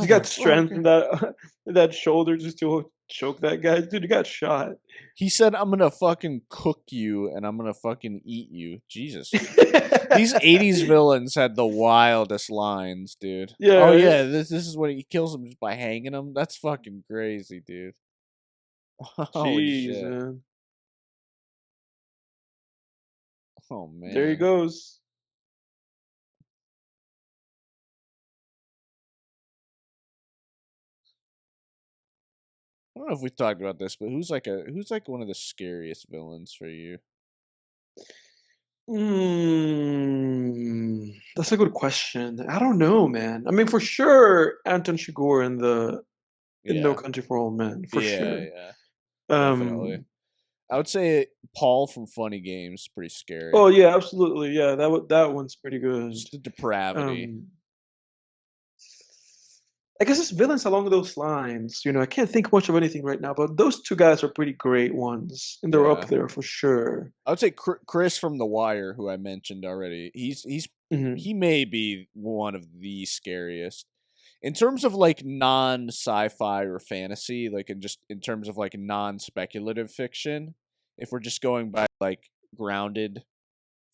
He got strength in Motherfucker. that that shoulder just to choke that guy. Dude, he got shot. He said, "I'm gonna fucking cook you and I'm gonna fucking eat you." Jesus. These 80s villains had the wildest lines, dude. Yeah, Oh right? yeah, this is what he kills him just by hanging him. That's fucking crazy, dude. Holy Jeez, shit. man. Oh man. There he goes. I don't know if we've talked about this, but who's like one of the scariest villains for you? That's a good question. I don't know, man. I mean, for sure, Anton Chigurh in No Yeah. Country for Old Men, for sure. Yeah. Definitely. Um, I would say Paul from Funny Games is pretty scary. oh yeah, absolutely. Yeah, that one's pretty good. Just the depravity. I guess it's villains along those lines. I can't think much of anything right now, but those two guys are pretty great ones, and they're Yeah. up there for sure. I would say Chris from The Wire, who I mentioned already. Mhm. He may be one of the scariest in terms of like non-sci-fi or fantasy, like in terms of like non-speculative fiction. If we're just going by like grounded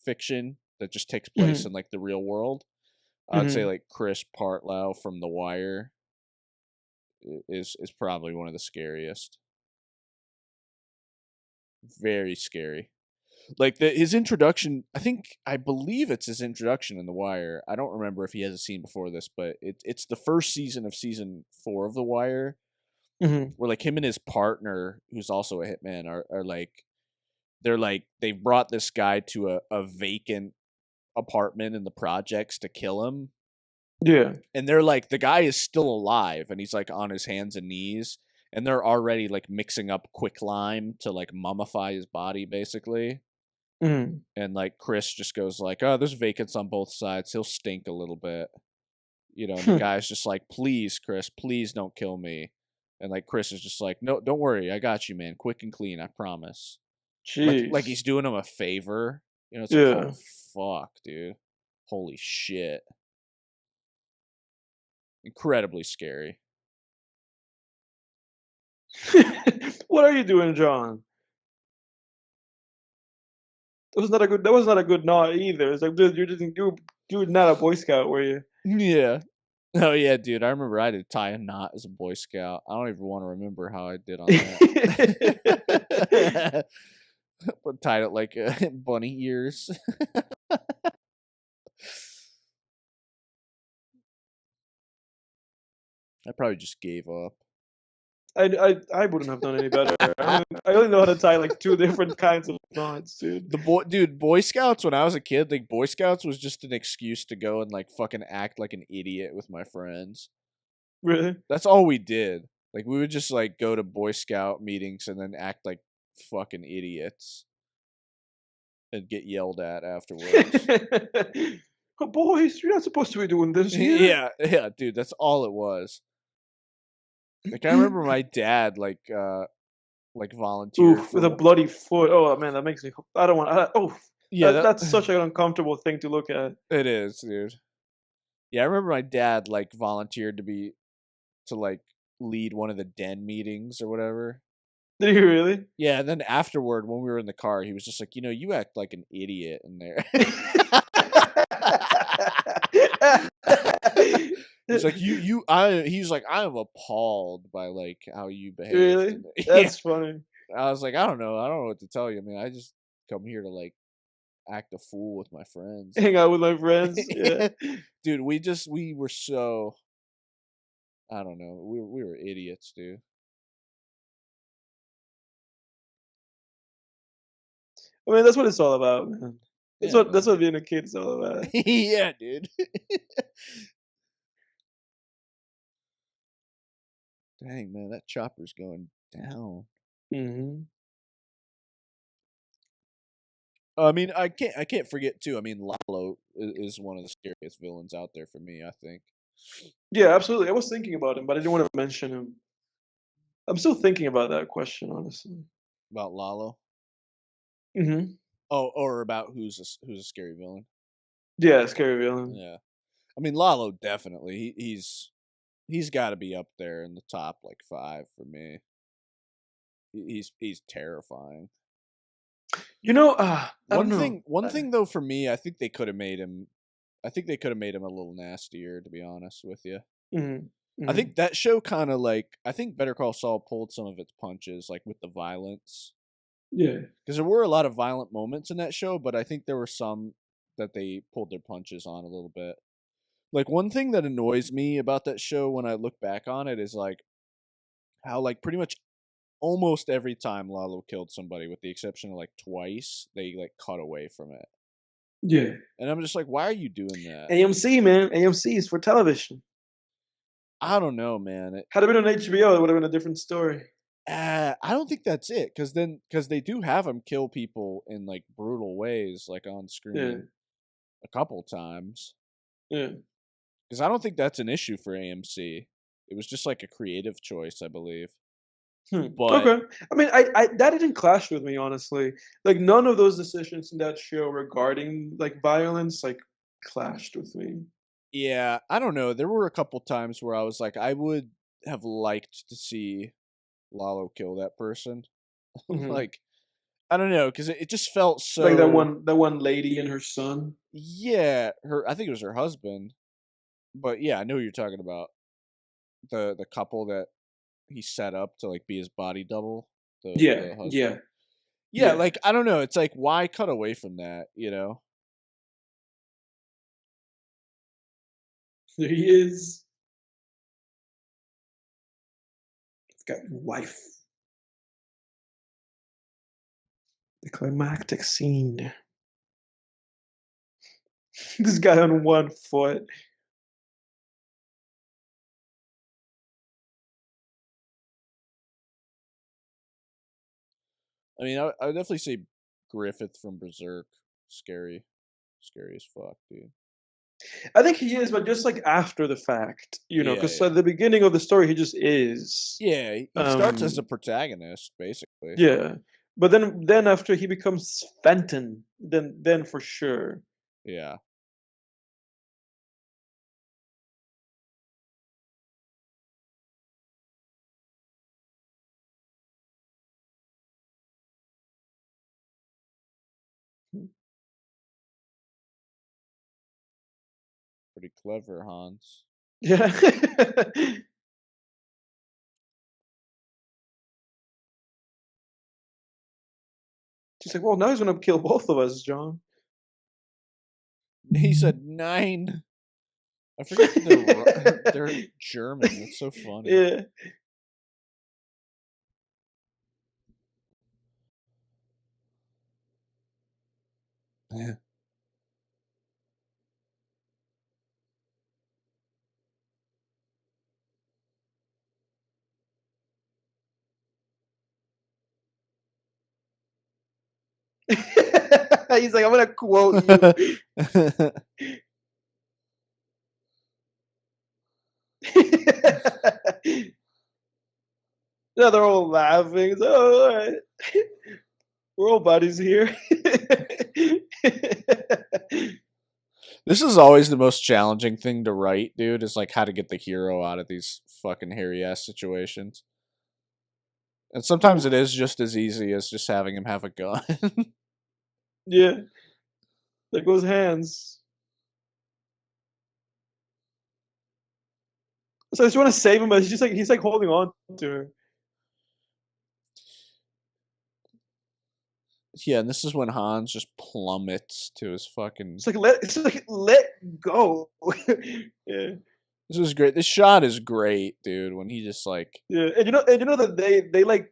fiction that just takes place Mhm. in like the real world, I'd say Mhm. like Chris Partlow from The Wire is probably one of the scariest. Very scary. Like his introduction, I believe it's his introduction in The Wire. I don't remember if he has a scene before this, but it's the first season of season 4 of The Wire, Mhm. where like him and his partner, who's also a hitman, are like they've brought this guy to a vacant apartment in the projects to kill him. Yeah. And they're like, the guy is still alive and he's like on his hands and knees, and they're already like mixing up quicklime to like mummify his body basically. Mhm. And like Chris just goes like, "Oh, there's vacants on both sides. He'll stink a little bit." And the guy's just like, "Please, Chris, please don't kill me." And like Chris is just like, "No, don't worry. I got you, man. Quick and clean, I promise." Like Jeez. he's doing him a favor. It's like, Yeah. "Oh fuck, dude. Holy shit." Incredibly scary. What are you doing, John? That was not a good nod either. It's like, dude, you're not a Boy Scout, were you? Yeah. Oh yeah, dude. I remember I had to tie a knot as a Boy Scout. I don't even want to remember how I did on that. But tied it like bunny ears. I probably just gave up. I wouldn't have done any better. I only know how to tie like two different kinds of knots, dude. Boy Scouts when I was a kid, like Boy Scouts was just an excuse to go and like fucking act like an idiot with my friends. Really? That's all we did. Like we would just like go to Boy Scout meetings and then act like fucking idiots and get yelled at afterwards. Oh, boys, you're not supposed to be doing this here. Yeah, dude, that's all it was. Like I remember my dad like volunteered Oof, for with a bloody foot. Oh man, that makes me. I don't want. That's such an uncomfortable thing to look at. It is, dude. Yeah, I remember my dad like volunteered to like lead one of the den meetings or whatever. Did you really? Yeah, and then afterward when we were in the car, he was just like, you act like an idiot in there. He's like, he's like, I am appalled by like how you behaved. Really? That's funny. I was like, I don't know what to tell you. I mean, I just come here to like act a fool with my friends. Hang out with my friends. Yeah. Dude, we were so, I don't know, we were idiots, dude. I mean, that's what it's all about, man. That's Yeah, what man. that's what being a kid is all about. Yeah, dude. Dang, man, that chopper's going down. Hmm. I mean, I can't forget too. I mean, Lalo is one of the scariest villains out there for me. I think. Yeah, absolutely. I was thinking about him, but I didn't want to mention him. I'm still thinking about that question, honestly. About Lalo. Hmm. Oh, or about who's a scary villain. Yeah, scary villain. Yeah, I mean Lalo definitely. He's got to be up there in the top like 5 for me. He's terrifying. You know, I don't know. One thing though for me, I think they could have made him. I think they could have made him a little nastier, to be honest with you. Hmm. I think that show kind of like I think Better Call Saul pulled some of its punches, like with the violence, Yeah. because there were a lot of violent moments in that show, but I think there were some that they pulled their punches on a little bit. Like one thing that annoys me about that show when I look back on it is like how like pretty much almost every time Lalo killed somebody, with the exception of like twice, they like cut away from it. Yeah. And I'm just like, why are you doing that? AMC, man. AMC is for television. I don't know, man. Had it been on HBO, it would have been a different story. I don't think that's it, because they do have him kill people in like brutal ways, like on screen Yeah. a couple times. Yeah. Because I don't think that's an issue for AMC. It was just like a creative choice, I believe. But Okay. I mean, I that didn't clash with me, honestly. Like none of those decisions in that show regarding like violence like clashed with me. yeah, I don't know. There were a couple times where I was like, I would have liked to see Lalo kill that person. Mhm. Like, I don't know, because it just felt so. Like that one lady and her son. Yeah, I think it was her husband. But yeah, I know who you're talking about. The couple that he set up to like be his body double. Yeah. The husband. Yeah. Yeah, Yeah. like I don't know. It's like why cut away from that? You know. There he is. He's got your wife. The climactic scene. This guy on one foot. I mean, I would definitely say Griffith from Berserk, scary as fuck, dude. I think he is, but just like after the fact, Yeah, because yeah. at the beginning of the story, he just is. Yeah, he starts as a protagonist, basically. Yeah, but then after he becomes Fenton, then for sure. Yeah. Pretty clever, Hans. Yeah. She's like, well, now he's gonna kill both of us, John. He said 9. I forget that they're German. That's so funny. Yeah. Yeah. He's like, I'm gonna quote you. Yeah, they're all laughing. It's like, oh, all right. We're all buddies here. This is always the most challenging thing to write, dude, is like how to get the hero out of these fucking hairy ass situations. And sometimes it is just as easy as just having him have a gun. Yeah. There goes Hans. So I just want to save him, but he's like holding on to her. Yeah, and this is when Hans just plummets to his fucking. It's like let go. Yeah. This is great. This shot is great, dude. When he just like. Yeah, and you know that they like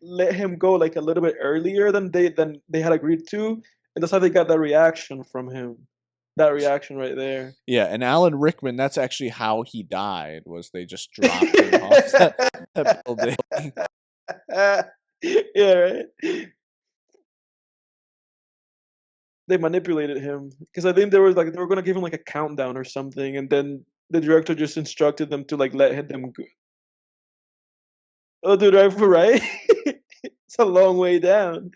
let him go like a little bit earlier than they had agreed to, and that's how they got that reaction from him. That reaction right there. Yeah, and Alan Rickman, that's actually how he died, was they just dropped him off that building. Yeah, right. They manipulated him because I think they were gonna give him like a countdown or something, and then the director just instructed them to like let them go. Oh, dude, right? It's a long way down.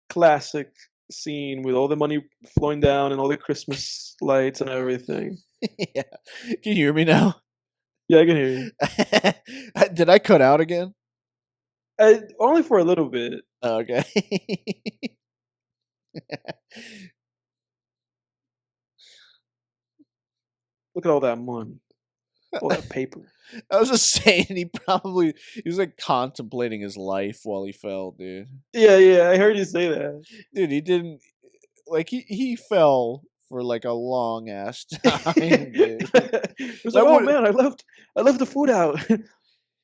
Classic scene with all the money flowing down and all the Christmas lights and everything. Yeah. Can you hear me now? Yeah, I can hear you. Did I cut out again? Only for a little bit. Oh, okay. Look at all that money, all that paper. I was just saying he was like contemplating his life while he fell, dude. Yeah, I heard you say that. Dude, he didn't like he fell for like a long ass time, dude. It was like, oh man, I left the food out.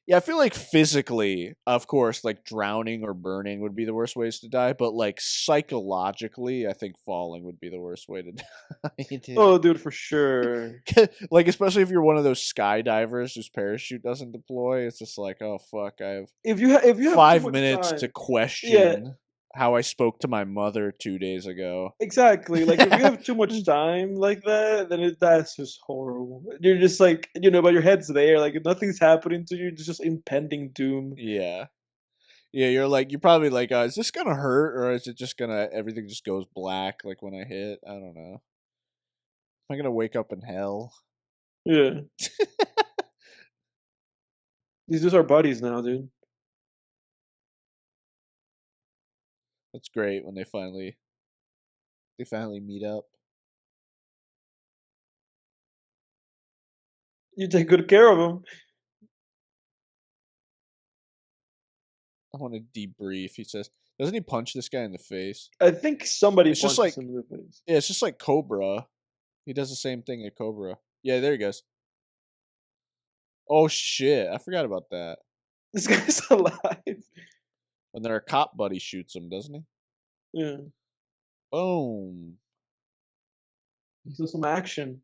Yeah, I feel like physically, of course, like drowning or burning would be the worst ways to die, but like psychologically, I think falling would be the worst way to die. Dude. Oh, dude, for sure. Like, especially if you're one of those skydivers whose parachute doesn't deploy, it's just like, oh fuck, I have If you have too 5 much minutes time, to question how I spoke to my mother 2 days ago. exactly. Like if you have too much time like that, then that's just horrible. You're just like but your head's there, like nothing's happening to you. It's just impending doom. Yeah. Yeah, you're probably like, is this gonna hurt or is it just gonna everything just goes black like when I hit? I don't know. Am I gonna wake up in hell? Yeah. These just our buddies now, dude. That's great when they finally meet up. You take good care of them. I want to debrief. He says, doesn't he punch this guy in the face? I think somebody It's just punches like- him in the face. Yeah, it's just like Cobra. He does the same thing at Cobra. Yeah, there he goes. Oh shit, I forgot about that. This guy's alive. When their cop buddy shoots him, doesn't he? Yeah. Boom. He saw some action.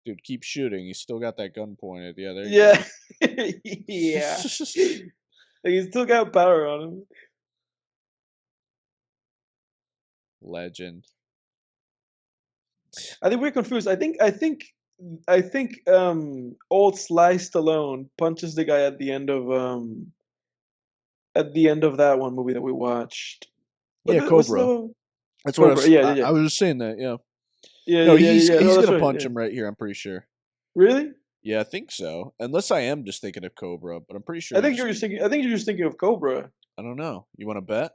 Dude, keep shooting. He's still got that gun pointed. Yeah, there you Yeah. go. Yeah. Like he's still got power on him. Legend. I think we're confused. I think old Sly Stallone punches the guy at the end of that one movie that we watched. Yeah, What's Cobra. the- That's what I Cobra, was, yeah. I was just saying that, yeah. Yeah, No, yeah, he's yeah. No, that's gonna right, punch yeah. him right here, I'm pretty sure. Really? Yeah, I think so. Unless I am just thinking of Cobra, but I'm pretty sure. I think you're just thinking of Cobra. I don't know. You want to bet?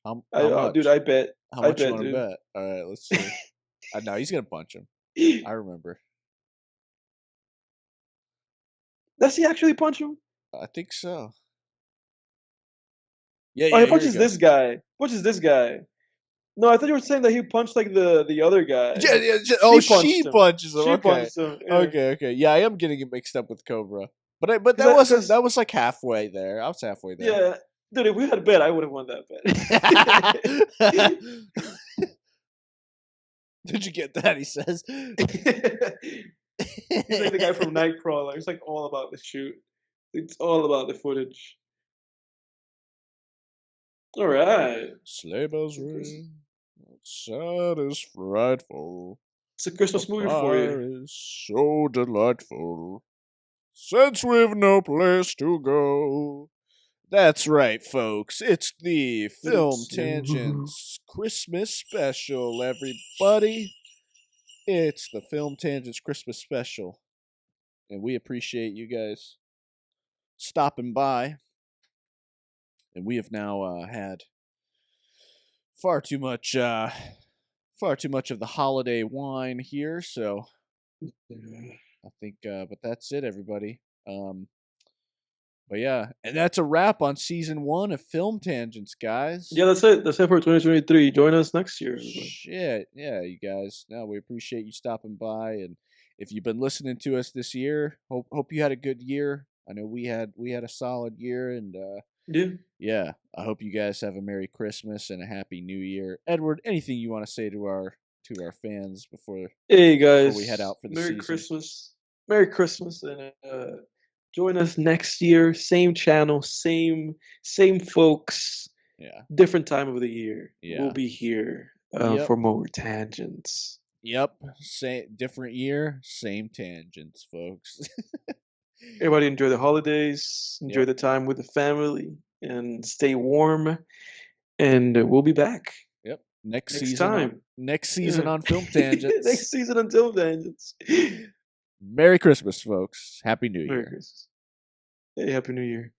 How much? Dude, I bet. How I much you bet, want to dude. bet? All right, let's see. No, he's gonna punch him. I remember. Does he actually punch him? I think so. Yeah, Oh, yeah. he here punches goes. this guy. Punches this guy. No, I thought you were saying that he punched like the other guy. Yeah. Oh, punched she him. punches him. She Okay. punched him. Yeah. Okay. Yeah, I am getting it mixed up with Cobra, but that 'Cause wasn't. That was like halfway there. I was halfway there. Yeah, dude. If we had a bet, I would have won that bet. Did you get that? He says. He's like the guy from Nightcrawler. It's like all about the shoot. It's all about the footage. All right. Sleigh bells ring. Sad is frightful. It's a Christmas movie for Fire you. is so delightful. Since we've no place to go, That's right, folks. It's the Film It's- Tangents Christmas special, everybody. It's the Film Tangents Christmas special. And we appreciate you guys stopping by. And we have now had far too much of the holiday wine here, so I think but that's it, everybody. But yeah, and that's a wrap on season 1 of Film Tangents, guys. Yeah, that's it. That's it for 2023. Join us next year. Shit, yeah, you guys. Now we appreciate you stopping by, and if you've been listening to us this year, hope you had a good year. I know we had a solid year, and Yeah. I hope you guys have a Merry Christmas and a Happy New Year. Edward, anything you want to say to our fans before? Hey guys, we head out for the Merry season. Christmas. Merry Christmas, and join us next year. Same channel, same folks. Yeah. Different time of the year. Yeah. We'll be here Yep. for more tangents. Yep. Same different year, same tangents, folks. Everybody enjoy the holidays. Enjoy Yep. the time with the family, and stay warm. And we'll be back Yep. next season time. next season Yeah. on Film Tangents. Next season on Film Tangents. Merry Christmas, folks. Happy New Merry Year. Christmas. Hey, Happy New Year.